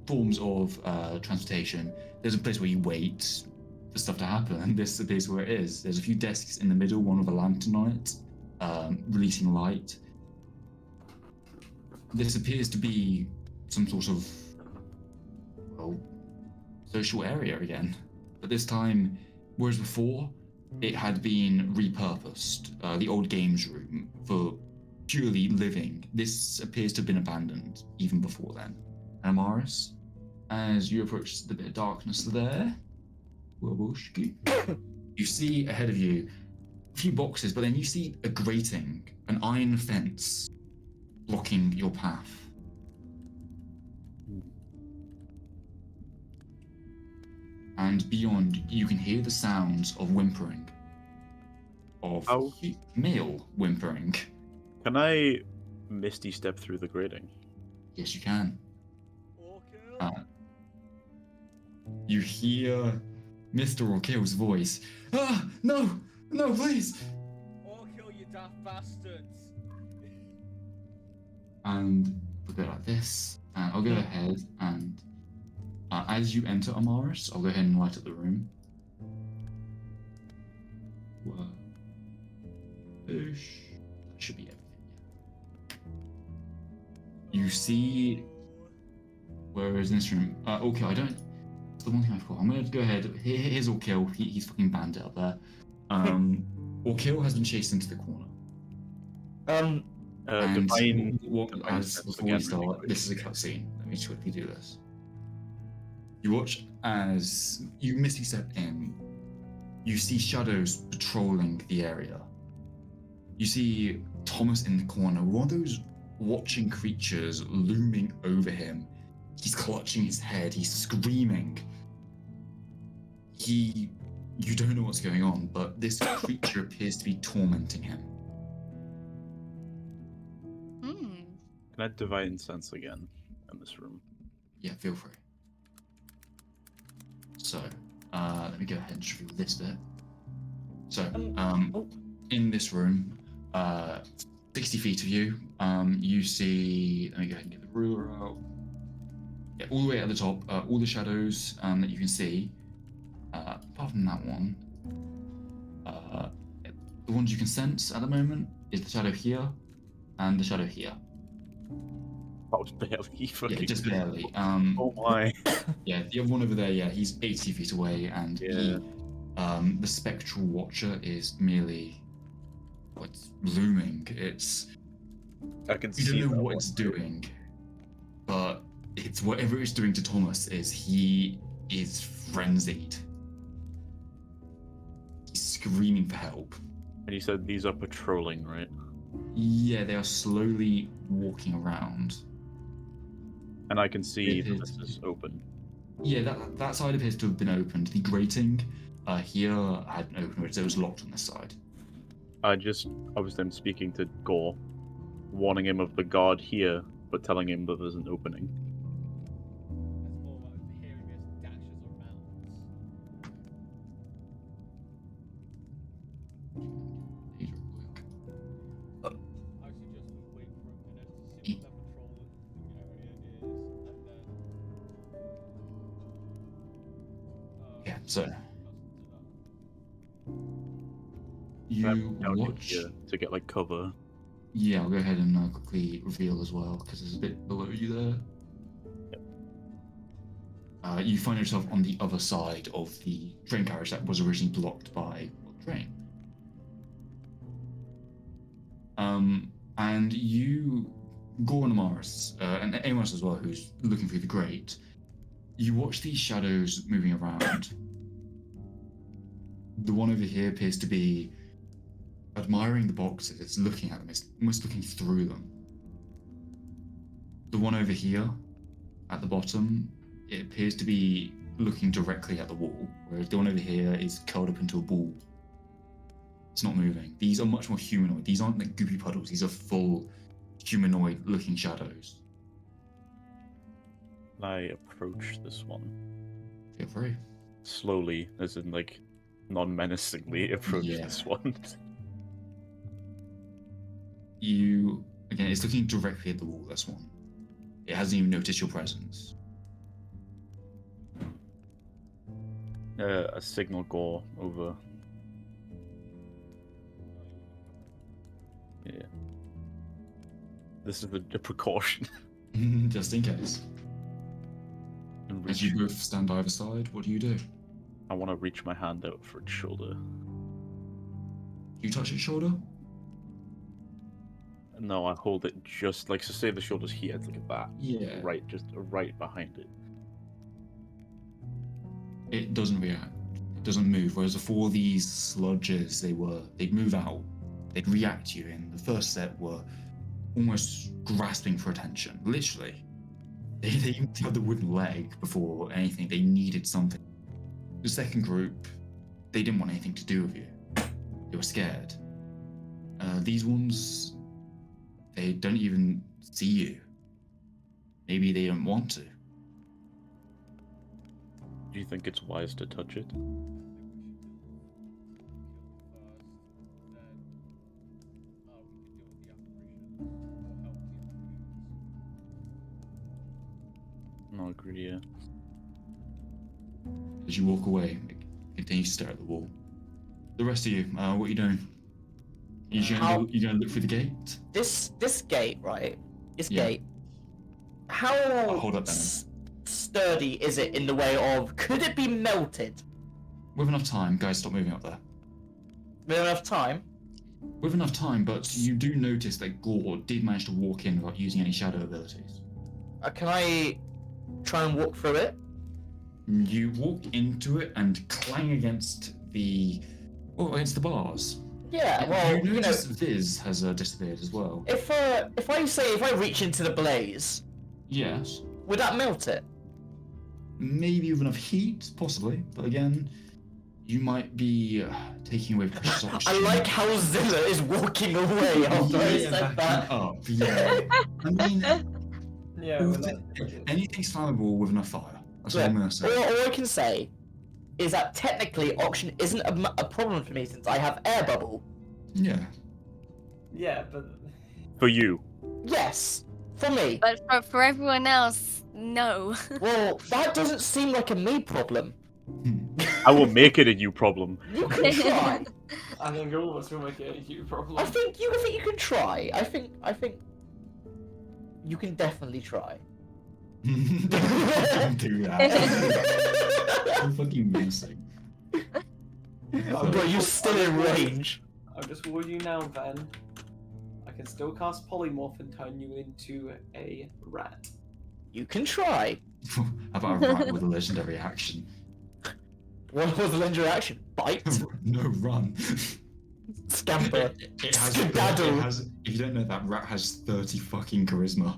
forms of transportation, there's a place where you wait for stuff to happen, and this appears where it is. There's a few desks in the middle, one with a lantern on it, releasing light. This appears to be some sort of, well, social area again. But this time, whereas before, it had been repurposed, the old games room, for purely living. This appears to have been abandoned even before then. And Amaris, as you approach the bit of darkness there, you see ahead of you a few boxes, but then you see a grating, an iron fence blocking your path. And beyond, you can hear the sounds of whimpering, of Oh. male whimpering. Can I misty step through the grating? Yes, you can. Orekill? You hear Mr. Orkill's voice. Ah, no, please. Orekill, you daft bastards! And we'll go like this. I'll go ahead and as you enter Amaris, I'll go ahead and light up the room. Whoa. Boosh. That should be everything. You see, where is this room? Okay, I don't. It's the one thing I forgot. I'm gonna go ahead. Here's Orkill. He's fucking bandit up there. Orkill has been chased into the corner. Divine. As before we start, this is a cutscene. Let me just quickly do this. You watch as you misty step in. You see shadows patrolling the area. You see Thomas in the corner, one of those watching creatures looming over him. He's clutching his head. He's screaming. You don't know what's going on, but this creature appears to be tormenting him. Can I divine sense again in this room? Yeah, feel free. So, let me go ahead and just reveal this bit. So, in this room, 60 feet of you, you see, let me go ahead and get the ruler out. Yeah, all the way at the top, all the shadows that you can see, apart from that one, the ones you can sense at the moment is the shadow here and the shadow here. That was barely fucking. Yeah, just barely. Oh my. Yeah, the other one over there, yeah, he's 80 feet away, and Yeah. the spectral watcher is merely what's looming. It's I can you see. don't know that what one. it's doing, but it's whatever it's doing to Thomas he is frenzied. He's screaming for help. And you said these are patrolling, right? Yeah, they are slowly walking around. And I can see It that is. this is open. Yeah, that side appears to have been opened. The grating here hadn't opened, whereas it was locked on this side. I was then speaking to Gore, warning him of the guard here, but telling him that there's an opening. That's more like hearing as dashes or mounts. Actually, just wait for a minute to see what that patrol area is, and then. Yeah, so That's you Down watch. here to get like cover. Yeah, I'll go ahead and quickly reveal as well, because there's a bit below you there. You find yourself on the other side of the train carriage that was originally blocked by the train. And you, Gore and Amaris, and anyone else as well who's looking through the grate, you watch these shadows moving around. The one over here appears to be admiring the boxes. It's looking at them. It's almost looking through them. The one over here at the bottom, it appears to be looking directly at the wall, whereas the one over here is curled up into a ball. It's not moving. These are much more humanoid. These aren't like goopy puddles. These are full humanoid-looking shadows. I approach this one Feel free. slowly, as in like non-menacingly approach Yeah. this one. You, again, it's looking directly at the wall, this one. It hasn't even noticed your presence. A signal Gore over. Yeah. This is the precaution. Just in case. And As reach, you both stand either side, what do? I want to reach my hand out for its shoulder. You touch its shoulder? No, I hold it just like, so say the shoulder's here, it's like that. Yeah. Right, just right behind it. It doesn't react. It doesn't move. Whereas before these sludges, they'd move out, they'd react to you. In the first set, were almost grasping for attention. Literally, they even had the wooden leg before anything. They needed something. The second group, they didn't want anything to do with you. They were scared. These ones, they don't even see you. Maybe they don't want to. Do you think it's wise to touch it? No, agree, yeah. As you walk away, continue to stare at the wall. The rest of you, what are you doing? You gonna look through the gate? This gate, right? This Yeah. gate. How hold up then. sturdy is it in the way of? Could it be melted? With enough time, guys, stop moving up there. With enough time? With enough time, but you do notice that Gore did manage to walk in without using any shadow abilities. Can I try and walk through it? You walk into it and clang against the bars. Yeah. Well, you notice Viz has disappeared as well. if I reach into the blaze, Yes. would that melt it? Maybe with enough heat, possibly. But again, you might be taking away precious I oxygen. like how Zilla is walking away after I said that. backing up, yeah. I mean, Yeah, we're not... anything's flammable with enough fire. That's Yeah. what I'm gonna say. All I can say is that technically oxygen isn't a problem for me since I have air bubble. Yeah. Yeah, but... For you. Yes, for me. But for everyone else, no. Well, that doesn't seem like a me problem. I will make it a you problem. You can try. I think all of us will make it a huge problem. I think you can try. I think you can definitely try. Don't do that. I'm fucking missing. But you're still in range. I'll just warn you now, Ven. I can still cast polymorph and turn you into a rat. You can try. How about a rat with a legendary action? What was the legendary action? Bite? No, run. Scamper. It has, Skedaddle. it has. If you don't know, that rat has 30 fucking charisma.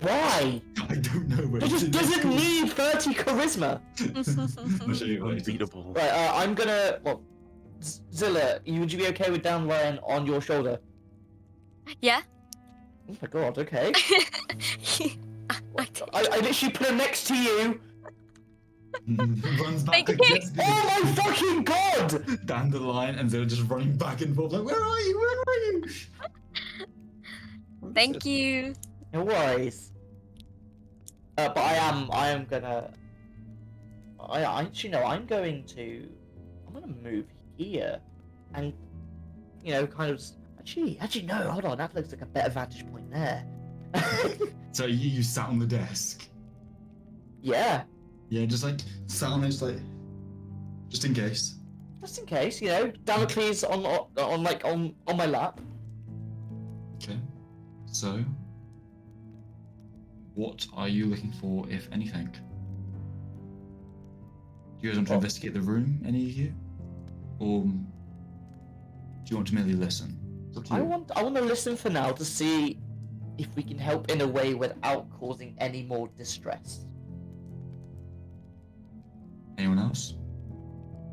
Why? I don't know where It just doesn't need 30 charisma. I'll show you later. Unbeatable. Right, I'm gonna. Well, Zilla, would you be okay with downline on your shoulder? Yeah. Oh my god, okay. I did. I literally put him next to you. Runs back Thank you. against Oh my fucking god! down the line, and they're just running back and forth like, where are you? Where are you? Thank you. No worries. But I am gonna. I actually no, I'm gonna move here, and kind of. Actually no, hold on, that looks like a better vantage point there. So you sat on the desk. Yeah, Yeah, just like sat on it, just like, just in case. just in case, Damocles on my lap. Okay. So, what are you looking for, if anything? Do you guys want to investigate the room, any of you? Or do you want to merely listen? It's up to I you. want to listen for now to see if we can help in a way without causing any more distress. Anyone else?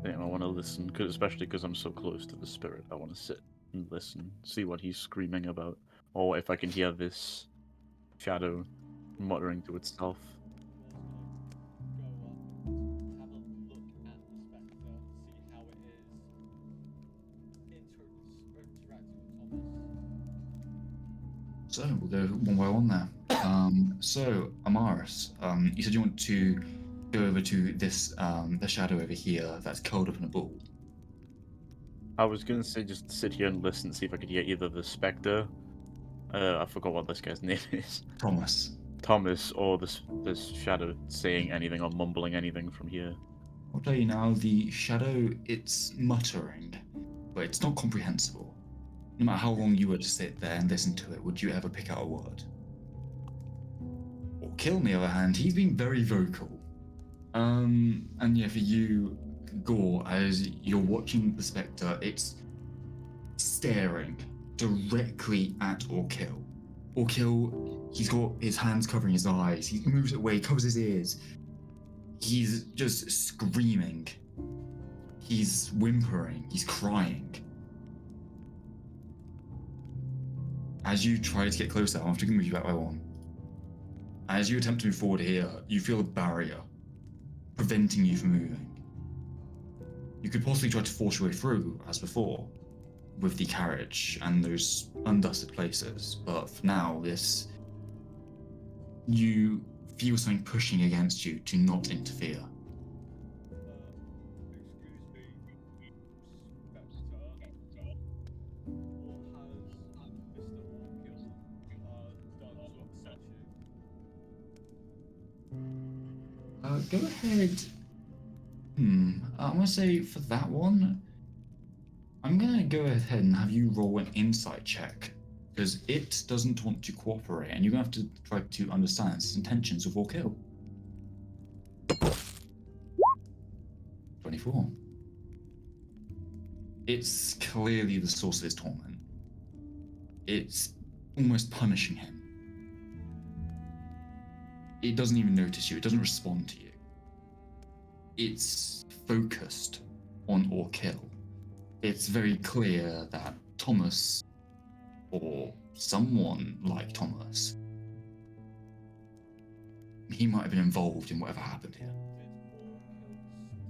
Yeah, I want to listen, especially because I'm so close to the spirit. I want to sit and listen, see what he's screaming about, or if I can hear this shadow muttering to itself. Go on, have a look at the spectre, see how it is interacting with Thomas. So we'll go one by one there. So Amaris, you said you want to go over to this the shadow over here that's curled up in a ball. I was gonna say just sit here and listen, see if I could hear either the spectre. I forgot what this guy's name is. Thomas, or this shadow saying anything or mumbling anything from here. I'll tell you now, the shadow, it's muttering, but it's not comprehensible. no matter how long you were to sit there and listen to it, would you ever pick out a word? Or Kill, on the other hand, he's been very vocal. And yeah, for you, Gore, as you're watching the spectre, it's staring directly at Orekill. Orekill, he's got his hands covering his eyes, he moves it away, covers his ears. He's just screaming. He's whimpering, he's crying. As you try to get closer, I'm going to move you back by one. As you attempt to move forward here, you feel a barrier preventing you from moving. You could possibly try to force your way through, as before, with the carriage and those undusted places, but for now, you feel something pushing against you to not interfere. Excuse me, Spectre. What has Mr. Orekill done to upset you? Go ahead. I'm gonna say for that one, I'm gonna go ahead and have you roll an insight check, because it doesn't want to cooperate, and you're gonna have to try to understand its intentions of Orekill. 24. It's clearly the source of his torment. It's almost punishing him. It doesn't even notice you, it doesn't respond to you. It's focused on Orekill. It's very clear that Thomas, or someone like Thomas, he might have been involved in whatever happened here. Did Orekill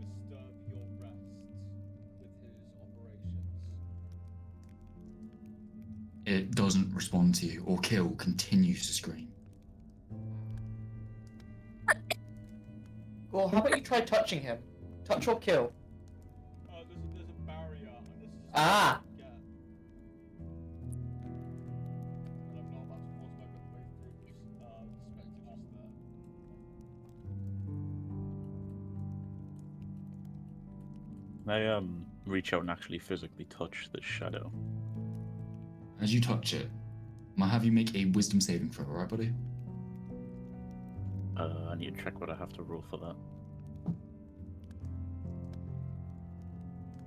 disturb your rest with his operations? It doesn't respond to you. Orekill continues to scream. Well, how about you try touching him? Touch or kill? There's a barrier, and this is Ah! what I get. And I'm not about to force my way through this spectre just there. I reach out and actually physically touch the shadow. As you touch it, I have you make a wisdom saving throw, alright, buddy? I need to check what I have to roll for that.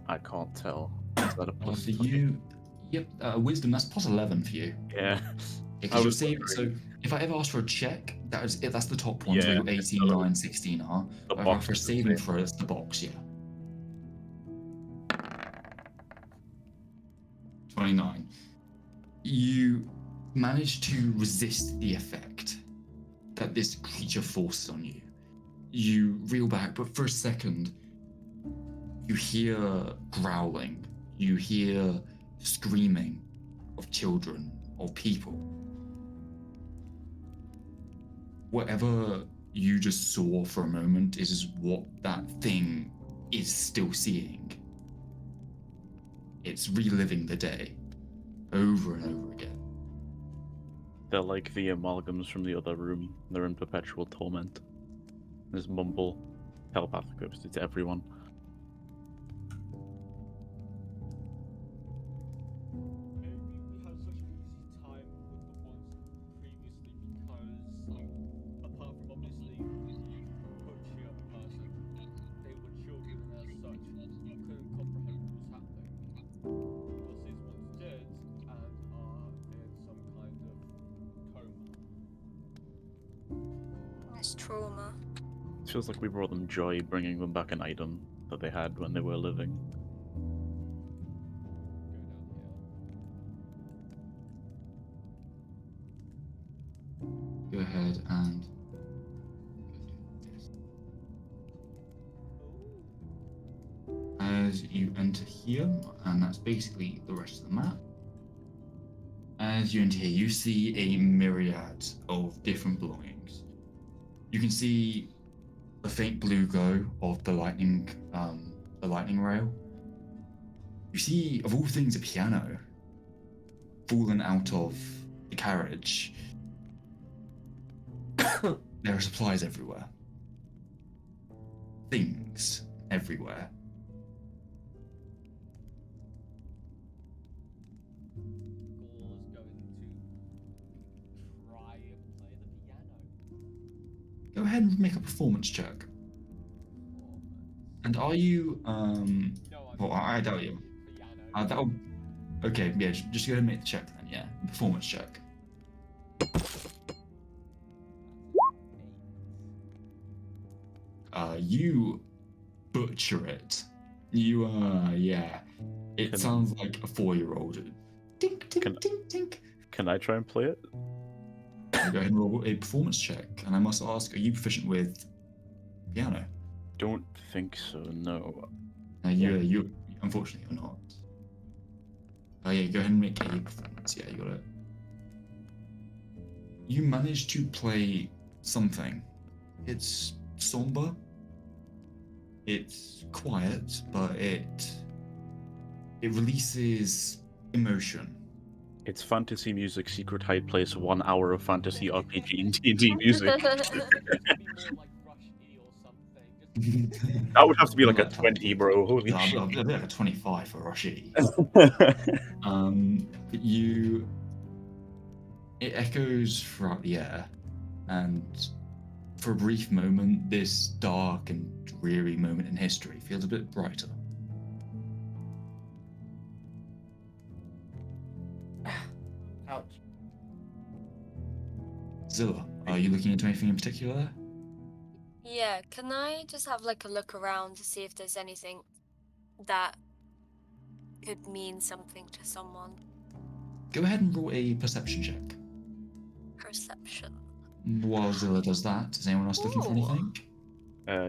I can't tell. Is that a plus For 20? you, yep, wisdom, that's plus 11 for you. Yeah. Because I you're was saving, so wondering. if I ever ask for a check, that's the top ones, Yeah, where your 18, so 9, 16 are. the If I box ask for a is the saving same. throw, it's the box, yeah. 29. You manage to resist the effect that this creature forces on you. You reel back, but for a second, you hear growling, you hear screaming of children, of people. Whatever you just saw for a moment is what that thing is still seeing. It's reliving the day over and over again. They're like the amalgams from the other room. They're in perpetual torment. There's mumble, telepathic ghost, it's everyone. Maybe we had such an easy time with the ones previously because, apart from obviously coaching up a person, they were children and as such couldn't comprehend what was happening. Because these ones did and are in some kind of coma. That's trauma. It feels like we brought them joy, bringing them back an item that they had when they were living. Go down here. Go ahead and as you enter here, and that's basically the rest of the map. As you enter here, you see a myriad of different belongings. You can see the faint blue glow of the lightning rail. You see, of all things, a piano fallen out of the carriage. There are supplies everywhere. Things everywhere. Go ahead and make a performance check. And are you No, I'm well, I doubt you. piano. That'll okay. Yeah, just go ahead and make the check then. Yeah, performance check. You butcher it. You yeah. It Can- sounds like a 4-year-old. Tink tink Can- tink tink. Can I try and play it? Go ahead and roll a performance check. And I must ask, are you proficient with piano? Don't think so. No. You unfortunately you're not. Oh yeah, go ahead and make a performance. Yeah, you got it. You managed to play something. It's somber. It's quiet, but it releases emotion. It's fantasy music, secret hide place, 1 hour of fantasy RPG and D&D music. Be more like Rush E or something. That would have to be like a Not that 20, bro. Holy Yeah, shit. I'll be like a 25 for Roshi. It echoes throughout the air, and for a brief moment, this dark and dreary moment in history feels a bit brighter. Ouch. Zilla, are you looking into anything in particular there? Yeah, can I just have like a look around to see if there's anything that could mean something to someone? Go ahead and roll a perception check. Perception. While Zilla does that, is anyone else looking for Ooh. anything?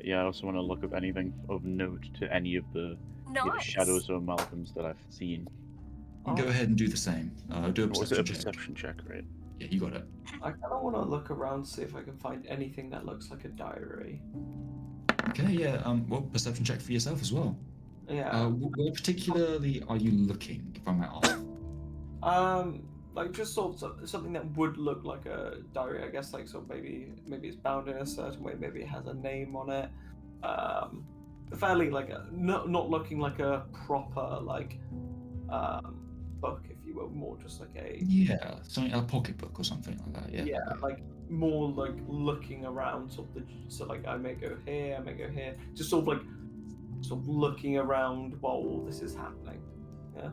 Yeah, I also want to look up anything of note to any of the either Nice. shadows or amalgams that I've seen. Go ahead and do the same. Do a Or was it a perception check. perception check, right? Yeah, you got it. I kind of want to look around, see if I can find anything that looks like a diary. Okay, yeah. Well, perception check for yourself as well. Yeah. Where particularly are you looking, if I might ask? Like just sort of something that would look like a diary, I guess. Like, so maybe it's bound in a certain way. Maybe it has a name on it. Fairly like not looking like a proper like book, if you will, more just like a Yeah, something a pocketbook or something like that. Yeah. like more like looking around sort of so like I may go here, I may go here, just sort of looking around while all this is happening. Yeah.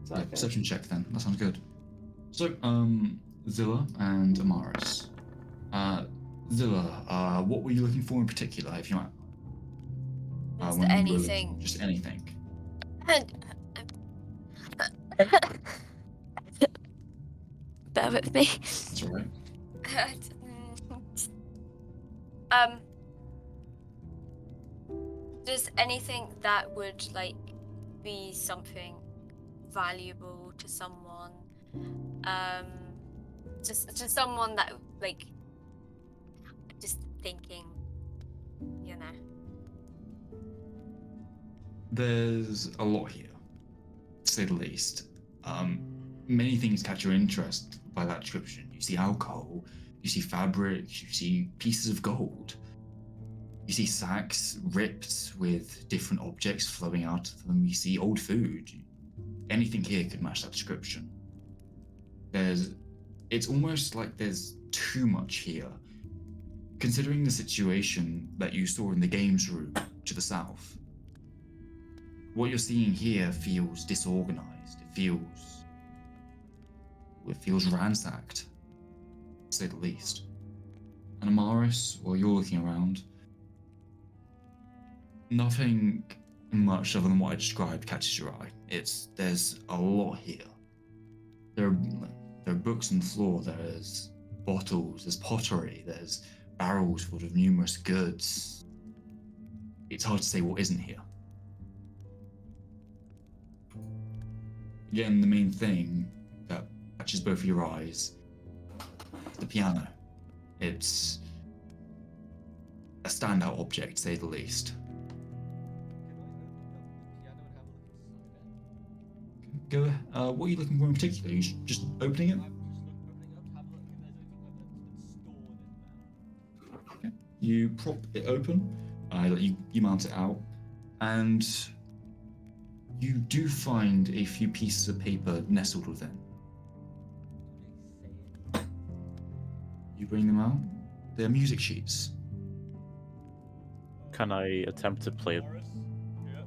Is that Yeah, okay? perception check then. That sounds good. So, Zilla and Amaris. Zilla, what were you looking for in particular, if you might? Is when there you were anything? looking, just anything. Bear with me. That's all right. Just anything that would like be something valuable to someone. Just someone that like just thinking, you know. There's a lot here, to say the least. Many things catch your interest by that description. You see alcohol, you see fabric, you see pieces of gold. You see sacks ripped with different objects flowing out of them. You see old food. Anything here could match that description. It's almost like there's too much here. Considering the situation that you saw in the games room to the south, what you're seeing here feels disorganized. It feels ransacked, to say the least. And Amaris, while you're looking around, nothing much other than what I described catches your eye. There's a lot here. There are books on the floor. There's bottles. There's pottery. There's barrels full of numerous goods. It's hard to say what isn't here. Again, the main thing that catches both of your eyes is the piano. It's a standout object, to say the least. Go. What are you looking for in particular? Are you just opening it? I'm just opening up, have a look if there's anything like that that's stored in there. Okay. You prop it open. You mount it out, and you do find a few pieces of paper nestled within. You bring them out. They're music sheets. Can I attempt to play it? Morris? Yeah.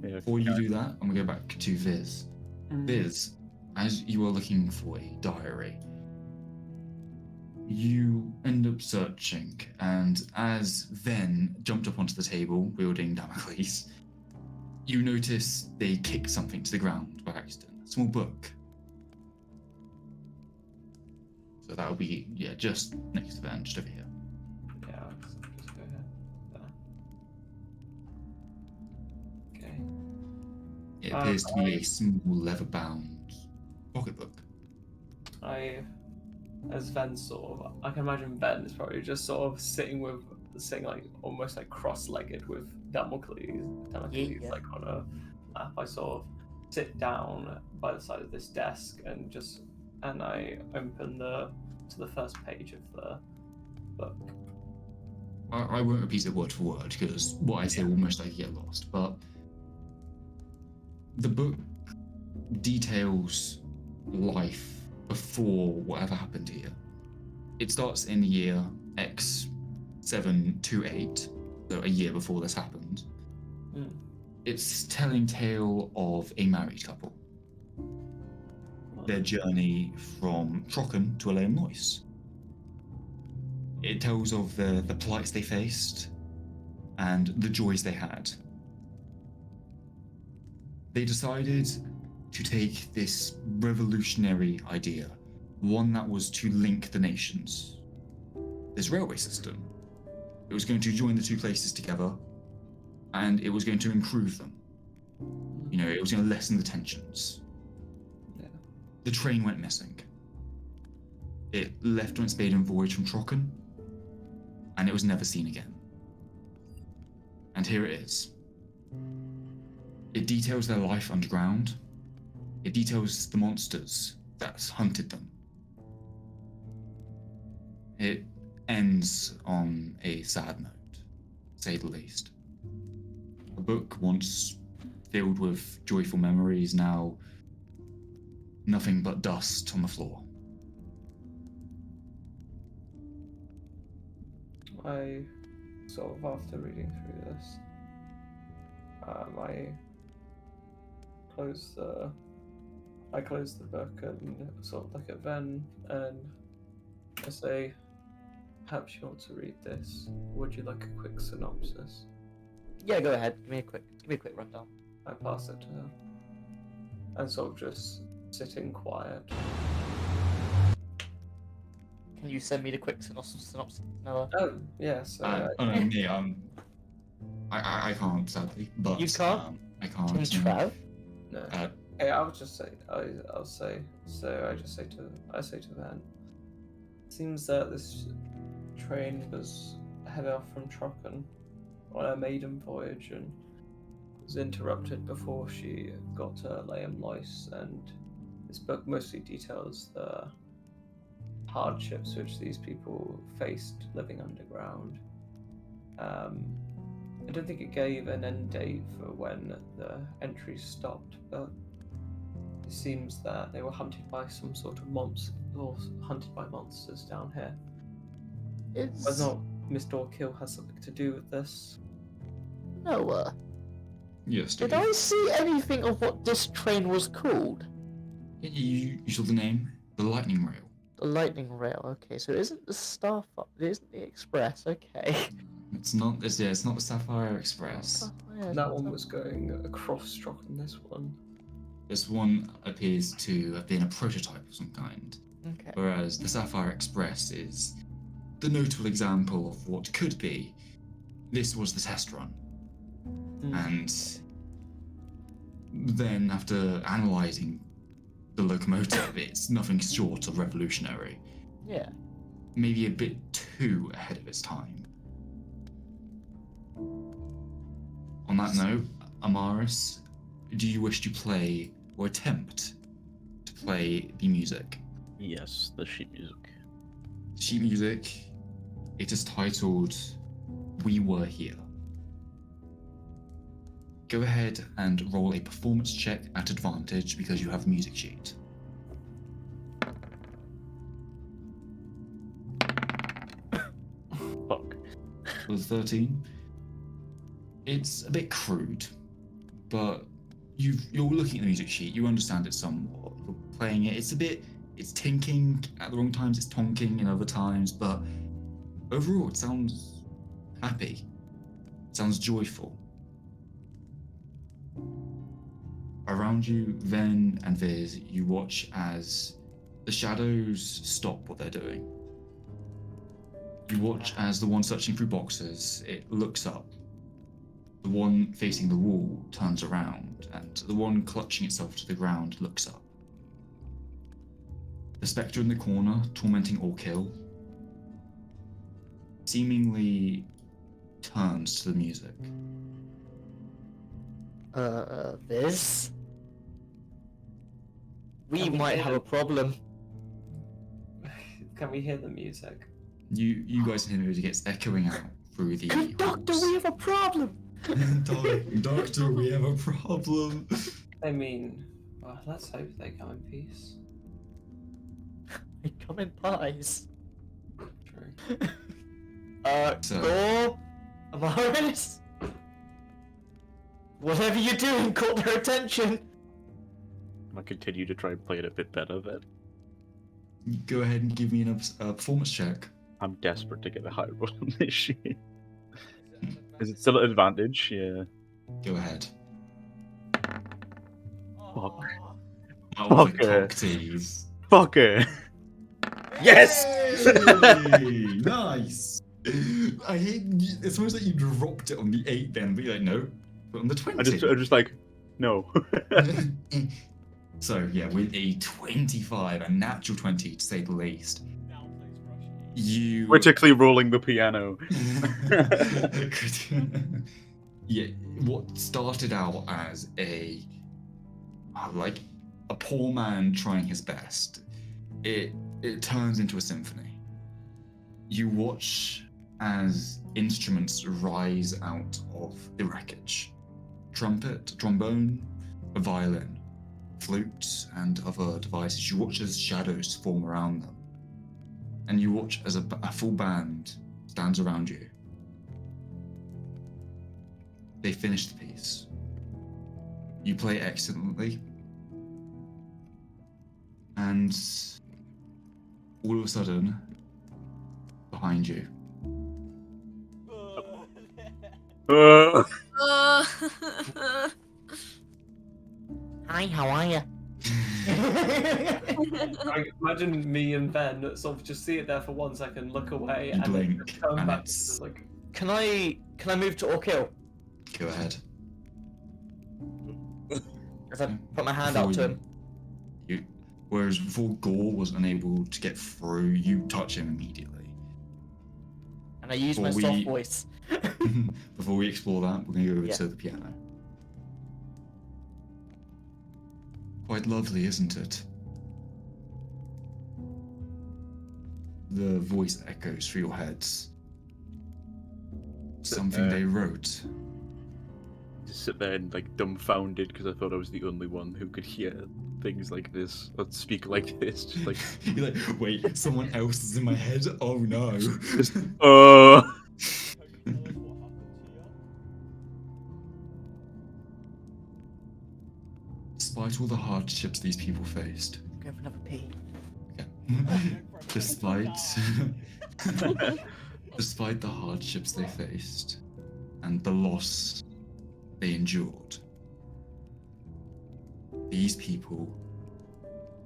Yeah, Before you do that, I'm gonna go back to Viz. Viz, as you are looking for a diary, you end up searching, and as Ven jumped up onto the table wielding Damocles, you notice they kicked something to the ground by accident. A small book. So that would be, yeah, just next to Ven, just over here. Yeah, I'll just go here. There. Okay. It appears to be a small leather-bound pocketbook. As Ven I can imagine Ven is probably just sort of sitting like almost like cross-legged with Damocles Yeah. like on a lap. I sort of sit down by the side of this desk and I open to the first page of the book. I won't repeat it word for word because what I say will most likely get lost, but the book details life before whatever happened here. It starts in the year X728, so a year before this happened. It's telling tale of a married couple. Their journey from Trocken to Lois. It tells of the plights they faced and the joys they had. They decided to take this revolutionary idea, one that was to link the nations. This railway system. It was going to join the two places together, and it was going to improve them. You know, it was going to lessen the tensions. Yeah. The train went missing. It left on its maiden voyage from Trocken, and it was never seen again. And here it is. It details their life underground. It details the monsters that hunted them. It ends on a sad note, to say the least. A book once filled with joyful memories, now nothing but dust on the floor. I sort of, after reading through this, I close the book and sort of look at Ven and I say, perhaps you want to read this. Would you like a quick synopsis? Yeah, go ahead. Give me a quick rundown. I pass it to her. And sort of just sitting quiet. Can you send me the quick synopsis, Noah? Oh, yes. Oh no, me, I can't sadly, but You can't? I can't. Can Trav? No. Hey, I'll just say, I'll say, so I just say to Van, it seems that this train was headed off from Trocken on a maiden voyage and was interrupted before she got to Lois, and this book mostly details the hardships which these people faced living underground. I don't think it gave an end date for when the entries stopped, but it seems that they were hunted by some sort of monsters, or hunted by monsters down here. Whether or not Mr. Orekill has something to do with this. Noah, Yes. did I see anything of what this train was called? You saw the name? The Lightning Rail. The Lightning Rail. Okay, so it isn't the it isn't the Express. Okay. It's not the Sapphire Express. That one was going across Trocken, this one. This one appears to have been a prototype of some kind. Okay. Whereas the Sapphire Express is the notable example of what could be. This was the test run. And then after analysing the locomotive, it's nothing short of revolutionary. Yeah. Maybe a bit too ahead of its time. On that note, Amaris, do you wish to play or attempt to play the music? Yes, the sheet music. Sheet music, it is titled We Were Here. Go ahead and roll a performance check at advantage because you have the music sheet. was 13. It's a bit crude, but you're looking at the music sheet, you understand it somewhat. You're playing it, it's tinking at the wrong times, it's tonking in other times, but overall it sounds happy. It sounds joyful. Around you, Ven and Viz, you watch as the shadows stop what they're doing. You watch as the one searching through boxes, it looks up. The one facing the wall turns around, and the one clutching itself to the ground looks up. The spectre in the corner, tormenting Orekill, seemingly turns to the music. Viz? We Can we might hear have a problem. Can we hear the music? You guys can hear it gets echoing out through the Doctor, halls. we have a problem! Doctor, we have a problem. I mean, well, let's hope they come in peace. They come in pies. True. So- Thor, Amaris? Whatever you're doing, caught their attention. I continue to try and play it a bit better then. Go ahead and give me a performance check. I'm desperate to get a high roll on this shit. Is it still an advantage? Yeah. Go ahead. Fuck. That was a Fucker. cock tease. Fucker! Yes! Hey, nice. I hate. It's almost like you dropped it on the 8 then, but you're like, no, but on the 20. I'm just like, no. So yeah, with a 25, a natural 20 to say the least, Now plays Rush. you Critically rolling the piano. Yeah, what started out as a poor man trying his best, it turns into a symphony. You watch as instruments rise out of the wreckage: trumpet, trombone, a violin, flute, and other devices. You watch as shadows form around them, and you watch as a full band stands around you. They finish the piece. You play excellently, and all of a sudden, behind you, Uh, Hi, how are you? I imagine me and Ben sort of just see it there for 1 second, look away, You and then blink, just come and back it's- to like. Can I move to Orekill? go ahead. As I put my hand out to him. Whereas before Gore was unable to get through, you touch him immediately. And I use my Before soft we- voice. Before we explore that, we're going to go over Yeah. to the piano. Quite lovely, isn't it? The voice echoes through your heads. Something they wrote. just sit there and like dumbfounded because I thought I was the only one who could hear things like this or speak like this. Just like, You're like, wait, someone else is in my head? Oh no. uh. Can you tell us what happened here? Despite all the hardships these people faced, Go for another pee. despite despite the hardships they faced and the loss they endured, these people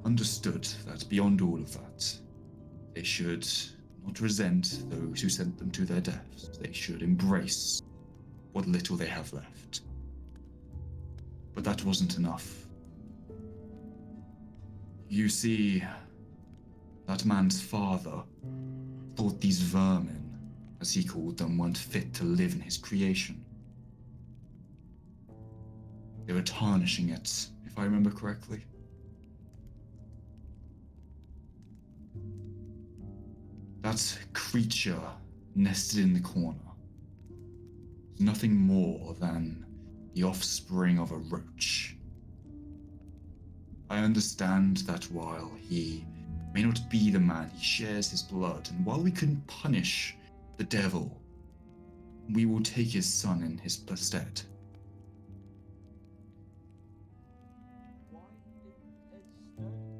understood that beyond all of that, they should not resent those who sent them to their deaths. They should embrace what little they have left. But that wasn't enough. You see, that man's father thought these vermin, as he called them, weren't fit to live in his creation. They were tarnishing it, if I remember correctly. That creature nested in the corner is nothing more than the offspring of a roach. I understand that while he may not be the man, he shares his blood, and while we couldn't punish the devil we will take his son in his stead. Why instead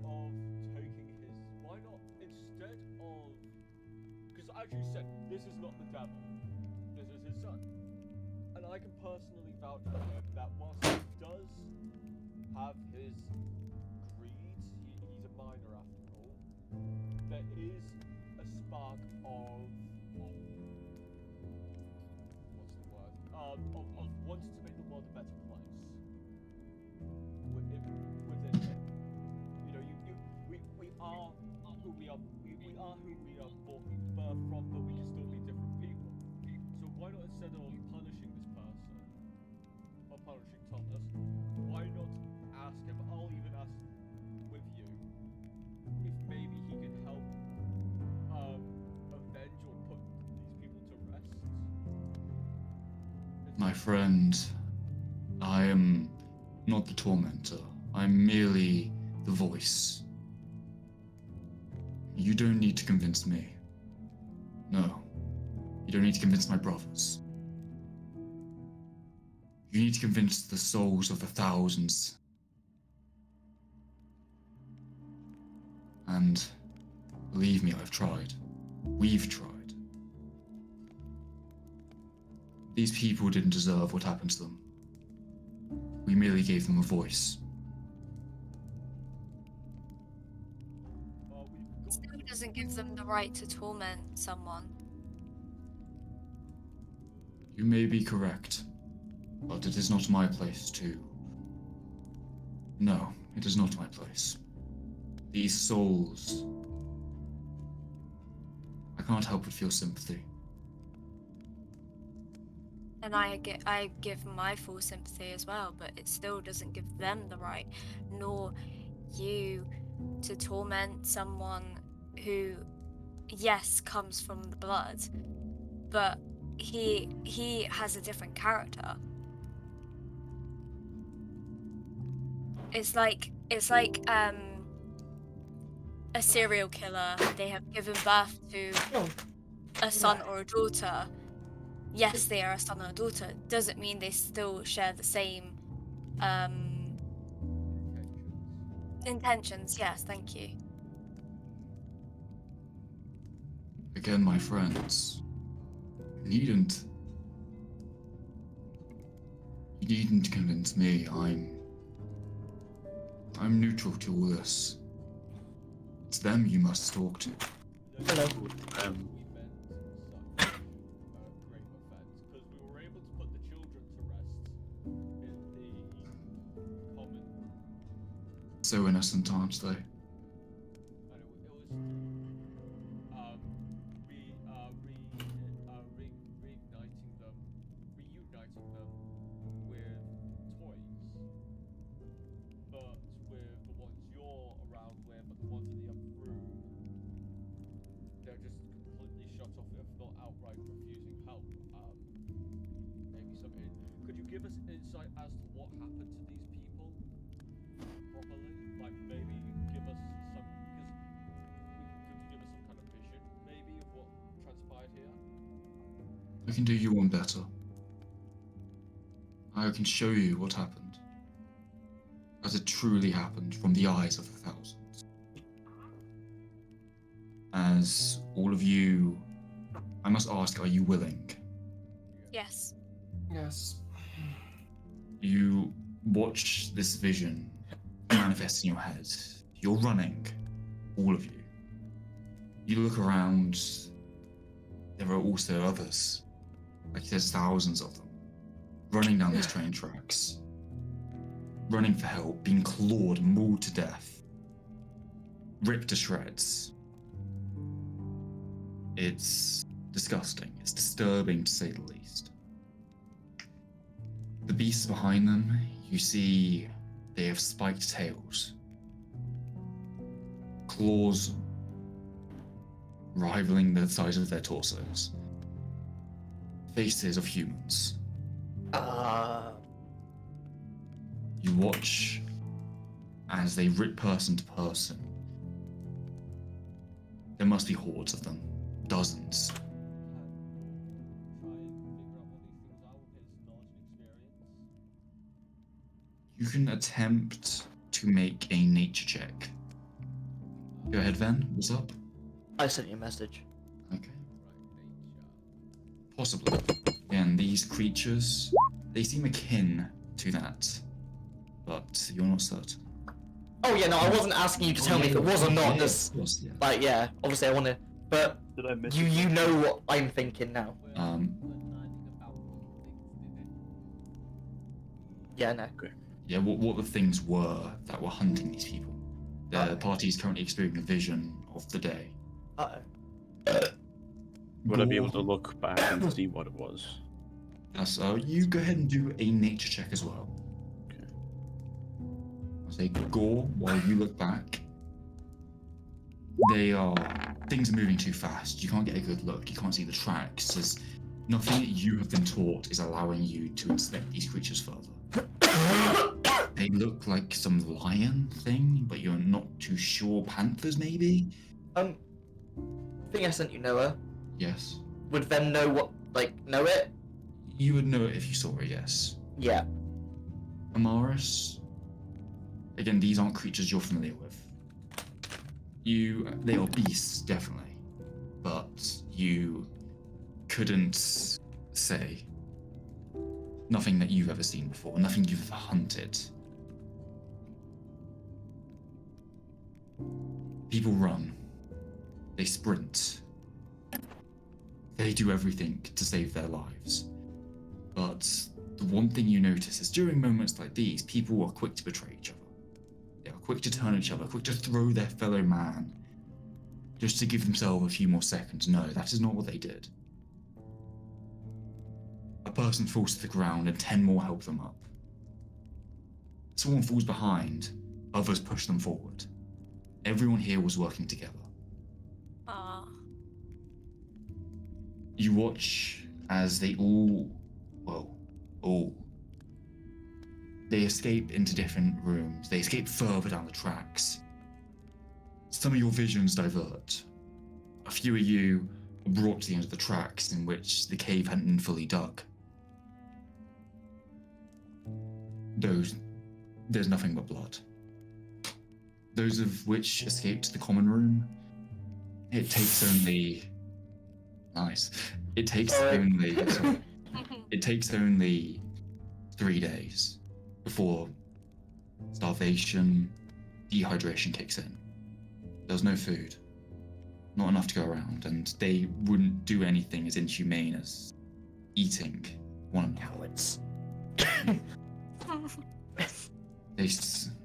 of taking his, why not instead of, because as you said, this is not the devil, this is his son, and I can personally vouch for him that whilst he does have his greed, he's a minor after all, there is a spark of what's the word? Of wanting to make the world a better place within him. You know, we are who we are. We are who we are birthed from, but we can still be different people. So why not, instead of punishing this person or punishing Thomas, why not ask him? I'll even ask with you if maybe he can help avenge or put these people to rest. My friend, I am not the tormentor. I'm merely the voice. You don't need to convince me. No. You don't need to convince my brothers. You need to convince the souls of the thousands. And believe me, I've tried. We've tried. These people didn't deserve what happened to them. We merely gave them a voice. It still doesn't give them the right to torment someone. You may be correct, but it is not my place to... No, it is not my place. These souls... I can't help but feel sympathy. And I give my full sympathy as well, but it still doesn't give them the right, nor you, to torment someone who, yes, comes from the blood, but he has a different character. It's like a serial killer. They have given birth to a son or a daughter. Yes, they are a son or a daughter. Doesn't mean they still share the same intentions. Yes, thank you. Again, my friends, you needn't convince me. I'm neutral to all this. It's them you must talk to. Hello. We meant such a great offense because we were able to put the children to rest in the common, So innocent, aren't they? and it was reigniting them, reuniting them with toys, but with the ones you're around with, but the ones in the other room, they're just completely shut off, if not outright refusing help. Maybe something. Could you give us insight as to what happened to these people properly? Like maybe give us some, because could you give us some kind of vision, maybe, of what transpired here? I can do you one better. I can show you what happened, as it truly happened from the eyes of the thousands. As all of you, I must ask, are you willing? Yes. Yes. You watch this vision manifest in your head. You're running, all of you. You look around, there are also others. Like there's thousands of them, running down these train tracks, running for help, being clawed, mauled to death, ripped to shreds. It's disgusting. It's disturbing, to say the least. The beasts behind them, you see they have spiked tails, claws rivaling the size of their torsos, faces of humans. You watch as they rip person to person. There must be hordes of them, dozens. Try and figure out can attempt to make a nature check. Go ahead, Ven. What's up? I sent you a message. Okay. Possibly. Again, these creatures, they seem akin to that, but you're not certain. Oh yeah, no, I wasn't asking you to tell me if it was or not. Yeah, Just of course, yeah. like, yeah, obviously I want to, but Did I miss you know what I'm thinking now. Yeah, no. Yeah, what the things were that were hunting these people. The party is currently experiencing a vision of the day. Would I be able to look back and see what it was? Yes, you go ahead and do a nature check as well. Okay. I'll say Gore, while you look back. Things are moving too fast. You can't get a good look. You can't see the tracks. There's nothing that you have been taught is allowing you to inspect these creatures further. They look like some lion thing, but you're not too sure. Panthers, maybe? Thing I sent you, Noah. Yes. Would Ven know what, know it? You would know it if you saw it, yes. Yeah. Amaris, again, these aren't creatures you're familiar with. They are beasts, definitely, but you couldn't say. Nothing that you've ever seen before, nothing you've ever hunted. People run. They sprint. They do everything to save their lives. But the one thing you notice is during moments like these, people are quick to betray each other. They are quick to turn on each other, quick to throw their fellow man, just to give themselves a few more seconds. No, that is not what they did. A person falls to the ground and 10 more help them up. Someone falls behind, others push them forward. Everyone here was working together. You watch as they they escape into different rooms. They escape further down the tracks. Some of your visions divert. A few of you are brought to the end of the tracks in which the cave hadn't been fully dug. There's nothing but blood. Those of which escaped the common room, it takes only... Nice. It takes only 3 days before starvation, dehydration kicks in. There's no food, not enough to go around, and they wouldn't do anything as inhumane as eating one another. Cowards.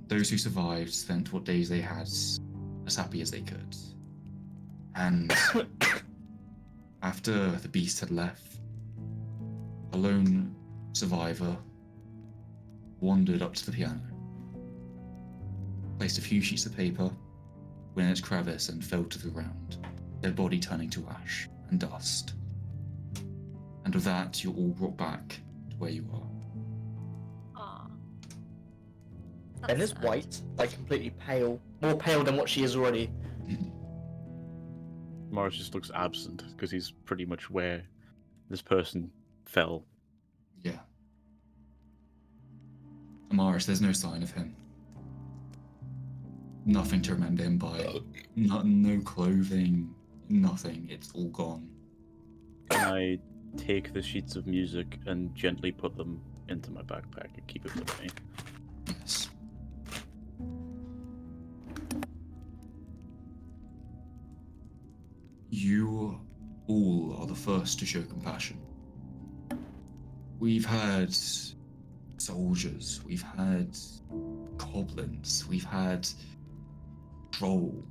Those who survived spent what days they had as happy as they could. And after the beast had left, a lone survivor wandered up to the piano, placed a few sheets of paper, went in its crevice and fell to the ground, their body turning to ash and dust. And with that, you're all brought back to where you are. Ven is white, completely pale. More pale than what she is already. Morris just looks absent because he's pretty much where this person fell. Yeah. Amaris, there's no sign of him. Nothing to remember him by. No clothing, nothing. It's all gone. Can I take the sheets of music and gently put them into my backpack and keep it with me? Yes. You all are the first to show compassion. We've had soldiers, we've had goblins, we've had trolls.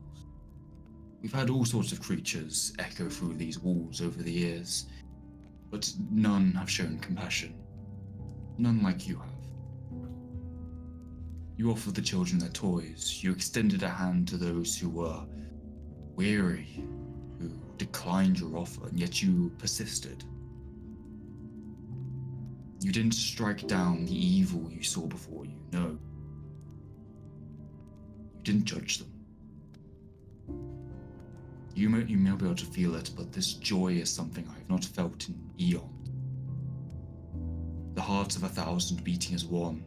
We've had all sorts of creatures echo through these walls over the years, but none have shown compassion. None like you have. You offered the children their toys. You extended a hand to those who were weary, who declined your offer, and yet you persisted. You didn't strike down the evil you saw before you, no. You didn't judge them. You may be able to feel it, but this joy is something I have not felt in eons. The hearts of 1,000 beating as one.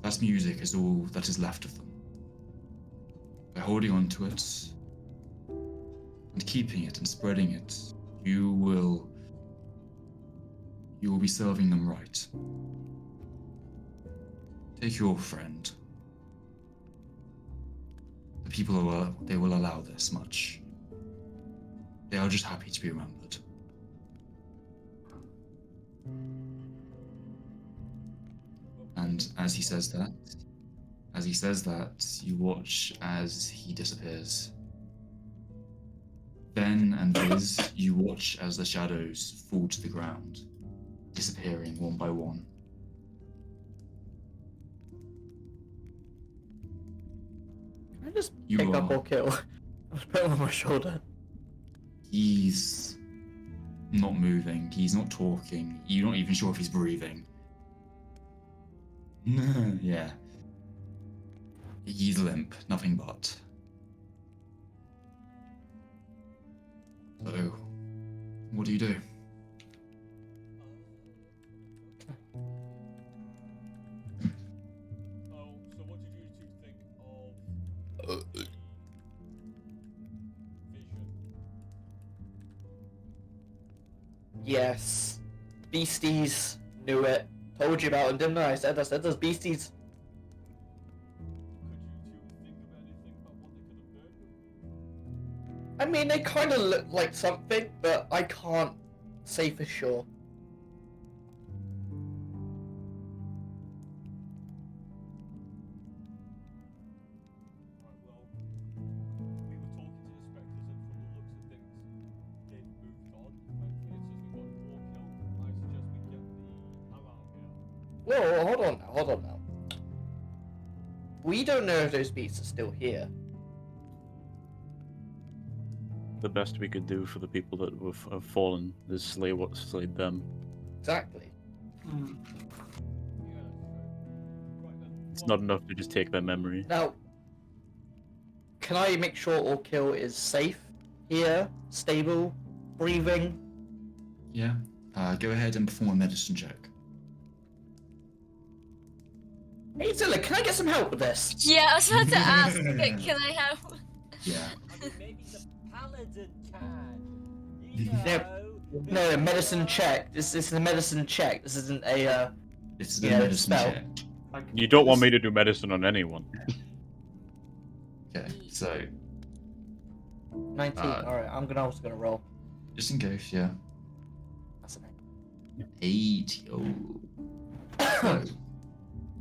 That music is all that is left of them. By holding on to it and keeping it and spreading it, you will be serving them right. Take your friend. The people they will allow this much. They are just happy to be remembered. And as he says that, you watch as he disappears. Ben and Viz, you watch as the shadows fall to the ground, disappearing one by one. Can I just You pick up are- or kill? I was putting on my shoulder. He's not moving, he's not talking, you're not even sure if he's breathing. Yeah. He's limp, nothing but. So, what do you do? Oh, so what did you two think of the vision? Yes. Beasties knew it. Told you about it, didn't I? I said there's beasties. Could you two think of anything about what they could have been? I mean, they kind of look like something, but I can't say for sure. Right, well, we were talking to the spectres, and from the looks of things, they've moved on. Thankfully, it's just we've got an orekill. I suggest we get the hell out of here. Whoa, hold on now. We don't know if those beasts are still here. The best we could do for the people that have fallen is slay what slayed them. Exactly. Yeah, that's true. Right then. It's well, not enough to just take their memory. Now, can I make sure Orkill is safe here, stable, breathing? Yeah. Go ahead and perform a medicine check. Hey Zilla, can I get some help with this? Yeah, I was about to ask, but can I help? Yeah. I mean, maybe the paladin can. You Yep. know. No, medicine check. This is a medicine check. This isn't a This is a Yeah, medicine spell. check. You don't want me to do medicine on anyone. Okay, so 19. Alright, I'm also gonna roll. just in case, yeah. That's an 8. Oh.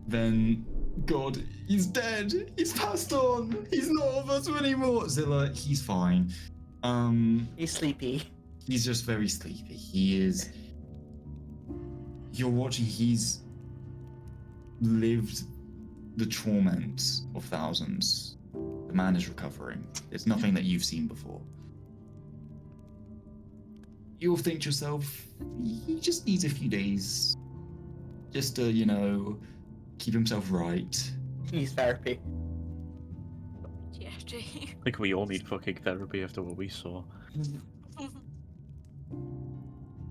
Then, God, he's dead. He's passed on. He's not of us anymore. Zilla, he's fine. He's sleepy. He's just very sleepy. He is. You're watching. He's lived the torment of thousands. The man is recovering. It's nothing that you've seen before. You'll think to yourself, he just needs a few days, just to, keep himself right. He needs therapy. Yeah, do you? I think we all need fucking therapy after what we saw.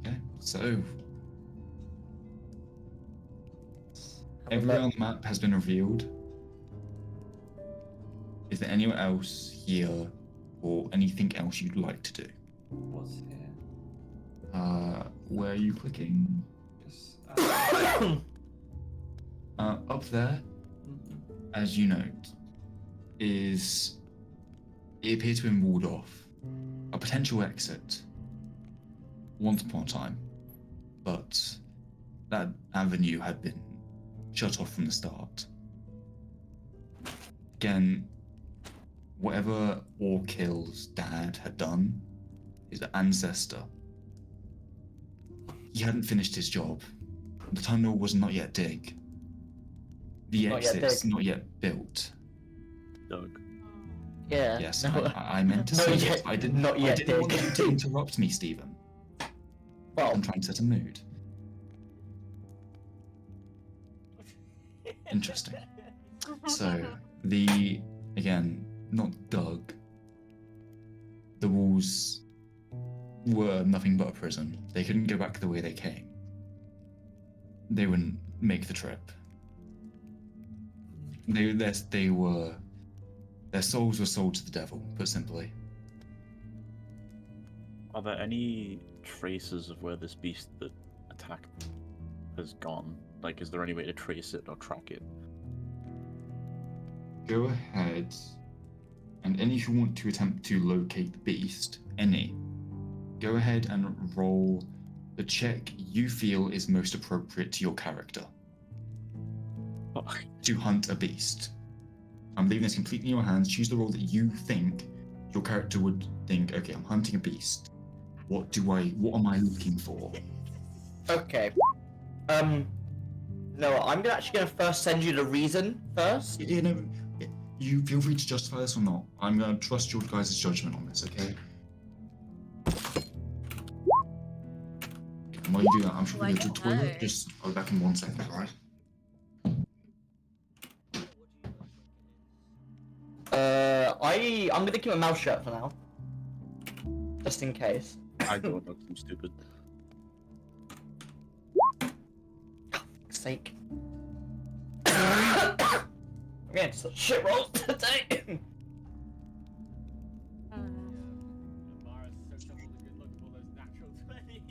Okay, so Have a everywhere look. on the map has been revealed. Is there anywhere else here, or anything else you'd like to do? What's here? Where are you clicking? Yes. Up there, as you note, it appears to have been walled off. A potential exit once upon a time, but that avenue had been shut off from the start. Again, whatever Orkill's dad had done, his ancestor, he hadn't finished his job. The tunnel was not yet dig. The Not yet exit's dig. not yet built. Doug. Yeah. Yes, No, I meant to not say yet- it. I didn't. not yet I didn't want dig. you to interrupt me, Stephen. well, I'm trying to set a mood. Interesting. So again, not Doug. The walls were nothing but a prison. They couldn't go back the way they came. They wouldn't make the trip. Their souls were sold to the devil, put simply. Are there any traces of where this beast that attacked has gone? Like, is there any way to trace it or track it? Go ahead, and any who want to attempt to locate the beast, go ahead and roll the check you feel is most appropriate to your character to hunt a beast. I'm leaving this completely in your hands. Choose the role that you think your character would think, okay, I'm hunting a beast. What am I looking for? Okay. No, I'm actually gonna first send you the reason first. You feel free to justify this or not. I'm gonna trust your guys' judgment on this, okay? And while you do that, I'm just gonna go to the toilet. I'll be back in 1 second, alright? I'm gonna keep my mouth shut for now. Just in case. I don't know, I'm stupid. Fuck's sake. I'm getting such shit rolls today. Amara's so chuffed with the good luck of all those natural 20s.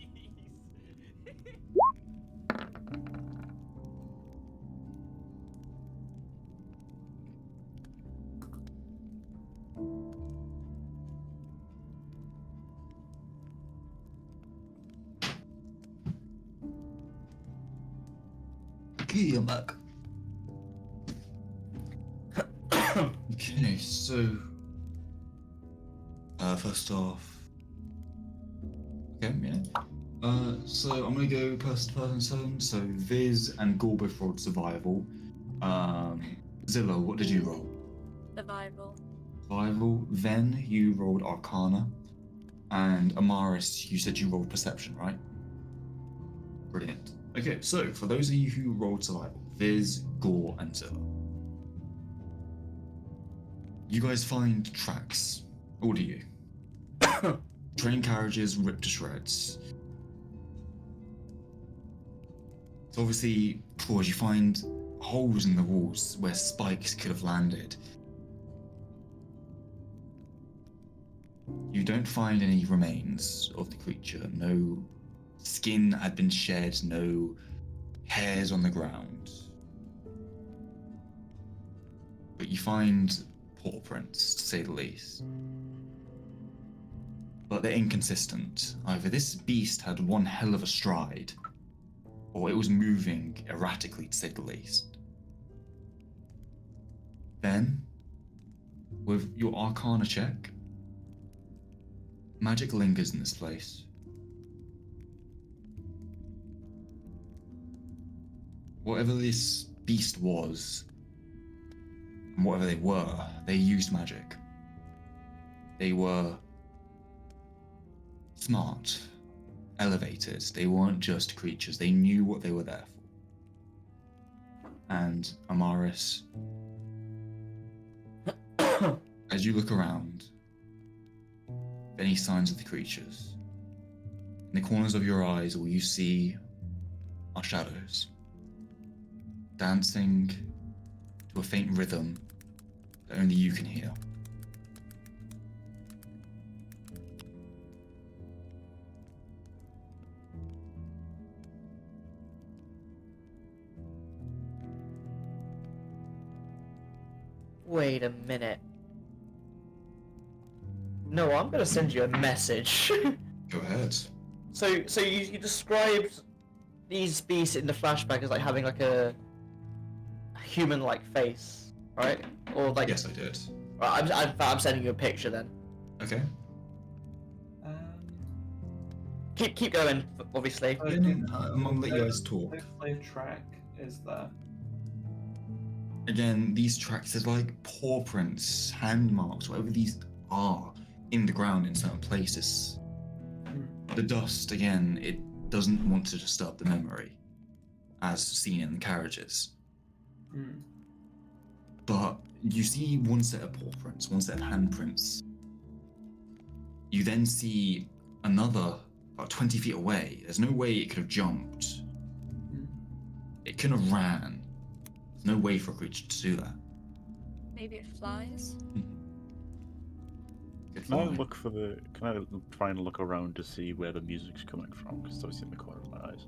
Okay, I'm back. Okay, so first off, okay, yeah. So I'm gonna go person. So Viz and Gore both rolled survival. Zilla, what did you roll? Survival. Survival. Ven, you rolled Arcana, and Amaris, you said you rolled Perception, right? Brilliant. Okay, so for those of you who rolled survival, Viz, Gore, and Zilla, you guys find tracks. All of you. Train carriages ripped to shreds. So obviously, Claws, you find holes in the walls where spikes could have landed. You don't find any remains of the creature. No skin had been shed, no hairs on the ground. But you find paw prints, to say the least. But they're inconsistent. Either this beast had one hell of a stride, or it was moving erratically, to say the least. Then, with your Arcana check, magic lingers in this place. Whatever this beast was, and whatever they were, they used magic. They were smart, elevated. They weren't just creatures. They knew what they were there for. And Amaris, as you look around, any signs of the creatures, in the corners of your eyes, all you see are shadows, dancing to a faint rhythm that only you can hear. Wait a minute. No, I'm gonna send you a message. Go ahead. So you described these beasts in the flashback as like having like a human-like face, right? Or like Yes, I did. I'm sending you a picture then. Okay. Keep going, obviously. I'm gonna let you guys talk. Slave track is there. Again, these tracks are like paw prints, hand marks, whatever these are in the ground in certain places. The dust, again, it doesn't want to disturb the memory, as seen in the carriages. But you see one set of paw prints, one set of handprints. You then see another about 20 feet away. There's no way it could have jumped. It couldn't have ran. There's no way for a creature to do that. Maybe it flies. Good Can I fly. look for the? Can I try and look around to see where the music's coming from? Because it's obviously in the corner of my eyes.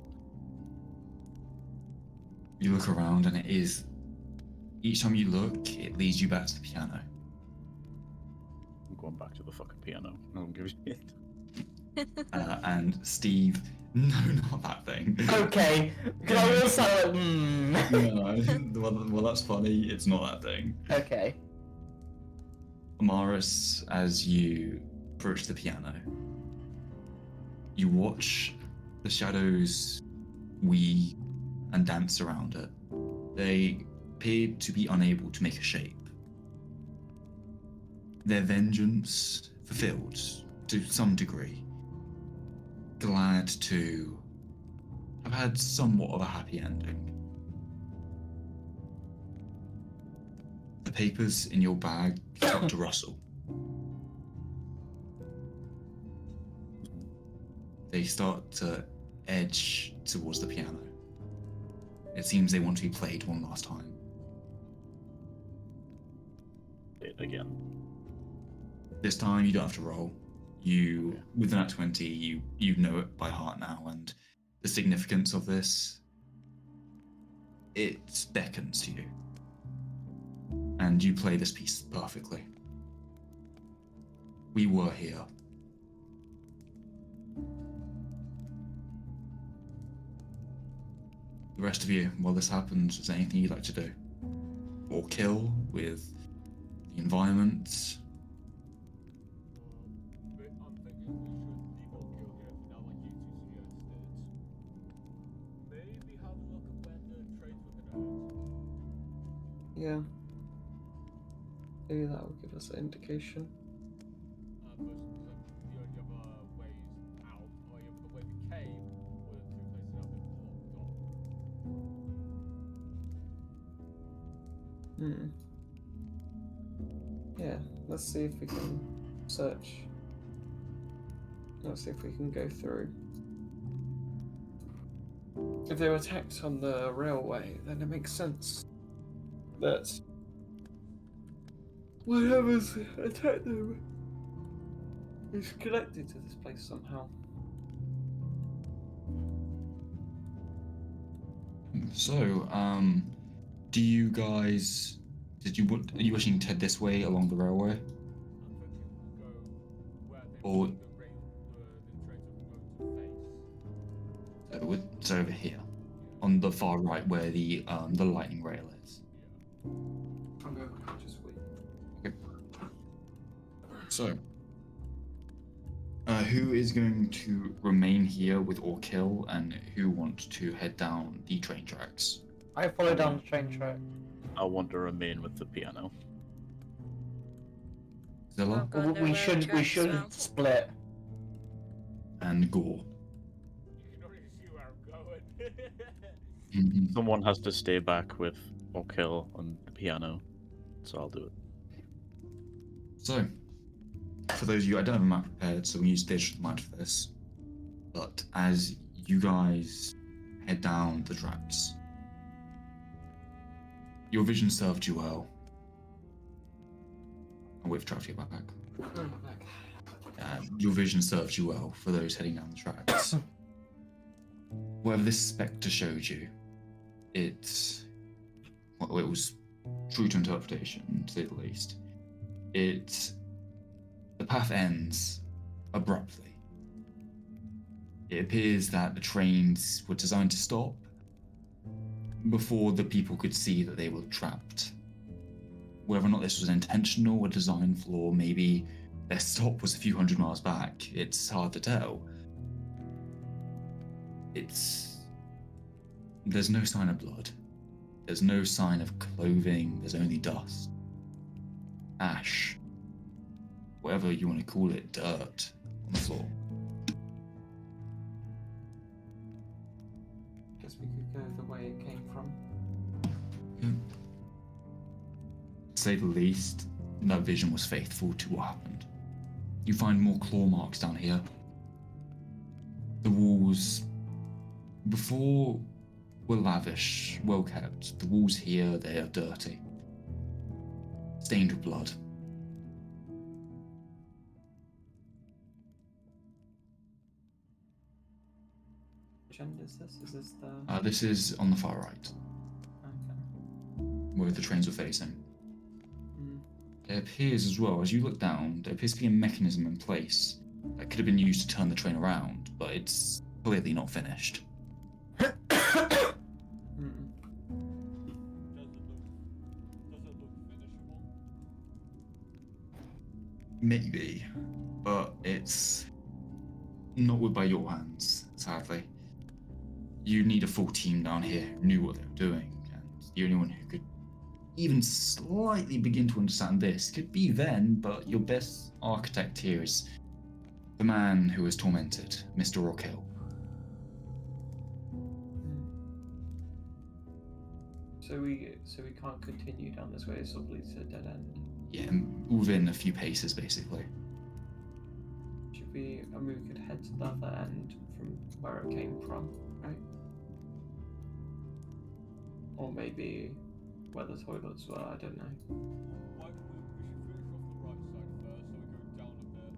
You look around, and it is. Each time you look, it leads you back to the piano. I'm going back to the fucking piano. I don't give a shit. And Steve, no, not that thing. Okay, because I will sound like, No, well, that's funny. It's not that thing. Okay. Amaris, as you approach the piano, you watch the shadows weave and dance around it. They appeared to be unable to make a shape. Their vengeance fulfilled to some degree. Glad to have had somewhat of a happy ending. The papers in your bag start to rustle. They start to edge towards the piano. It seems they want to be played one last time. It again. This time you don't have to roll. You, with that 20, you know it by heart now, and the significance of this, it beckons to you. And you play this piece perfectly. We were here. The rest of you, while this happens, is there anything you'd like to do? Or kill with the environment? But I'm thinking we should leave all kill here for now, like you two suggested. Maybe have a look at where the trades were gonna head. Yeah. Maybe that will give us an indication. Versus the only other ways out, or either the way we came, or the two places that have been blocked off. Yeah, let's see if we can search. Let's see if we can go through. If they were attacked on the railway, then it makes sense that whatever's attacked them is connected to this place somehow. So, do you guys? Are you wishing to head this way along the railway? I'm thinking we go where they Or- want the trades are going to face. So over here, on the far right, where the lightning rail is. I'm going to just wait. So, who is going to remain here with Orkill, and who wants to head down the train tracks? I follow down the train track. I want to remain with the piano. Zilla Oh, God, no we rail should tracks now. split. and Gore. You can already see where I'm going. Mhm. Someone has to stay back with Orekill on the piano, so I'll do it. So, for those of you, I don't have a map prepared, so we use digital map for this. But as you guys head down the tracks, your vision served you well. I'll wait for traffic to get back. Your vision served you well for those heading down the tracks. Whatever this spectre showed you, it was true to interpretation, to say the least. The path ends abruptly. It appears that the trains were designed to stop before the people could see that they were trapped. Whether or not this was intentional or design flaw, maybe their stop was a few hundred miles back, it's hard to tell. There's no sign of blood. There's no sign of clothing, there's only dust. Ash. Whatever you want to call it, dirt on the floor. Guess we could go the way it came from. To say the least, that vision was faithful to what happened. You find more claw marks down here. The walls, before, were lavish, well kept. The walls here, they are dirty. stained with blood. Which end is this? Is this the? This is on the far right, Okay. where the trains were facing. Mm. It appears as well, as you look down, there appears to be a mechanism in place that could have been used to turn the train around, but it's clearly not finished. Mm. Does it look finishable? Maybe, but it's not by your hands, sadly. You need a full team down here who knew what they were doing, and the only one who could even slightly begin to understand this could be Ven, but your best architect here is the man who was tormented, Mr. Orekill. So we can't continue down this way. It sort of leads to a dead end. Yeah, within a few paces, basically. Should we? I mean, we could head to the other end from where it came from, right? Or maybe where the toilets were. I don't know. Why we should finish off the right side first, so we go down a bit,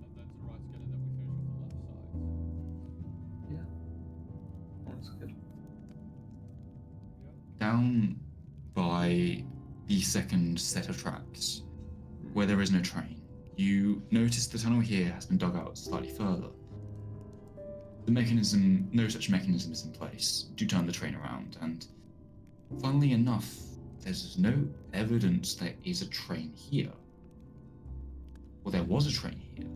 and then to the right again, and then we finish off the left side. Yeah, that's good. Down by the second set of tracks, where there is no train, you notice the tunnel here has been dug out slightly further. No such mechanism is in place to turn the train around, and funnily enough, there's no evidence there is a train here. Well, there was a train here.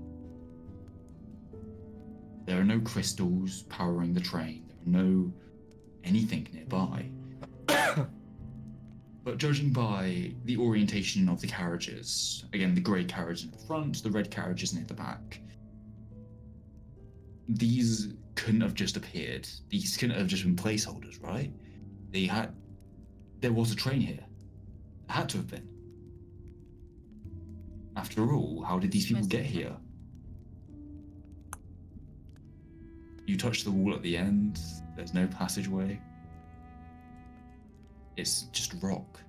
There are no crystals powering the train. There are no anything nearby. But judging by the orientation of the carriages, again, the grey carriage in the front, the red carriages near the back, these couldn't have just appeared. These couldn't have just been placeholders, right? There was a train here. There had to have been. After all, how did these people get here? You touch the wall at the end, there's no passageway. It's just rock.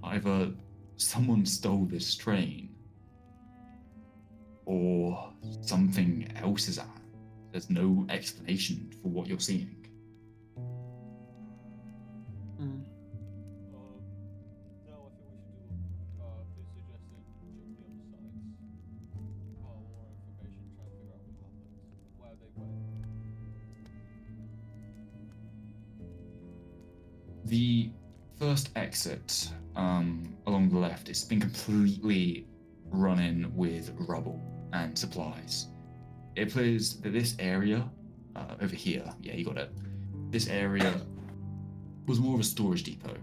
Either someone stole this train, or something else is at. There's no explanation for what you're seeing. No, I think we should do the suggested check the other sides. More information, try to figure out what happened, where they went. The first exit along the left, it's been completely run in with rubble and supplies. It appears that this area over here, yeah, you got it. This area was more of a storage depot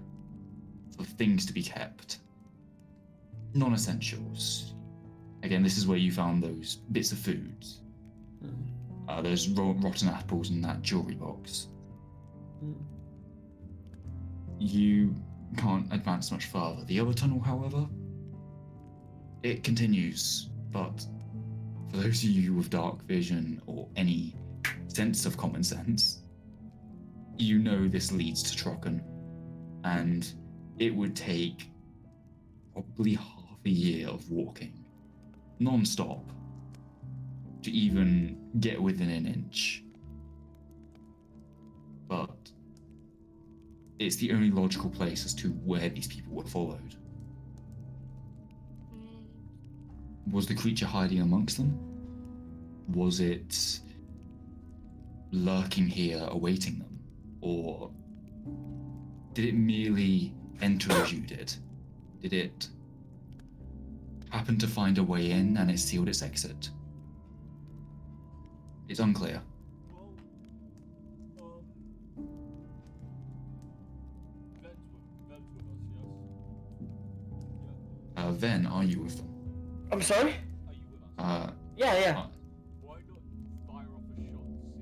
for things to be kept. Non-essentials. Again, this is where you found those bits of food. Those rotten apples in that jewelry box. You can't advance much farther. The other tunnel, however, it continues, but for those of you with dark vision or any sense of common sense, you know this leads to Trocken, and it would take probably half a year of walking, non-stop, to even get within an inch. But it's the only logical place as to where these people were followed. Was the creature hiding amongst them? Was it lurking here awaiting them? Or did it merely enter as you did? Did it happen to find a way in and it sealed its exit? It's unclear. Ven's with us, yes? Ven, are you with them? I'm sorry? Are you with us? Yeah, yeah. Why not fire off a shot to see if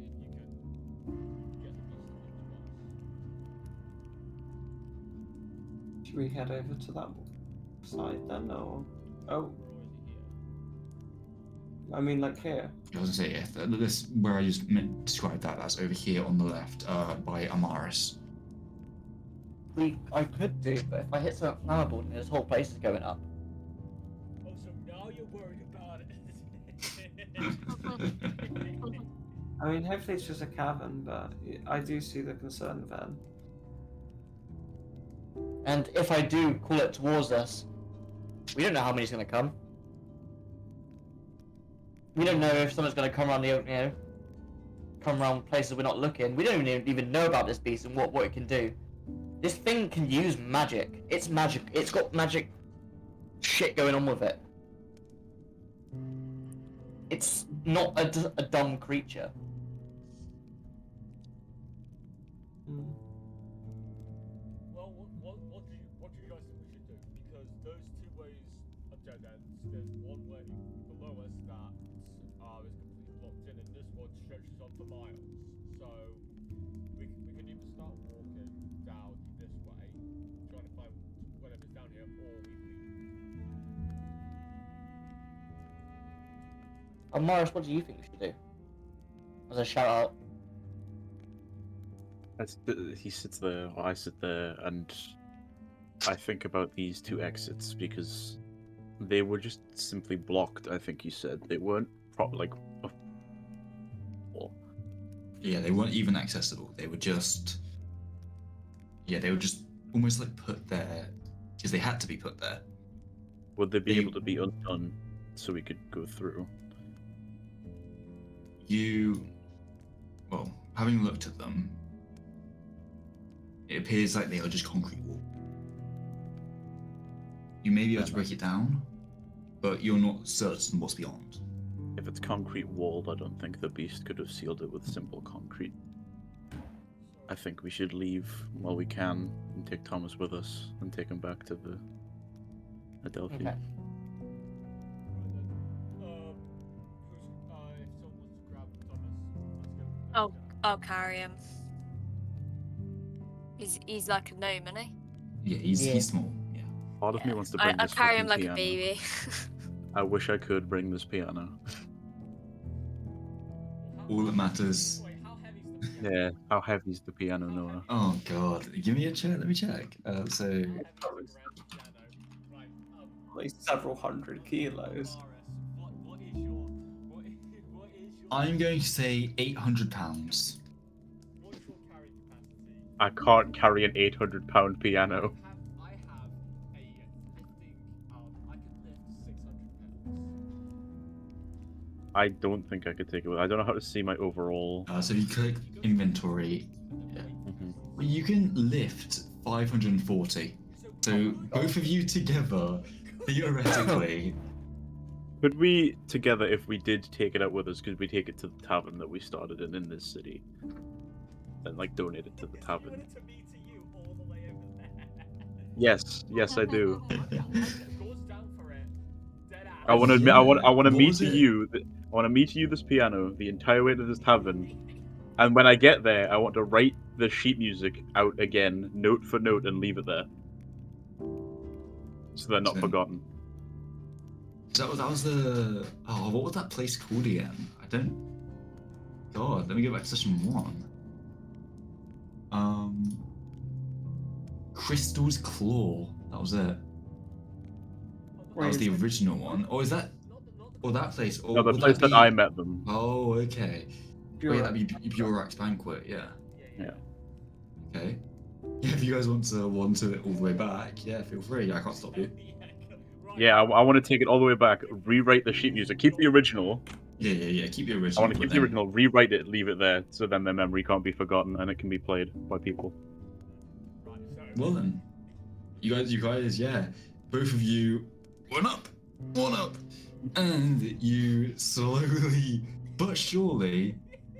you can get the best of them? Should we head over to that side then, or? Oh, Or is he here? I mean, like here. I was gonna say, yeah, this where I just described that, that's over here on the left, by Amaris. I could do, but if I hit something flammable, then this whole place is going up. Oh, so now you're worried about it. I mean, hopefully it's just a cavern, but I do see the concern, Van. And if I do call it towards us, we don't know how many's gonna come. We don't know if someone's gonna come around come around places we're not looking. We don't even know about this beast and what it can do. This thing can use magic. It's magic. It's got magic shit going on with it. It's not a dumb creature. Well, what do you guys think we should do? Because those two ways of dead ends, there's one way below us that is completely blocked in, and this one stretches on for miles. So we can either start walking down this way, trying to find whatever's down here, or we leave. Morris, what do you think we should do? As a shout out. He sits there, or I sit there, and I think about these two exits because they were just simply blocked. I think you said they weren't Yeah, they weren't even accessible. They were just almost like put there because they had to be put there. Would they be able to be undone so we could go through? Having looked at them, it appears like they are just concrete wall. You may be able to break it down, but you're not certain what's beyond. If it's concrete walled, I don't think the beast could have sealed it with simple concrete. I think we should leave while we can and take Thomas with us and take him back to the Adelphi. Okay. If someone wants to grab Thomas, let's go. I'll carry him. He's like a gnome, isn't he? Yeah, he's small. Yeah. Part of me wants to bring I'll this carry him fucking like piano. a baby. I wish I could bring this piano. All that matters. Wait, how heavy is the piano? Yeah, how heavy is the piano, Noah? Oh god, give me a check. Let me check. So How heavy is the grand piano? Right, Like several hundred kilos. what is your I'm going to say £800. what's your carrying capacity? I can't carry an 800-pound piano. I think I could lift 600 pounds. I don't think I could take it with. I don't know how to see my overall. So if you click inventory, you can lift 540. So both of you together, theoretically. Could we, together, if we did take it out with us, could we take it to the tavern that we started in this city? And, like, donate it to the You tavern? want it to be to you all the way over there. Yes, I do. Goes down for it. Dead ass. I want to. Yeah. I want to What meet was to it? you. I want to meet to you this piano the entire way to this tavern, and when I get there, I want to write the sheet music out again, note for note, and leave it there, so they're not So- forgotten. That was the. Oh, what was that place called again? I don't. God, let me go back to session 1. Crystal's Claw. That was it. That was the original one. Or is that? Or that place? Or No, the would place that be... I met them. Oh, okay. Wait, that'd be Burak's Banquet, yeah. Yeah. Okay. Yeah, if you guys want to it all the way back, yeah, feel free. I can't stop you. Yeah, I want to take it all the way back, rewrite the sheet music, keep the original. Yeah. Keep the I original. want to keep the original, rewrite it, leave it there, so then their memory can't be forgotten and it can be played by people. Well then, you guys, yeah, both of you, one up, and you slowly but surely,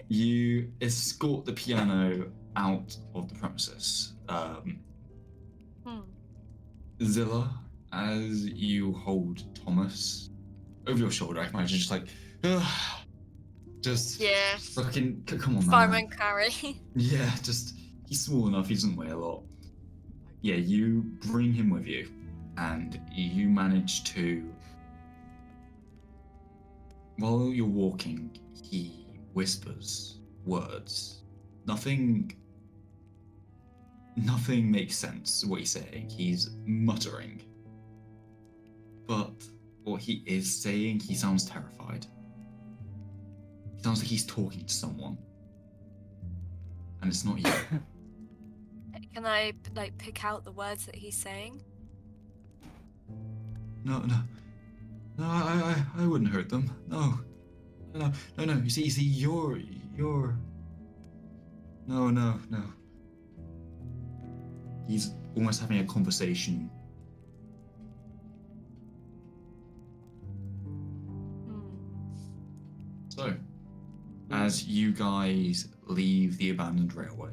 you escort the piano out of the premises. Zilla, as you hold Thomas over your shoulder, I can imagine just like, just Yeah. fucking, come on, man. Fireman carry. Yeah, just he's small enough. He doesn't weigh a lot. Yeah, you bring him with you, and you manage to. While you're walking, he whispers words. Nothing nothing makes sense what he's saying. He's muttering. But what he is saying, he sounds terrified. He sounds like he's talking to someone. And it's not you. Can I like pick out the words that he's saying? No, I wouldn't hurt them. No. You see, you're. No. He's almost having a conversation. So, as you guys leave the abandoned railway,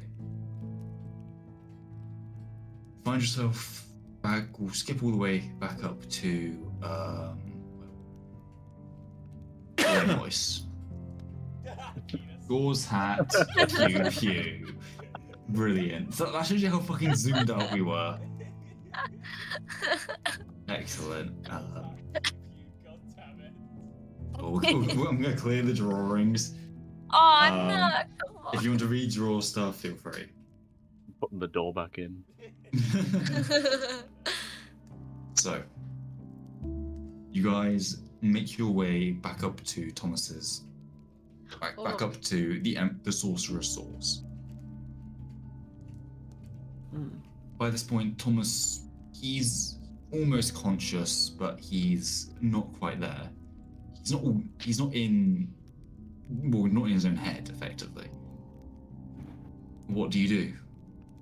find yourself back. We'll skip all the way back up to voice. Gauze hat, pew. Brilliant. So that shows you how fucking zoomed out we were. Excellent. God damn it. I'm gonna clear the drawings. Oh Um, no! Come on. If you want to redraw stuff, feel free. Putting the door back in. So, you guys make your way back up to Thomas's. Back up to the sorcerer's source. By this point, Thomas, he's almost conscious, but he's not quite there. He's not in his own head, effectively. What do you do?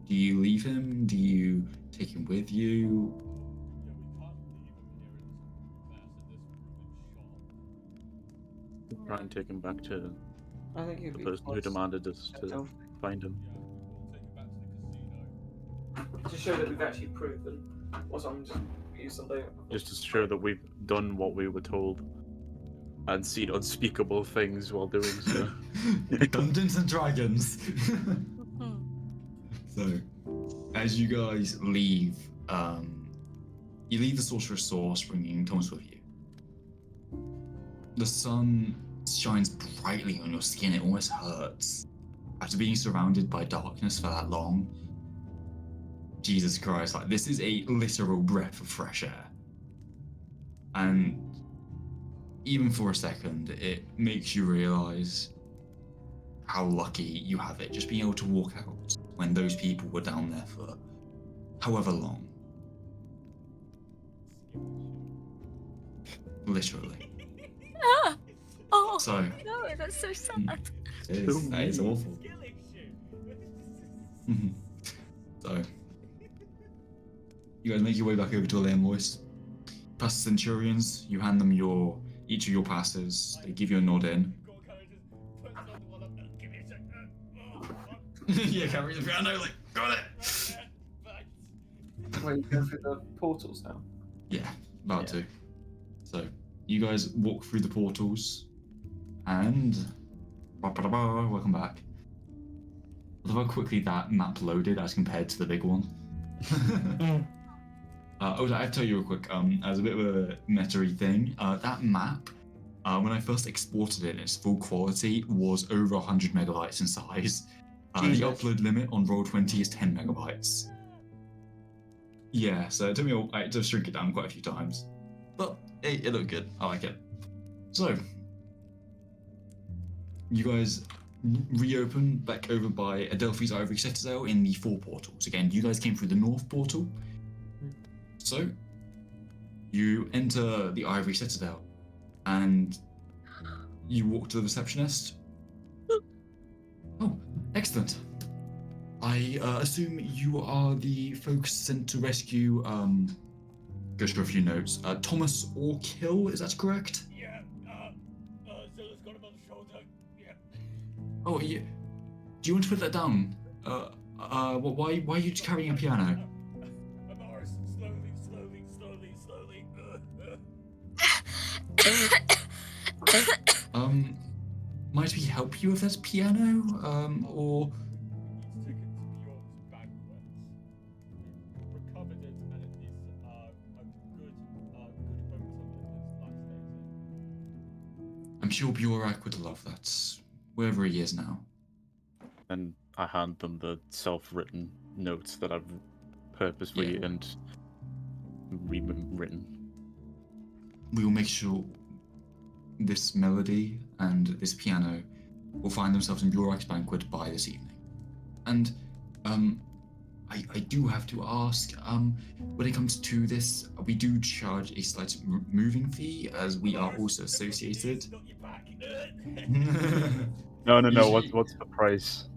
Do you leave him? Do you take him with you? Try and take him back to I think the person who demanded us to find him. To show that we've actually proven what I'm just use something. Just to show that we've done what we were told and seen unspeakable things while doing so. Dungeons and Dragons. So, as you guys leave, you leave the sorcerer's source, bringing Thomas with you. The sun shines brightly on your skin. It almost hurts. After being surrounded by darkness for that long, Jesus Christ, like, this is a literal breath of fresh air. And even for a second, it makes you realize how lucky you have it, just being able to walk out when those people were down there for however long. Literally. Ah! Oh So, no, that's so sad. that is awful. So, you guys make your way back over to Elaine Lois. Past the Centurions, you hand them each of your passes. They give you a nod in. Yeah, can't read the piano, like, got it! Wait, you go through the portals now. Yeah, about to. So, you guys walk through the portals, and welcome back. I love how quickly that map loaded as compared to the big one. I have to tell you real quick, as a bit of a meta-y thing, that map, when I first exported it in its full quality, was over 100 megabytes in size. The upload limit on Roll20 is 10 megabytes. Yeah, so it took me to shrink it down quite a few times. But it looked good. I like it. So, you guys reopen back over by Adelphi's Ivory Citadel in the 4 portals. Again, you guys came through the North portal. So, you enter the Ivory Citadel and you walk to the receptionist. Oh, excellent. I assume you are the folks sent to rescue, goes through a few notes. Thomas Orekill, is that correct? Yeah, Zilla's got him on the shoulder. Yeah. Oh, yeah. Do you want to put that down? Why are you carrying a piano? Amaris, slowly. Might we help you with this piano? Or... We need to take it to Bjorn's banquet. We've recovered it, and it is a good home to live its last days in. I'm sure Bjorak would love that, wherever he is now. And I hand them the self-written notes that I've purposefully Yeah. and rewritten. We will make sure this melody and this piano will find themselves in Burek's banquet by this evening. And I do have to ask, when it comes to this, we do charge a slight moving fee as we are also associated. Not your back. No. Usually- What's the price?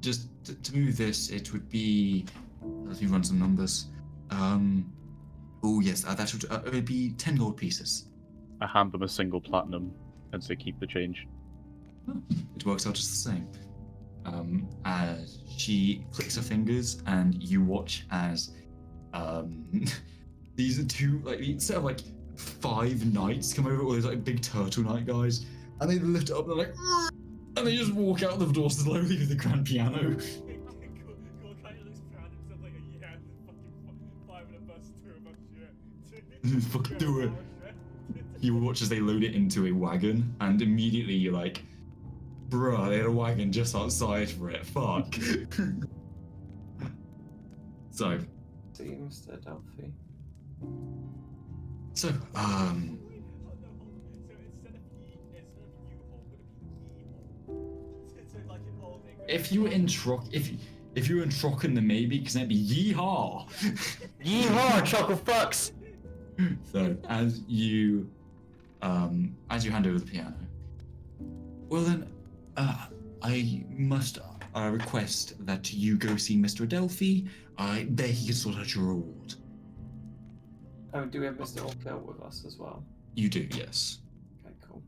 Just to move this, it would be. Let me run some numbers. Oh yes, that would it would be 10 gold pieces. I hand them a single platinum and say keep the change. It works out just the same. As she clicks her fingers, and you watch as these are two instead of 5 knights come over, all those big turtle knight guys, and they lift it up. They're like, "Argh!" And they just walk out the door slowly with the grand piano. Cool guy looks proud of himself like, yeah, fucking 5 in a bus, 2 of us, shit. Fucking do it. You watch as they load it into a wagon, and immediately you're like, bruh, they had a wagon just outside for it. Fuck. So, See, Mr. Delphi. so, Oh, no, hold on. So instead of U-Haul, would it be Yee-Haul? So like in old English. if you were in if you were in Trocken, then maybe, because that'd be yeehaw. Yeehaw, chuckle fucks! So as you hand over the piano, well then, I must request that you go see Mr. Adelphi. There he can sort out your reward. Oh, do we have Mr. Orekill with us as well? You do, yes. Okay, cool.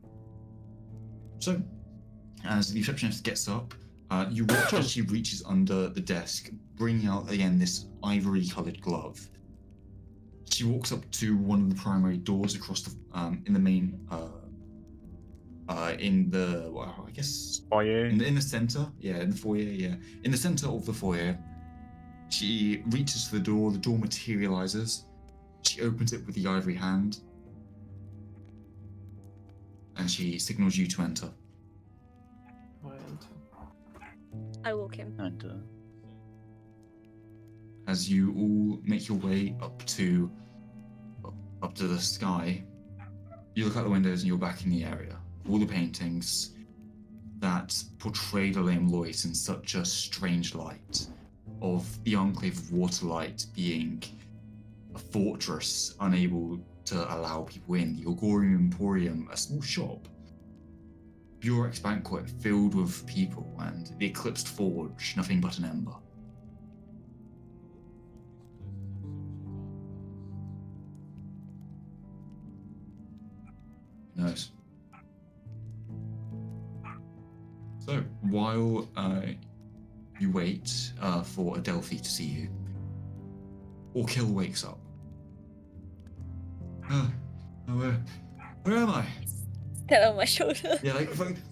So, as the receptionist gets up, you watch as she reaches under the desk, bringing out again this ivory-coloured glove. She walks up to one of the primary doors across the in the main in the well, I guess Foyer. in the center, in the foyer, in the center of the foyer. She reaches to the door materializes. She opens it with the ivory hand, and she signals you to enter. I enter. I walk in. And As you all make your way up to the sky, you look out the windows and you're back in the area. All the paintings that portray the Lame Lois in such a strange light, of the Enclave of Waterlight being a fortress unable to allow people in, the Ogorium Emporium, a small shop, Burek's banquet filled with people, and the Eclipsed Forge, nothing but an ember. Nice. So, while you wait for Adelphi to see you, Orekill wakes up. Where am I? Still on my shoulder. Yeah,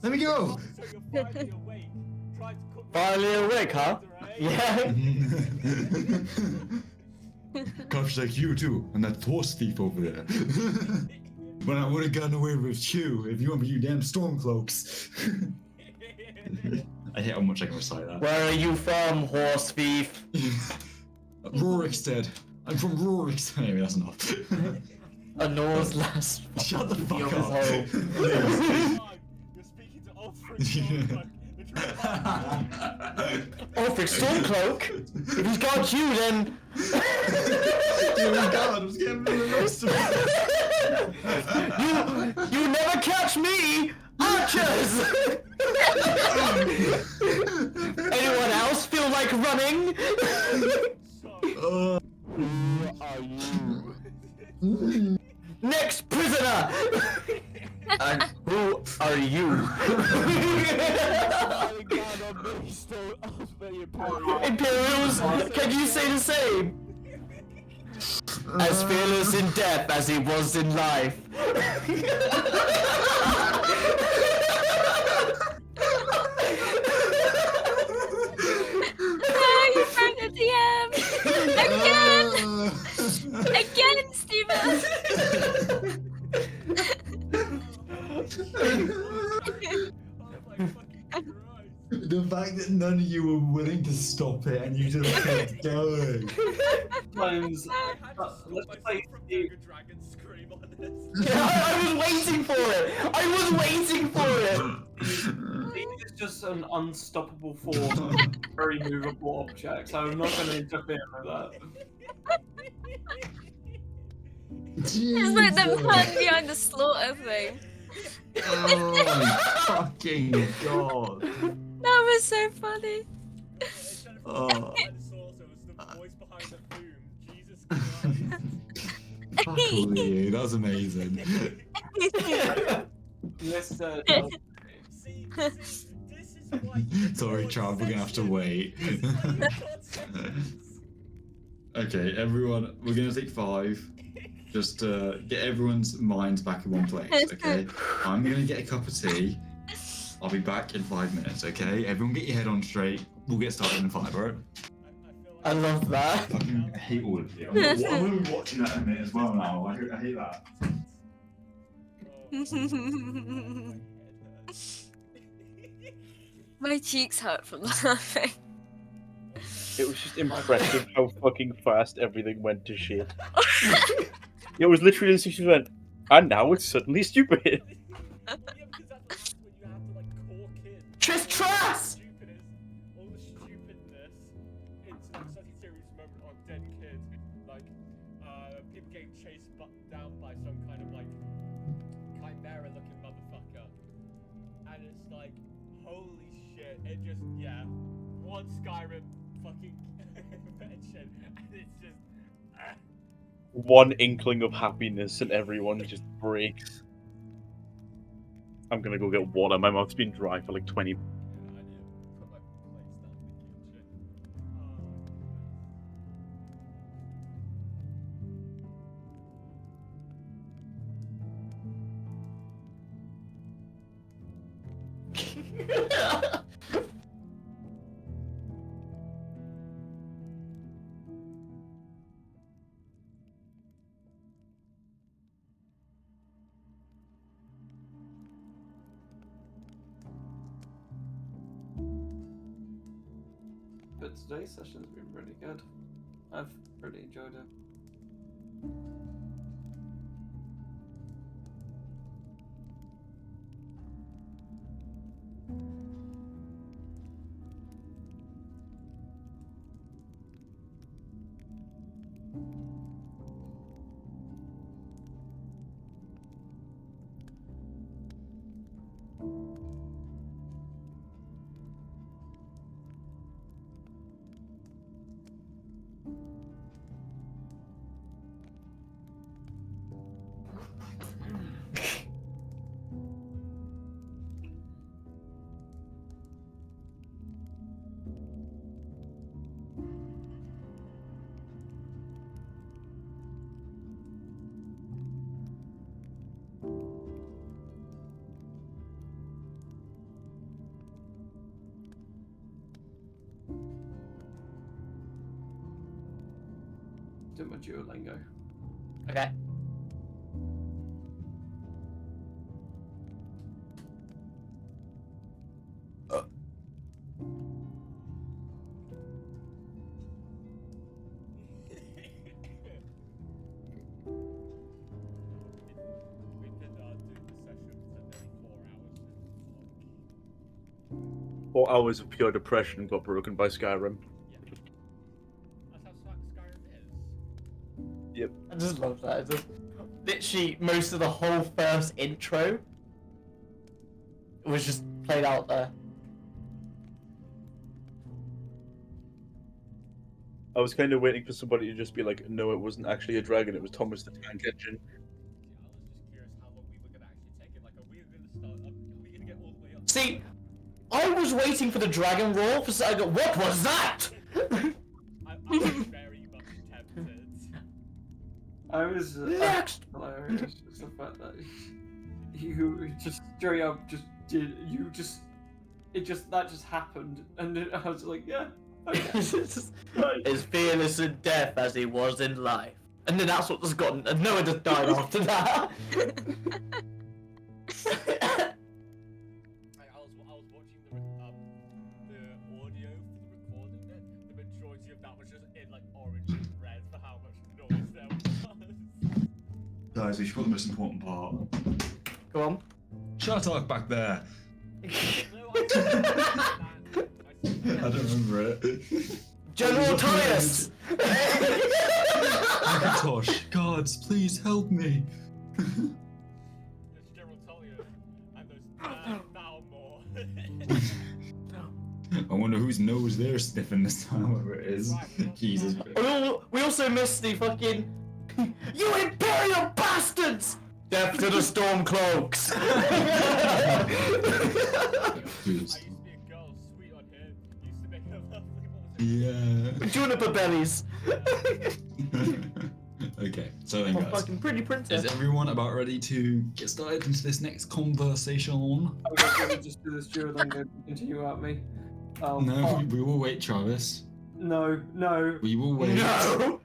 let me go! So you're finally awake. Tried to cook Finally awake, huh? Yeah. Cops like you too, and that horse thief over there. But I would have gotten away with you if you weren't for you damn Stormcloaks. I hate how much I can recite that. Where are you from, horse thief? Rorikstead. I'm from Rorikstead. Anyway, that's enough. A Norse last. Shut the fuck Of his up. home. You're speaking to Ulfric. Ulfric Stormcloak? If he's got you, then. Oh my god, I was getting really arrested. You never catch me! Archers! Anyone else feel like running? Who are you? Next prisoner! And who are you? Imperials, can you say the same? As fearless in death as he was in life. Oh, you found the DM! Again, Steven! The fact that none of you were willing to stop it and you just kept going. Sometimes, I had to stop let's myself play from the- doing a dragon scream on this. Yeah, I was waiting for it. I was waiting for it. Steve is just an unstoppable force, very movable object, so I'm not going to interfere with that. It's like the Jesus. man behind the slaughter thing. Oh my fucking god. That was so funny. Instead of Oh. behind the saucer, it was the voice behind the boom. Jesus Christ. Fuck all you, that was amazing. Mr. See, this is why you Sorry, record Trav, we're gonna have to sessions. wait. This is why you record sessions. Okay, everyone, we're gonna take 5. Just to get everyone's minds back in one place, okay? I'm gonna get a cup of tea. I'll be back in 5 minutes, okay? Everyone get your head on straight. We'll get started in 5, alright? I love I that. fucking hate all of you. I'm gonna be watching that in a minute as well now. I hate that. My cheeks hurt from laughing. It was just impressive how fucking fast everything went to shit. It was literally as if she went, and now it's suddenly stupid. Yeah, because that's what happens when you have to like cork in Triss! all the stupidness into such a serious moment on dead kids, like people getting chased down by some kind of like chimera-looking motherfucker, and it's like, holy shit! It just one Skyrim fucking mention, and it's just. One inkling of happiness and everyone just breaks. I'm gonna go get water. My mouth's been dry for like 20 minutes. I need to put my plates down in the kitchen. But today's session's been really good. I've really enjoyed it. Do my Duolingo. Okay. We've been doing the session for nearly 4 hours. 4 hours of pure depression got broken by Skyrim. That's how Skyrim is. I just love that. It's just, literally, most of the whole first intro was just played out there. I was kind of waiting for somebody to just be like, no, it wasn't actually a dragon, it was Thomas the Tank Engine. Yeah, I was just curious how long we were gonna actually take it. Like, are we gonna start? Are we gonna get all the way up? See, I was waiting for the dragon roar for I go, what was that? I'm very much tempted. I was Next! hilarious. Just the fact that you just straight up just did that just happened, and I was like, yeah. Okay. As fearless in death as he was in life. And then that's what just gotten, and Noah just died after that. I was watching the Guys, we should put the most important part. Go on. Shut up back there. No, I I don't remember it. General Tyus! Tosh, gods, please help me. There's General Tullius, and there's now more. I wonder whose nose they're sniffing this time, whoever it is. Jesus. We also missed the fucking... You Imperial bastards! Death to the Stormcloaks! I used to be a girl, sweet on him. Used to make her lovely. Yeah. Juniper bellies! Okay, so then Oh, guys, fucking pretty is princess. everyone about ready to get started into this next conversation? I'm going to just do this duel, then go continue at me. Oh, No, fuck. we will wait, Travis. No. We will wait. No!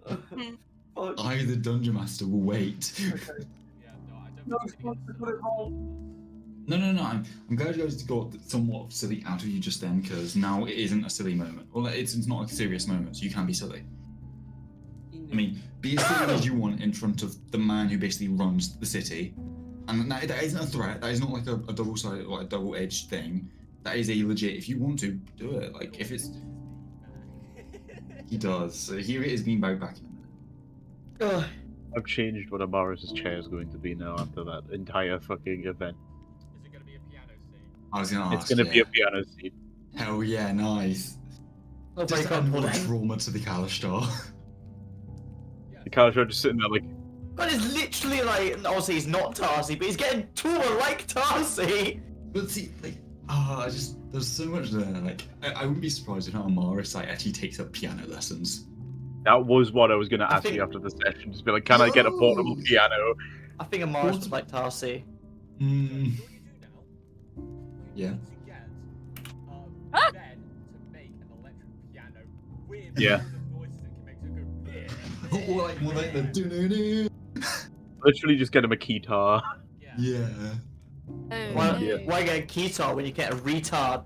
Fuck. I, the Dungeon Master, will wait. Okay. Yeah, no, I don't No, think fuck, I put it wrong. No. I'm glad you guys got somewhat silly out of you just then, because now it isn't a silly moment. Well, it's not a serious moment, so you can be silly. I mean, be as silly as you want in front of the man who basically runs the city. And that isn't a threat. That is not like a double-sided, like a double-edged thing. That is a legit. If you want to, do it. Like if it's, he does. So here it is being back in a minute. Ugh. I've changed what Amaris' chair is going to be now after that entire fucking event. Is it gonna be a piano scene? I was gonna ask. It's going to be yeah. a piano seat. Hell yeah, nice. Oh, Just break add up, more then. trauma to the Kalistar. Yeah, The Kalistar just sitting there like, But it's literally like, obviously he's not Tarsi, but he's getting trauma like Tarsi! But see, like, there's so much there. Like, I wouldn't be surprised if Amaris like actually takes up piano lessons. that was what I was going to I ask think- you after the session. Just be like, can I get a portable No. piano? I think Amaris was like Tarsi. So Hmm. you know what you do now? You Yeah. need to get Ah! Ben to make an electric piano with Yeah. the noises it can make to go yeah. Or like more like the doo-doo-doo. Literally just get him a guitar. Yeah. Yeah. Oh, Why, no. why get a guitar when you get a retard?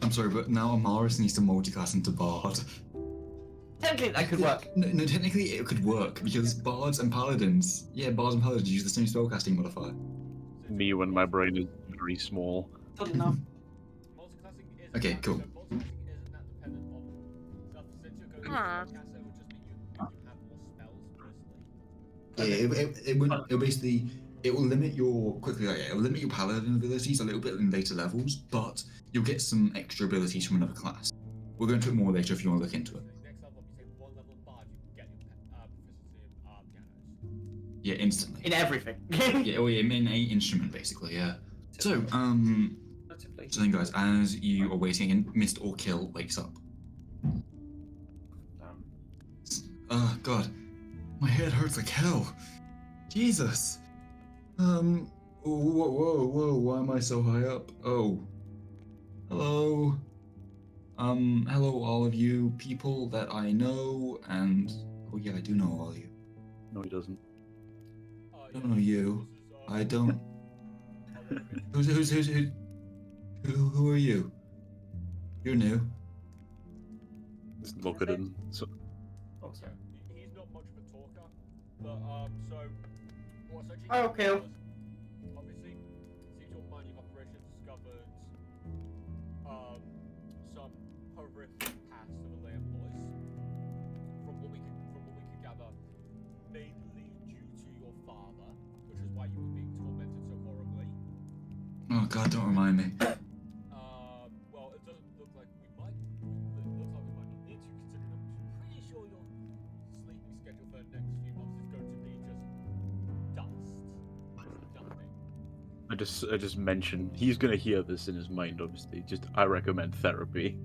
I'm sorry, but now Amaris needs to multiclass into Bard. Technically, that could work. No, technically it could work because Bards and Paladins, Bards and Paladins use the same spellcasting modifier. Me when my brain is very small. Good enough. Multiclassing isn't Okay, that, cool. So multiclassing isn't that dependent on stuff. Since you're going to Ah. podcast, it would just mean you have more spells personally. Yeah, it'll basically it will limit your it'll limit your paladin abilities a little bit in later levels, but you'll get some extra abilities from another class. We'll go into it more later if you want to look into it. Next level up, you take one level of bard, you can get your proficiency in pianos. Yeah, instantly. In everything. In a instrument basically, yeah. So, Relatively. so then guys, as you are waiting and Mr. Orekill wakes up. Oh god. My head hurts like hell. Jesus. Whoa, why am I so high up? Oh. Hello. Hello all of you people that I know and oh yeah, I do know all of you. No, he doesn't. I don't know you. I don't. Who are you? You're new. Just look at him. So, So he's not much of a talker, but so what's actually Oh, okay. was, obviously since your mining operation discovered some horrific past of the lay employees. From what we could gather, mainly due to your father, which is why you were being tormented so horribly. Oh god, don't remind me. Well, it doesn't look like we might. It looks like we might not need to, considering I'm pretty sure your sleeping schedule for the next few months is going to be just dust. Nothing. I just mentioned he's gonna hear this in his mind. Obviously, just I recommend therapy.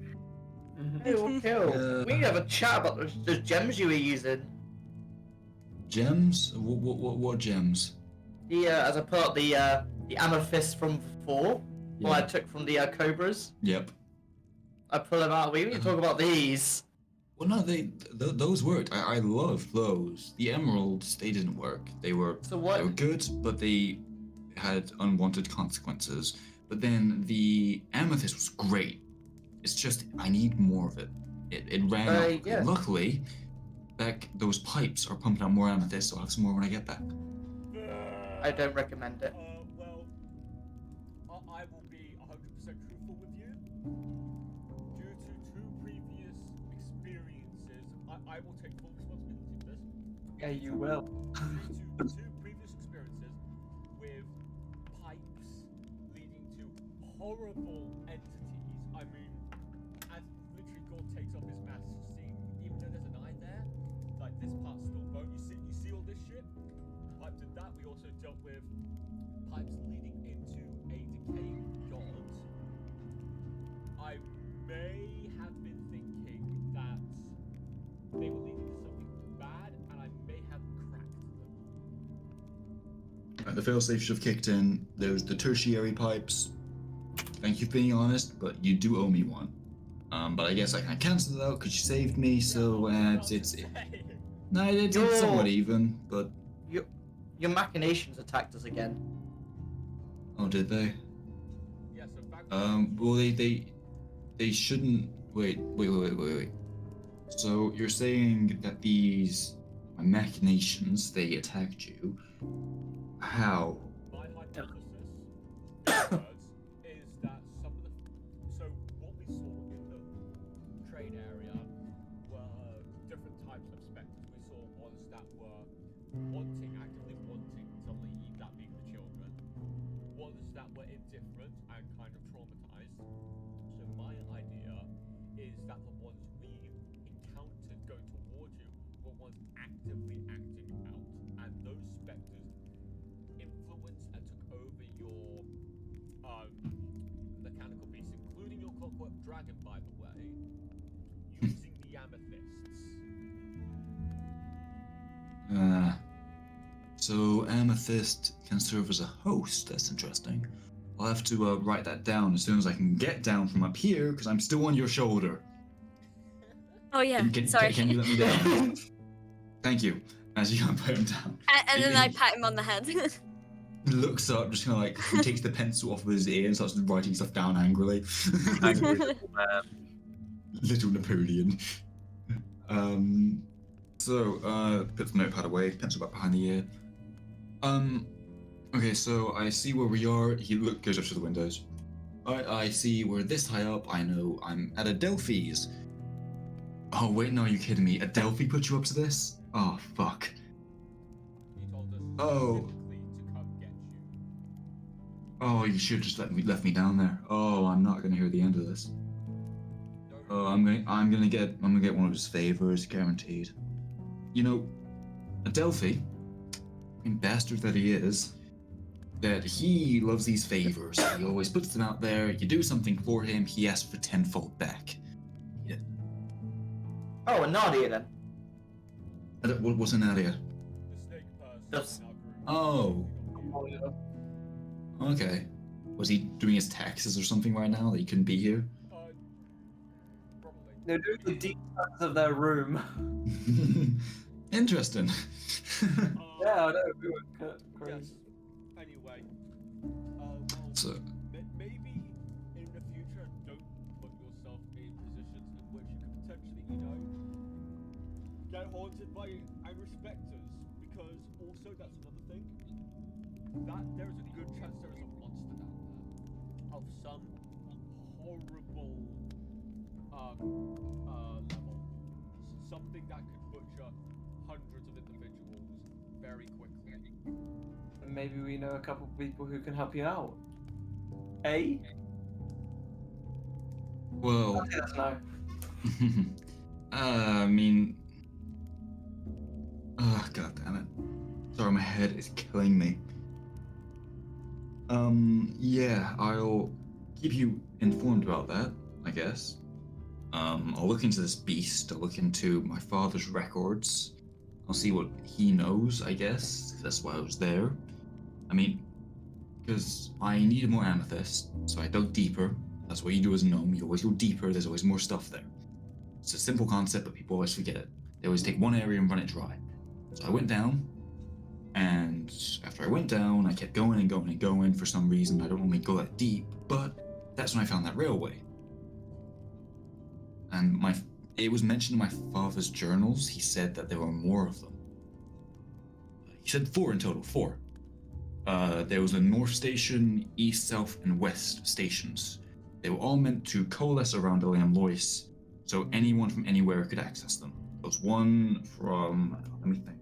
Hey, Orekill. We need to have a chat about those gems you were using. Gems? What gems? As I put up the amethyst from before, what I took from the cobras. Yep. I pull them out. We need to talk about these. Well, no, those worked. I loved those. The emeralds, they didn't work. They were So what? They were good, but they had unwanted consequences. But then the amethyst was great. It's just I need more of it. It ran out. Yeah. Luckily, Beck, those pipes are pumping out more amethyst, so I'll have some more when I get back. I don't recommend it. Well, I will be 100% truthful with you. Due to 2 previous experiences, I will take full responsibility for this. Yeah, you will. Due to 2 previous experiences with pipes leading to horrible entities. I mean, as literally God takes off his mask, see, even though there's an eye there, like this part's still bone. You see all this shit? Pipes did that. We also dealt with pipes leading into a decayed god. I may have been thinking that they were leading to something bad, and I may have cracked them. The failsafe should have kicked in. There's the tertiary pipes. Thank you for being honest, but you do owe me one. But I guess I can cancel it out because you saved me, so it's somewhat even, but... Your machinations attacked us again. Oh, did they? Yeah, so back Well, they shouldn't... Wait. So, you're saying that these machinations, they attacked you? How? my hypothesis is that some of the so what we saw in the trade area were different types of specters. We saw ones that were actively wanting to leave, that being the children, ones that were indifferent and kind of traumatized. So my idea is that the ones we encountered going towards you were ones actively acting out, and those specters influenced and took over your mechanical beasts, including your clockwork dragon, by the way, using the amethysts. So amethyst can serve as a host. That's interesting. I'll have to write that down as soon as I can get down from up here, because I'm still on your shoulder. Oh yeah, Can sorry. you let me down? Thank you. As you put him down. And then I pat him on the head. He looks up, just kind of like, he takes the pencil off of his ear and starts writing stuff down angrily. Angry little man. Little Napoleon. Put the notepad away, pencil back behind the ear. Okay, so I see where we are. He goes up to the windows. I see we're this high up. I know I'm at Adelphi's. Oh, wait, no, are you kidding me? Adelphi put you up to this? Oh, fuck. He told us Oh. specifically to come get you. Oh, you should just left me down there. Oh, I'm not gonna hear the end of this. Oh, I'm gonna get one of his favors, guaranteed. You know, Adelphi, fucking bastard that he is, that he loves these favors. He always puts them out there. You do something for him, he asks for tenfold back. Yeah. Oh, and Nadia then. What's an idea? The snake person Just- in our group. Oh, Oh, yeah. okay. Was he doing his taxes or something right now that he couldn't be here? Probably. They're doing the details of their room. Interesting. Yeah, I know. We were crazy. Anyway, well, So, maybe in the future, don't put yourself in positions in which you could potentially, get haunted by angry specters. Because also, that's another thing. That there is a good chance there is a monster down there of some horrible level. Something that could butcher hundreds of individuals very quickly. And maybe we know a couple people who can help you out. Eh? well, I think that's no. I mean, oh, god damn it. Sorry, my head is killing me. Yeah, I'll keep you informed about that, I guess. I'll look into this beast, I'll look into my father's records. I'll see what he knows, I guess, if that's why I was there. I mean, because I needed more amethyst, so I dug deeper. That's what you do as a gnome, you always go deeper, there's always more stuff there. It's a simple concept, but people always forget it. They always take one area and run it dry. So I went down, and after I went down, I kept going and going and going for some reason. I don't normally go that deep, but that's when I found that railway. And it was mentioned in my father's journals. He said that there were more of them. He said 4 in total, 4. There was a north station, east, south, and west stations. They were all meant to coalesce around Iliam Lois, so anyone from anywhere could access them. There was one from, let me think.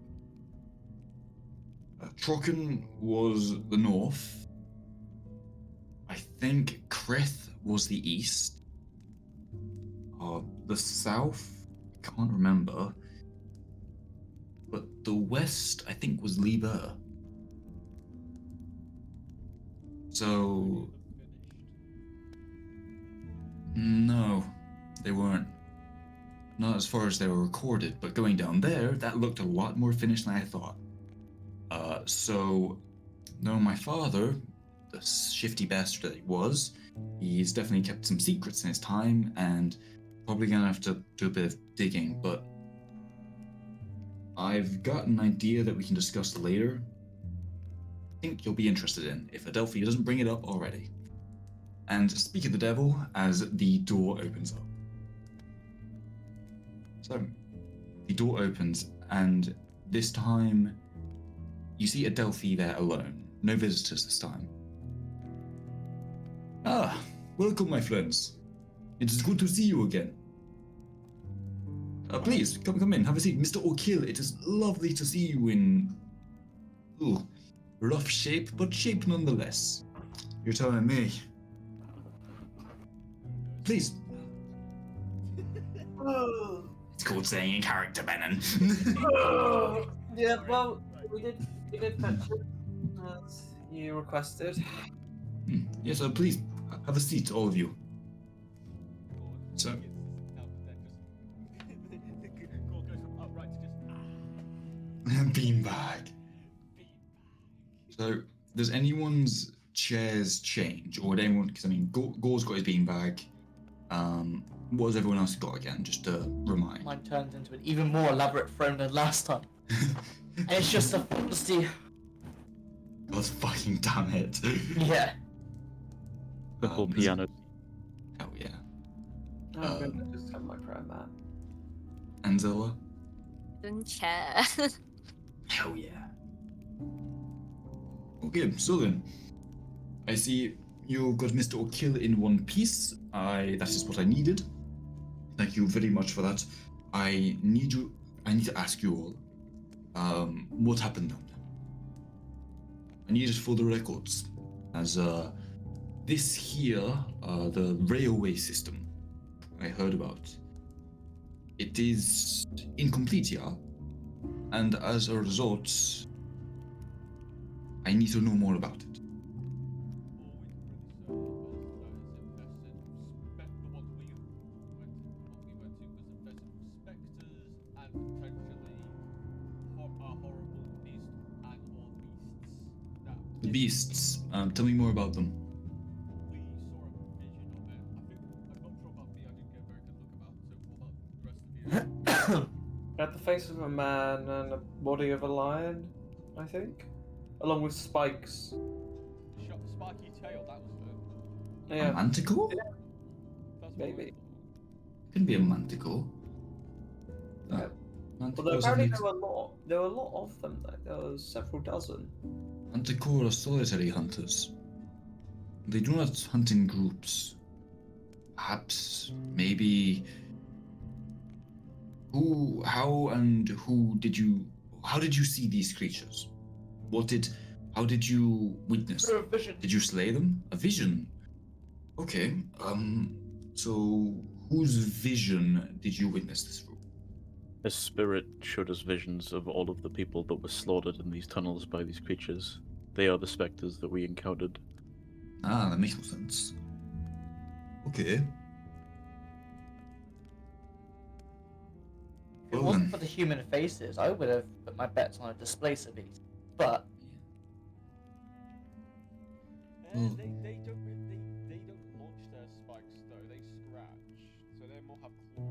Trocken was the north. I think Krith was the east. The south, I can't remember. But the west, I think, was Liber. So, no, they weren't. Not as far as they were recorded, but going down there, that looked a lot more finished than I thought. So, knowing my father, the shifty bastard that he was, he's definitely kept some secrets in his time, and probably gonna have to do a bit of digging, but I've got an idea that we can discuss later. I think you'll be interested in, if Adelphia doesn't bring it up already. And speak of the devil, as the door opens up. So, the door opens, and this time, you see Adelphi there alone. No visitors this time. Ah, welcome, my friends. It is good to see you again. Please, come in, have a seat. Mr. Orekill, it is lovely to see you in... Ooh, rough shape, but shape nonetheless. You're telling me. Please. It's called saying in character, Benon. Yeah, well, we did fetch it as you requested. Yes, please, have a seat, all of you. So... Beanbag. So, does anyone's chairs change, or would anyone? Because I mean, Gore's got his beanbag. What has everyone else got again? Just to remind. Mine turns into an even more elaborate throne than last time. And it's just a fantasy. God fucking damn it. Yeah. The whole piano. Hell yeah. I'm gonna just have my prayer mat. Anzella? Wooden chair. Hell yeah. Okay, so then. I see you got Mr. Orekill in one piece. That is what I needed. Thank you very much for that. I need to ask you all, what happened down there? I need it for the records. As, this here, the railway system I heard about, it is incomplete here, and as a result, I need to know more about it. The beasts, tell me more about them. We saw a vision of it. I'm not sure about me, I didn't get a very good look about, so what about the rest of you? Had the face of a man and a body of a lion, I think, along with spikes. Spiky tail, that was it. A Yeah, manticore? That's maybe. Couldn't be a manticore. Yeah. Although Manticores apparently are there were a lot of them. Like, there was several dozen. Manticore are solitary hunters. They do not hunt in groups. Perhaps, maybe... how did you see these creatures? How did you witness? Through a vision. Did you slay them? A vision? Okay, so whose vision did you witness this through? A spirit showed us visions of all of the people that were slaughtered in these tunnels by these creatures. They are the specters that we encountered. Ah, that makes no sense. Okay. If it Well wasn't then. for the human faces, I would have put my bets on a displacer beast. But Well- They don't launch their spikes though, they scratch. So they more have claws.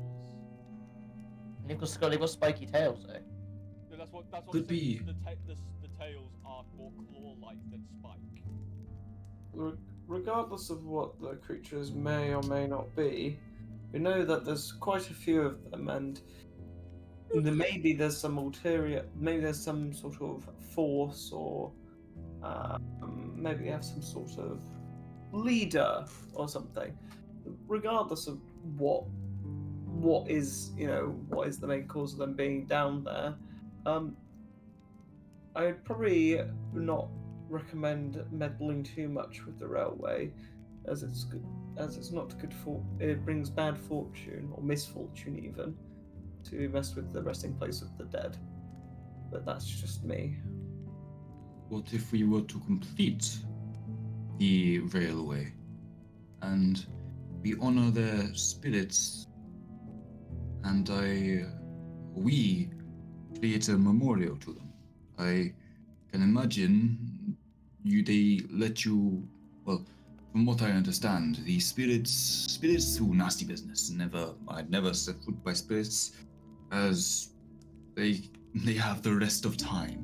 they've got spiky tails though. No, that's what Could I'm saying. be. The tails are more claw-like than spike. Regardless of what the creatures may or may not be, We know that there's quite a few of them, and maybe there's some ulterior, maybe there's some sort of force, or maybe they have some sort of leader or something. Regardless of what is the main cause of them being down there, I'd probably not recommend meddling too much with the railway, as it's not good for it brings bad fortune or misfortune even to mess with the resting place of the dead. But that's just me. What if we were to complete the railway and we honor their spirits and we create a memorial to them? I can imagine they let you, well, from what I understand, the spirits do nasty business. I'd never set foot by spirits, as they have the rest of time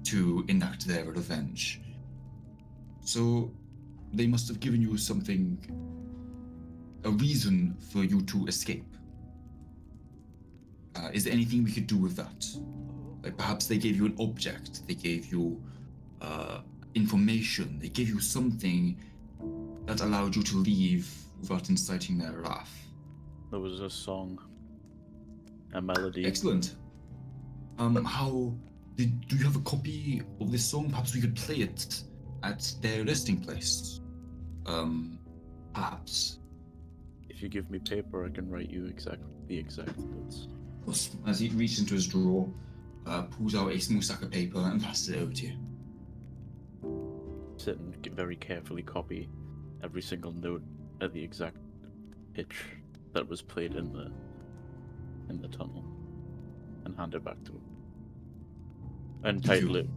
to enact their revenge. So they must have given you something, a reason for you to escape. Is there anything we could do with that? Like perhaps they gave you an object, they gave you information, they gave you something that allowed you to leave without inciting their wrath. There was a song, a melody. Excellent. Do you have a copy of this song? Perhaps we could play it at their resting place. Perhaps. If you give me paper, I can write you the exact notes. Of course. As he reaches into his drawer, pulls out a small stack of paper and passes it over to you. Sit and very carefully copy every single note at the exact pitch that was played in the tunnel, and hand it back to him. And title it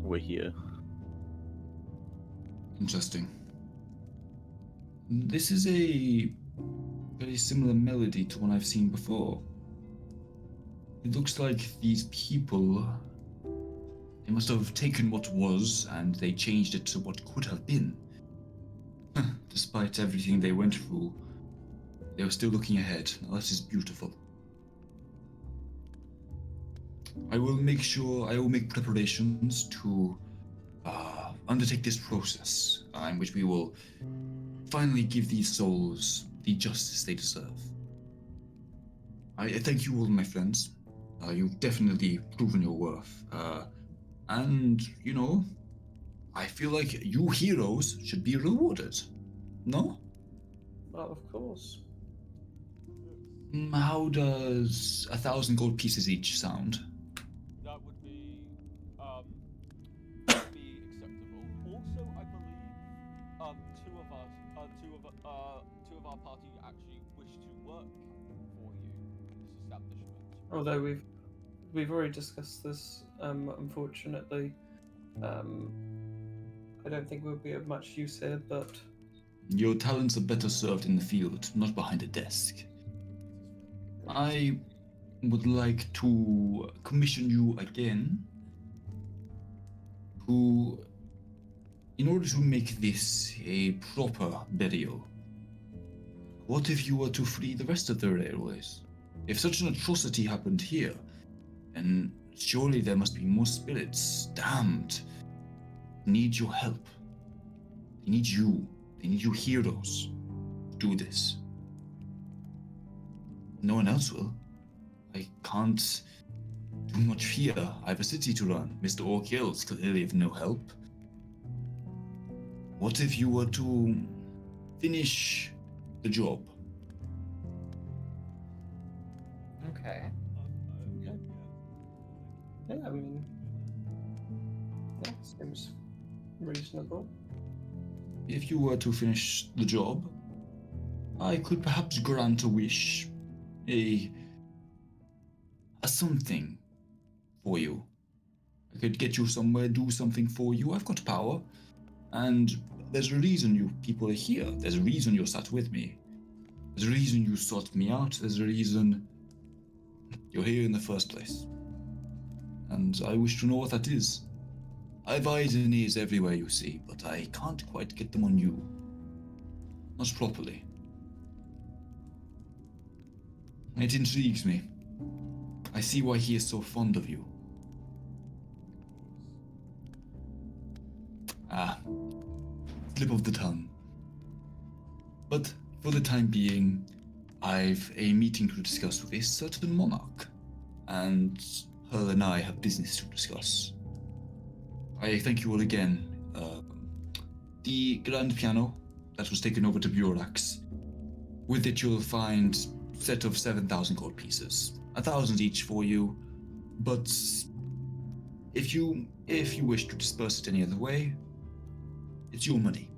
"We're Here." Interesting. This is a very similar melody to one I've seen before. It looks like these people, they must have taken what was and they changed it to what could have been. Despite everything they went through, they were still looking ahead. Now, that is beautiful. I will make preparations to undertake this process in which we will finally give these souls the justice they deserve. I thank you all, my friends. You've definitely proven your worth. And, I feel like you heroes should be rewarded. No? Well, of course. How does 1,000 gold pieces each sound? That would be acceptable. Also, I believe two of our party actually wish to work for you in this establishment. Although we've already discussed this, unfortunately. I don't think we'll be of much use here, but Your talents are better served in the field, not behind a desk. I would like to commission you again in order to make this a proper burial. What if you were to free the rest of the railways? If such an atrocity happened here, then surely there must be more spirits damned. Need your help. They need you. They need you heroes to do this. No one else will. I can't do much here. I have a city to run. Mr. Orekill's clearly of no help. What if you were to finish the job? Okay. yeah, I mean, that seems reasonable. If you were to finish the job, I could perhaps grant a wish, a something for you. I could get you somewhere, do something for you. I've got power, and there's a reason you people are here. There's a reason you're sat with me. There's a reason you sought me out. There's a reason you're here in the first place. And I wish to know what that is. I've eyes and ears everywhere you see, but I can't quite get them on you. Not properly. It intrigues me. I see why he is so fond of you. Ah, slip of the tongue. But for the time being, I've a meeting to discuss with a certain monarch, and her and I have business to discuss. I thank you all again. The grand piano that was taken over to Burax. With it, you'll find a set of 7,000 gold pieces, 1,000 each for you. But if you wish to disperse it any other way, it's your money.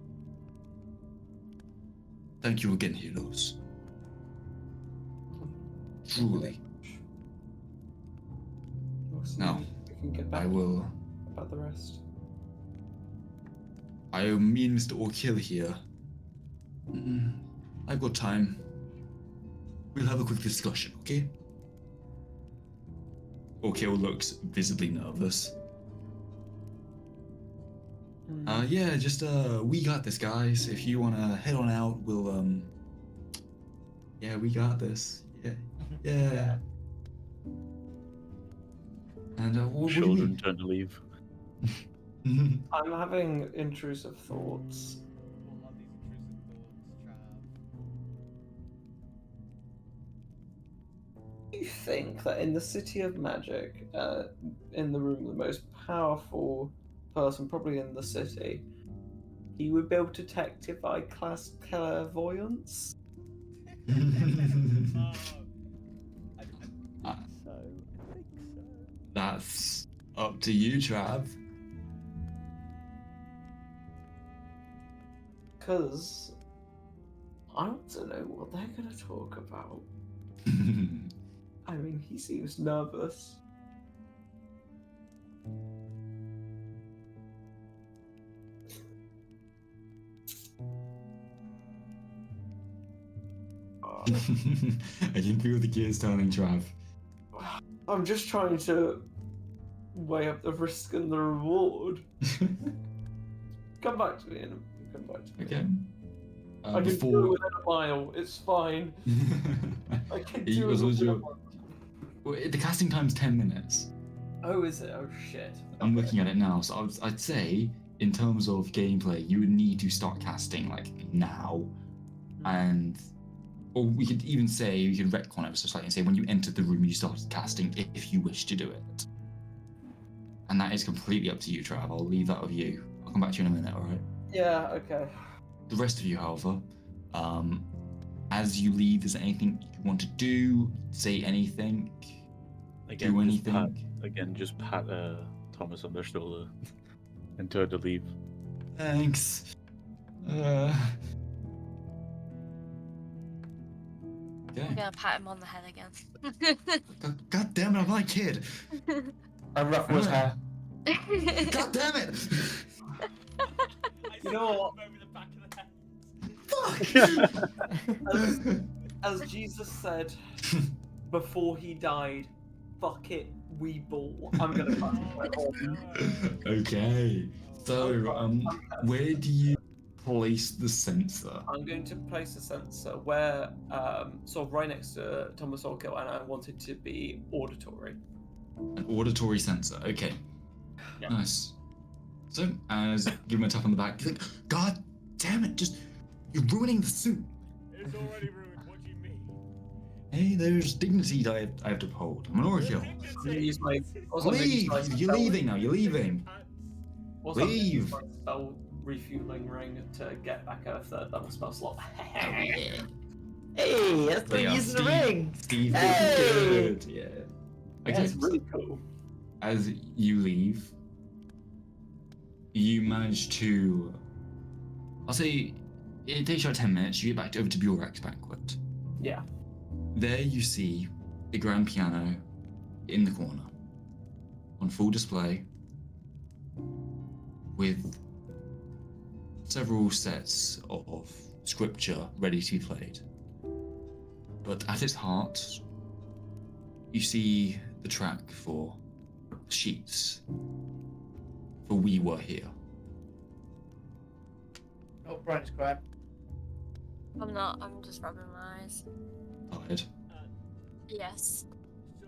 Thank you again, heroes. Truly. Now, we can get back I will. about the rest. Me and Mr. Orekill here. I've got time. We'll have a quick discussion, okay? Orekill looks visibly nervous. Yeah, just we got this, guys. If you wanna head on out, we'll yeah, we got this. Yeah. And what do you Children mean? turn to leave. I'm having intrusive thoughts. What are these intrusive thoughts, Trav? Do you think that in the City of Magic, in the room, the most powerful person probably in the city, he would be able to detect if I class clairvoyance? I think so. I think so. That's up to you, Trav. Because I want to know what they're going to talk about. I mean, he seems nervous. I can feel the gears turning, Trav. I'm just trying to weigh up the risk and the reward. Come back to me and come back to me. Okay. I can do it Before within a mile. It's fine. I can do it was within a your... mile. Well, the casting time's 10 minutes. Oh, is it? Oh, shit. I'm looking at it now, so I'd say, in terms of gameplay, you would need to start casting, like, now. And... Or we could even say, we could retcon it so slightly and say when you entered the room, you started casting if you wish to do it. And that is completely up to you, Trav. I'll leave that with you. I'll come back to you in a minute, alright? Yeah, okay. The rest of you, however, as you leave, is there anything you want to do? Say anything? Again, Do just anything? just pat Thomas on the shoulder and turn to leave. Thanks. Okay. I'm gonna pat him on the head again. God damn it, I'm not a kid. And ruffle his hair. God damn it! You know what? Over the back of the head. Fuck! As Jesus said before he died, fuck it, we ball. I'm gonna fucking let on. Okay. So, where do you place the sensor? I'm going to place a sensor where, sort of right next to Thomas Orkill, and I want it to be auditory. An auditory sensor. Okay. Yeah. Nice. So, as give him a tap on the back, he's like, God damn it, you're ruining the suit. It's already ruined. What do you mean? Hey, there's dignity I have to uphold. I'm an Oracle. I'm gonna use my. Also, I'm gonna use Leave! my You're spell- leaving now, you're leaving. also, I'm gonna use Leave! my spell refueling ring to get back a third level spell slot. Yeah. Hey, that's the Yeah, use of the Steve. ring. Steve, Hey! good. Yeah. Yeah, Okay. it's really cool. As you leave, you manage to. I'll say it takes you about 10 minutes. You get back over to Burek's banquet. Yeah. There you see the grand piano in the corner, on full display, with several sets of scripture ready to be played. But at its heart, you see the track for Sheets, for We Were Here. Oh, Brian's crying. I'm not. I'm just rubbing my eyes. Tired. Yes. So,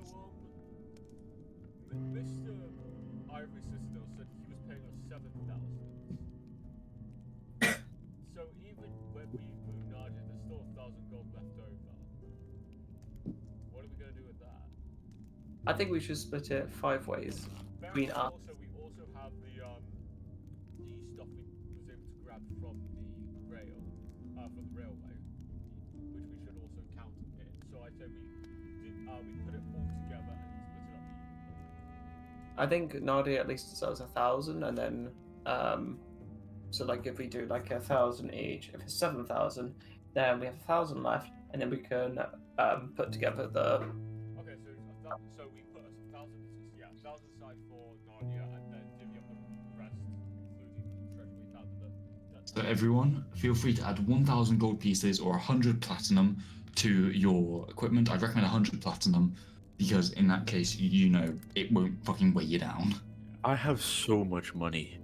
Mr. Ivory Citadel said he was paying us 7,000. So even when we include Nadia, there's still 1,000 gold left over. What are we gonna do with that? I think we should split it 5 ways between us. Also, we also have the stuff we was able to grab from the railway, which we should also count in. So I said we put it all together and split it up evenly. I think Nadia at least deserves 1,000, and then so like if we do like 1,000 each, if it's 7,000, then we have 1,000 left, and then we can put together the. Okay, so we put 1,000 aside for Nadia, and then divvy up the rest, including the treasure we found in the. So everyone, feel free to add 1,000 gold pieces or 100 platinum to your equipment. I'd recommend 100 platinum because in that case, you know, it won't fucking weigh you down. I have so much money.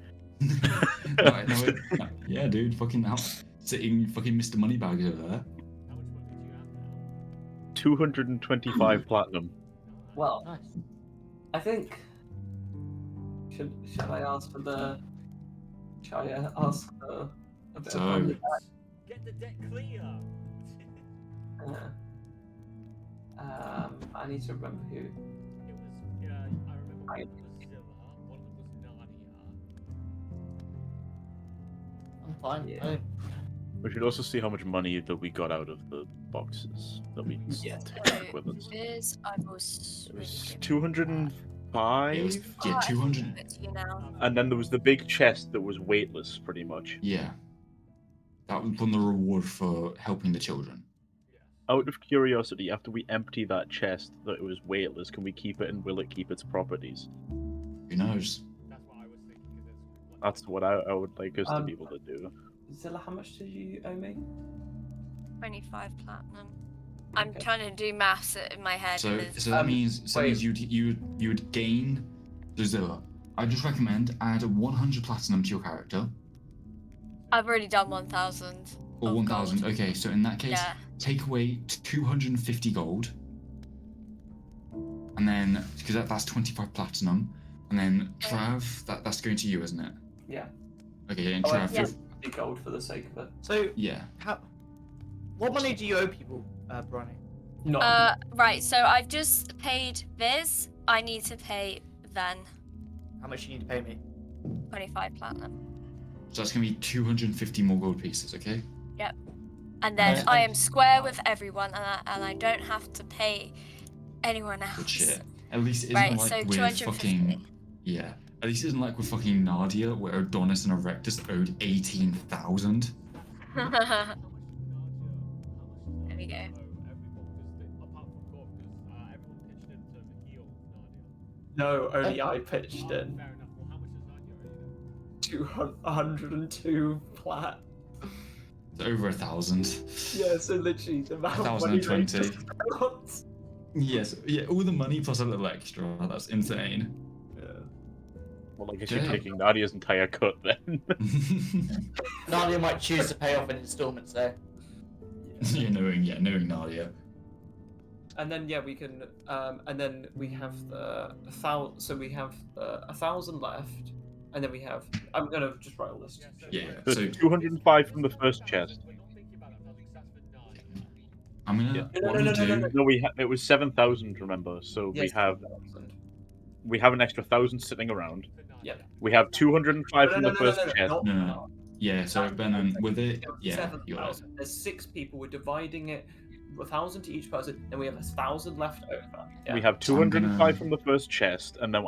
Yeah, dude, fucking out sitting fucking Mr. Moneybags over there. How much money do you have now? 225 platinum. Well, Nice. I think. Should I ask for the? Shall I ask for a bit So- of money Get the debt clear. back? I need to remember who. It was, I remember one I- of them was Zilla, one of them was Nadia. I'm fine. Yeah. We should also see how much money that we got out of the boxes that we Yes. took with us. Viz, I was. It was 205, It was, yeah, 200. You now. and then there was the big chest that was weightless, pretty much. Yeah. That won the reward for helping the children. Out of curiosity, after we empty that chest that it was weightless, can we keep it and will it keep its properties? Who knows? That's what I was thinking, because it's like, That's what I would like us to be able to do. Zilla, how much did you owe me? 25 platinum. I'm Okay. trying to do maths in my head. So, and it's- so that Um, means wait. you would gain the Zilla. I just recommend add 100 platinum to your character I've already done 1,000. or of 1,000. gold. Okay, so in that case, Yeah. take away 250 gold, and then because that's 25 platinum, and then Trav, that's going to you, isn't it? Yeah. Okay, and Oh, Trav, yeah. feel- The gold for the sake of it. So, yeah. what money do you owe people, Bronny? Not. Right, so I've just paid Viz. I need to pay Ven How much you need to pay me? 25 platinum. So that's gonna be 250 more gold pieces. Okay. And then Okay. I am square with everyone, and I don't have to pay anyone else. Good shit. At least it isn't Right, like so with 250. fucking yeah. At least it isn't like with fucking Nadia, where Adonis and Erectus owed 18,000. how much did Nadia? There we go. Everyone, because apart from Gorf, because everyone pitched in to heal Nadia. No, only I pitched in. Fair enough. Well, how much does Nadia owe you? 102 plat. It's over 1,000. Yeah, so literally the amount of money they 1,020. just got. Yes, yeah, all the money plus a little extra. That's insane. Yeah. Well, I guess Okay. you're taking Nadia's entire cut then. Nadia might choose to pay off in installments though. knowing Nadia. And then we can and then we have the 1,000. So we have 1,000 left, and then we have. I'm gonna just write all this. Yeah. There's So 205 from the first chest. We're not thinking about that. I think that's for Nadia. I'm gonna. Yeah. No, What no, I'm no, gonna no, do. No, it was 7,000. Remember, so Yes, we have an extra 1,000 sitting around. For Nadia. Yep. We have 205 from the first chest. not- No. Yeah. So Ben, with it, yeah, you're right. 7,000. There's 6 people. We're dividing it 1,000 to each person, and we have 1,000 left over. Yeah. We have So I'm gonna- 205 from the first chest, and then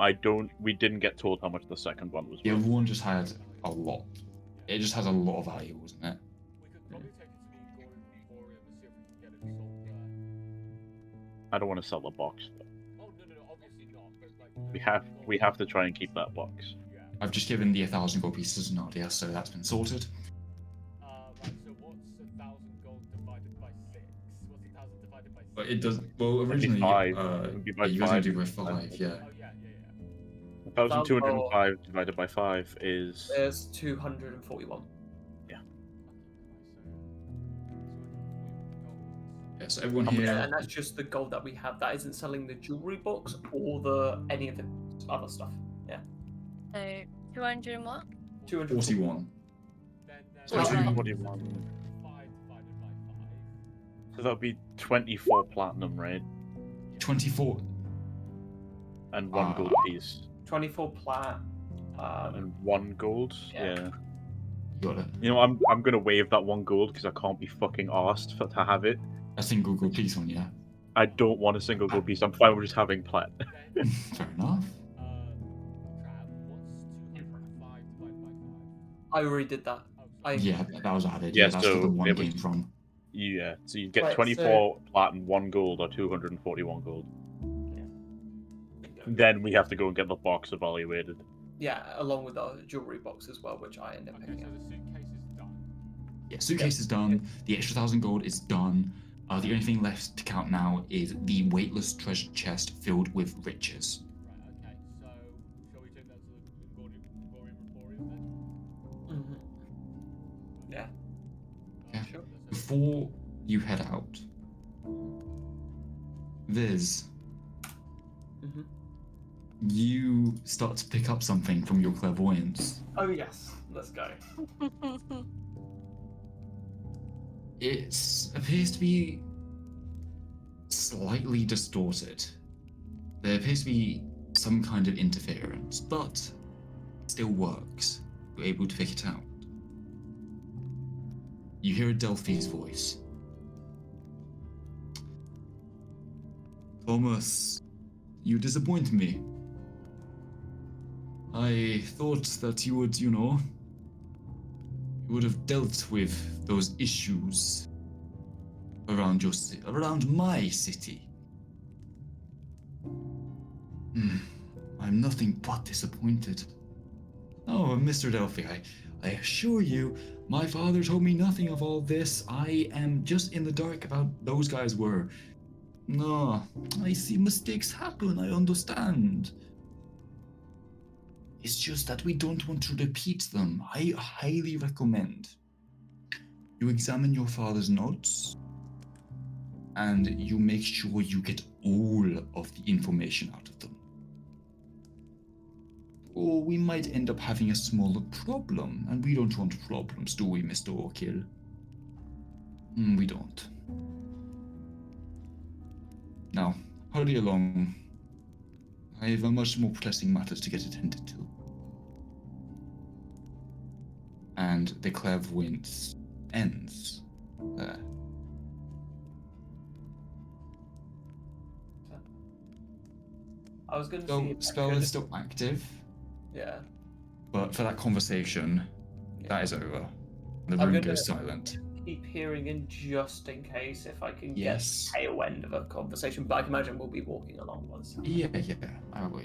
we didn't get told how much the second one was The worth. other one just had a lot. It just has a lot of value, wasn't it? We could probably take it to the Gold Emporium and see if we can get it sold there. I don't want to sell the box. Though. Oh no, obviously not. But like We have to try and keep that box. Yeah. I've just given the 1,000 gold pieces to Nadia, so that's been sorted. Right. So what's 1,000 gold divided by 6? What's 1,000 divided by 6? But it does. Well, originally, five. It would be by you guys five. do by 5, yeah. Oh yeah. 1,205 divided by 5 is. There's 241. Yeah, so everyone And, here. and that's just the gold that we have. That isn't selling the jewelry box or the any of the other stuff. Yeah. So 200 and what? 41. Then there's Sorry, How two- much? 41. 5 divided by 5. So that'd be 24 platinum, right? 24. And one gold piece. 24 plat. And 1 gold? yeah. Yeah. Got it. You know, I'm gonna waive that 1 gold because I can't be fucking arsed to have it. A single gold piece on, yeah. I don't want a single gold piece. I'm fine with just having plat. Then, Fair enough. Trav, what's 205 divided by 5? I already did that. Oh, I Yeah, that was added. Yeah, Yeah, that's where the so one it was- came from. Yeah, so you get Right, 24 plat and 1 gold or 241 gold. Then we have to go and get the box evaluated. yeah, along with the jewelry box as well, which I end up okay, picking so up. the suitcase is done. Yeah, suitcase is done. The extra 1,000 gold is done. The only thing left to count now is the weightless treasure chest filled with riches. Right, okay, so shall we take that to the Ingorian Emporium then? Yeah. Yeah. Sure. Before you head out, Viz, Mhm. you start to pick up something from your clairvoyance. Oh yes, let's go. It appears to be slightly distorted. There appears to be some kind of interference, but it still works. You're able to pick it out. You hear Adelphi's voice. Thomas, you disappoint me. I thought that you would, you would have dealt with those issues around around my city. I'm nothing but disappointed. Oh, Mr. Delphi, I assure you, my father told me nothing of all this. I am just in the dark about those guys were. No, I see mistakes happen, I understand. It's just that we don't want to repeat them. I highly recommend you examine your father's notes and you make sure you get all of the information out of them. Or we might end up having a smaller problem, and we don't want problems, do we, Mr. Orekill? We don't. Now, hurry along. I have a much more pressing matters to get attended to. And the clairvoyance ends there. I was going to So, see if I spell could- is still active, Yeah. but for that conversation, that is over. The I'm room gonna- goes silent. Keep hearing in just in case if I can Yes. get tail end of a conversation, but I can imagine we'll be walking along once. Yeah, I will.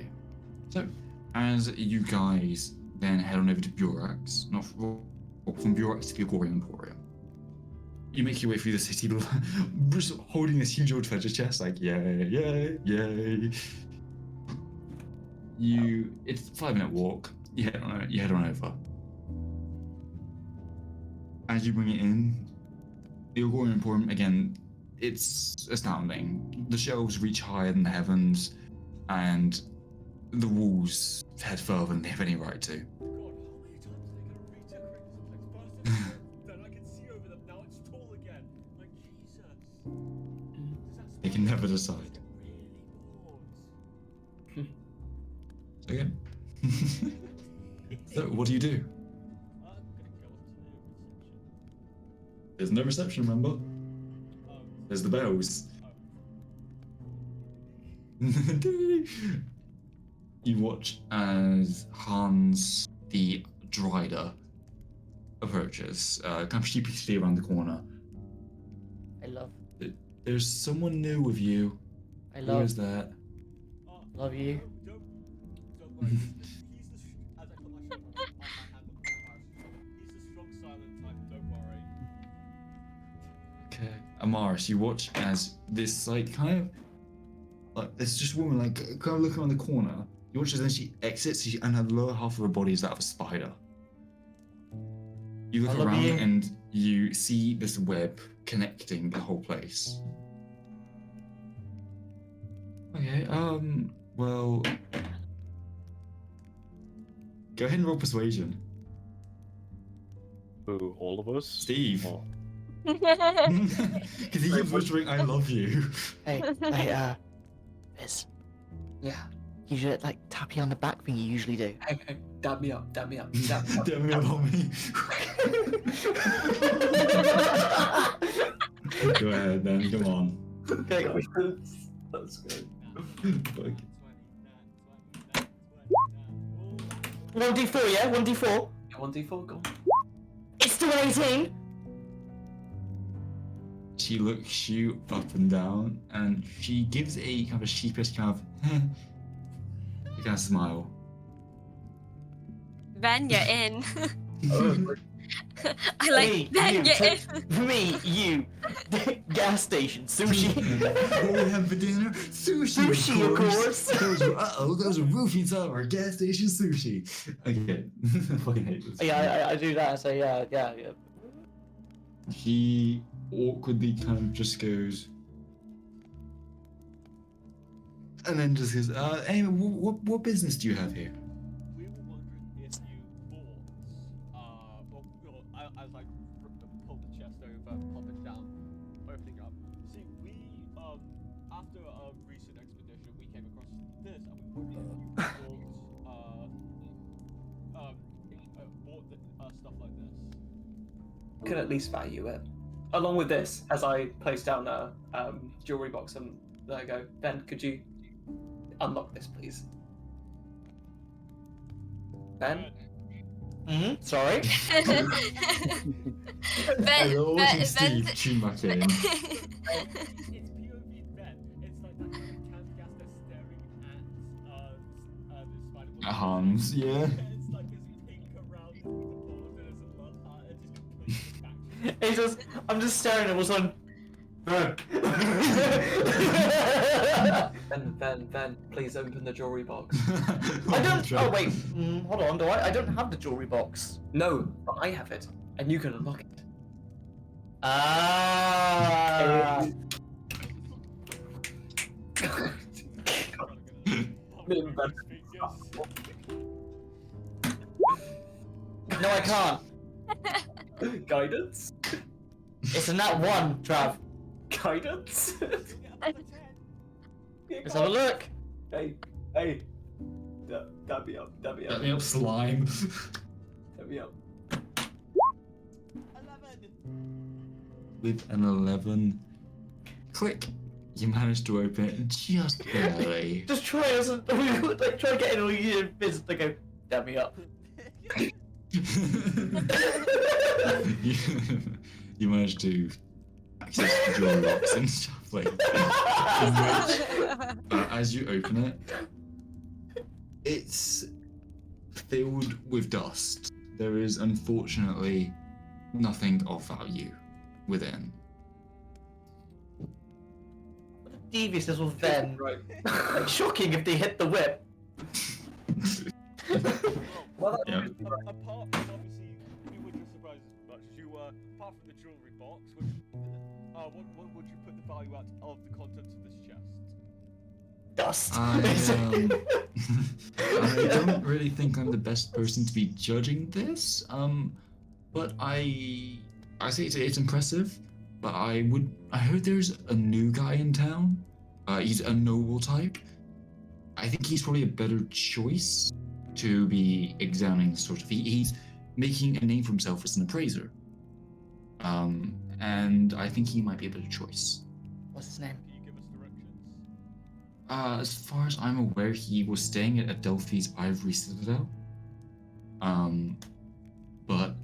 So, as you guys then head on over to Burax, not from Burax to the Agorian Emporium, you make your way through the city, just holding this huge old treasure chest, like, yay. It's a 5-minute walk. You head on over. As you bring it in, the Agorian Emporium, again, it's astounding. The shelves reach higher than the heavens, and the walls head further than they have any right to. God, how many times are they gonna redecorate this place? First then I can see over them, now it's tall again. Like, Jesus. Does that They can smell never decide. really bored? So again. So what do you do? I'm gonna go up to the reception. There's no reception, remember? Oh, There's the bells. You watch as Hans the Drider approaches, kind of sheepishly around the corner. I love There's someone new with you. Who is that? love you. Don't worry. He's the as I put my hand on my hand on the he's the strong silent type. Don't worry. Okay. Amaris, you watch as this kind of there's just a woman kind of looking around the corner. You watch as then she exits and her lower half of her body is that of a spider. You look I love around you. and you see this web connecting the whole place. Okay, well, go ahead and roll persuasion. Who, all of us? Steve. Oh. Because he keeps whispering, I love you. Hey, Biz, Yeah. you should like tap you on the back thing you usually do. Hey, dab me up, dab me up, dab me up. Don't me about me. Go ahead then, come on. Okay. That's good. Fuck. 1d4, yeah? 1d4? 1d4, go on. It's still an 18! She looks you up and down, and she gives a kind of a sheepish kind of, you kind of smile. Ven, you're in. I Me, like Ven, you, you're in. Me, you, gas station, sushi. What do we have for dinner? Sushi, Sushi, of course. Those are roofies at our gas station sushi. Okay, I fucking hate this. Yeah, I do that. I say, yeah. He awkwardly kind of just goes, and then just goes, anyway, what business do you have here? We were wondering if you bought, as I pull the chest over, pop it down, opening up. See, we, after a recent expedition, we came across this, and we wondered if you bought stuff like this. Could at least value it. Along with this, as I place down a jewelry box, and there I go. Ben, could you unlock this, please? Ben? Sorry? Ben, Hello, Ben, Steve Ben, Schumacher. It's POV Ben. It's like that kind of Cangaster staring at the spider. Hans, yeah. It's like this pink around the pause, and it's a love heart, and just completely back. It's just, I'm just staring at what's on. Ben, please open the jewelry box. I don't. Oh wait, hold on. Do I? I don't have the jewelry box. No, but I have it, and you can unlock it. Ah. No, I can't. Guidance? It's in that one, Trav. Guidance? Let's have a look. Hey. Dab me up. Let me up slime. Dab me up. 11. With an 11, click. You managed to open it just barely. Just try us, like try to get in all your business to go. Dab me up. you managed to access the jewelry box and stuff like that. As you open it, it's filled with dust. There is unfortunately nothing of value within. Devious this was then. Right. Like, shocking if they hit the whip. Well, Yeah. Apart from obviously, we were just surprised as much as you were. Apart from the jewelry box, which, what would you put the value at of the contents of this chest? Dust. I don't really think I'm the best person to be judging this. But I say it's impressive. But I heard there's a new guy in town. He's a noble type. I think he's probably a better choice to be examining this sort of. He's making a name for himself as an appraiser. And I think he might be a better choice. What's his name? Can you give us directions? As far as I'm aware, he was staying at Adelphi's Ivory Citadel. But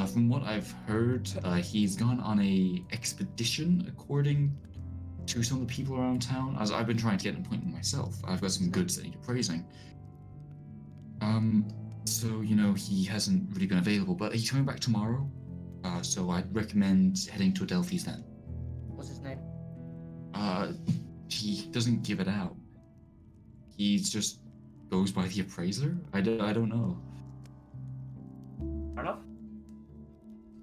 from what I've heard, he's gone on a expedition, according to some of the people around town. As I've been trying to get an appointment myself. I've got some goods that need appraising. So he hasn't really been available, but he's coming back tomorrow. So I'd recommend heading to Adelphi's then. What's his name? He doesn't give it out. He just goes by the appraiser. I don't know. Fair enough.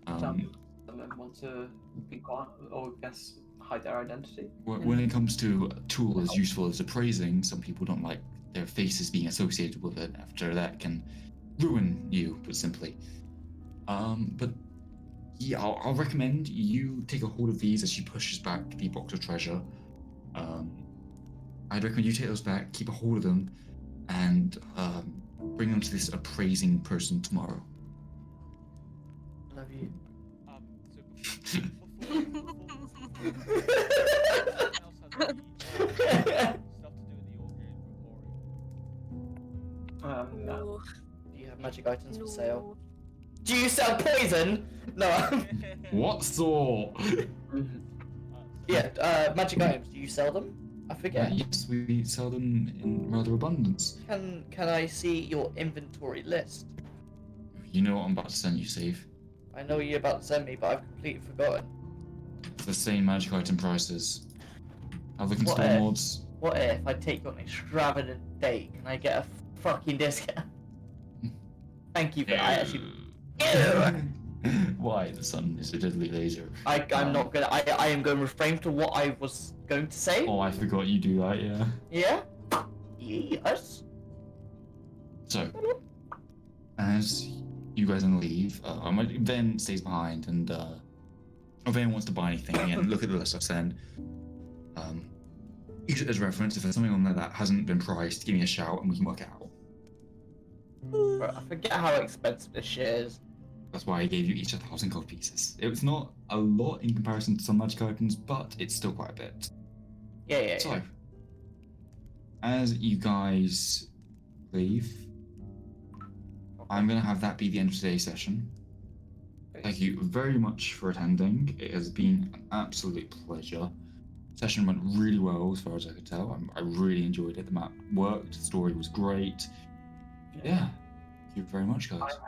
Um, Some of them want to be quiet or guess hide their identity. When it comes to a tool as useful as appraising, some people don't like their faces being associated with it. After that can ruin you, put simply. But yeah, I'll recommend you take a hold of these as she pushes back the box of treasure. I'd recommend you take those back, keep a hold of them, and bring them to this appraising person tomorrow. Love you. So before anyone else has any stuff to do with the Orgrian report? No. Do you have magic items for sale? Do you sell poison? No. What sort? Yeah, magic items. Do you sell them? I forget. Yes, we sell them in rather abundance. Can I see your inventory list? You know what I'm about to send you, Steve. I know you're about to send me, but I've completely forgotten. It's the same magic item prices. Have a look in What stormlords. What if I take you on an extravagant date? Can I get a fucking discount? Thank you for that. I actually. Ew! Why? The sun is a deadly laser. I'm not gonna. I am going to refrain to what I was going to say. Oh, I forgot you do that, yeah. Yeah? Yes. So, as you guys are gonna leave, Ven stays behind, and if anyone wants to buy anything, again, look at the list I've sent. Use it as reference. If there's something on there that hasn't been priced, give me a shout and we can work it out. Bro, I forget how expensive this shit is. That's why I gave you each 1,000 gold pieces. It's not a lot in comparison to some magic items, but it's still quite a bit. Yeah. So, as you guys leave, I'm going to have that be the end of today's session. Thank you very much for attending. It has been an absolute pleasure. Session went really well as far as I could tell. I really enjoyed it. The map worked, the story was great. Yeah, thank you very much, guys.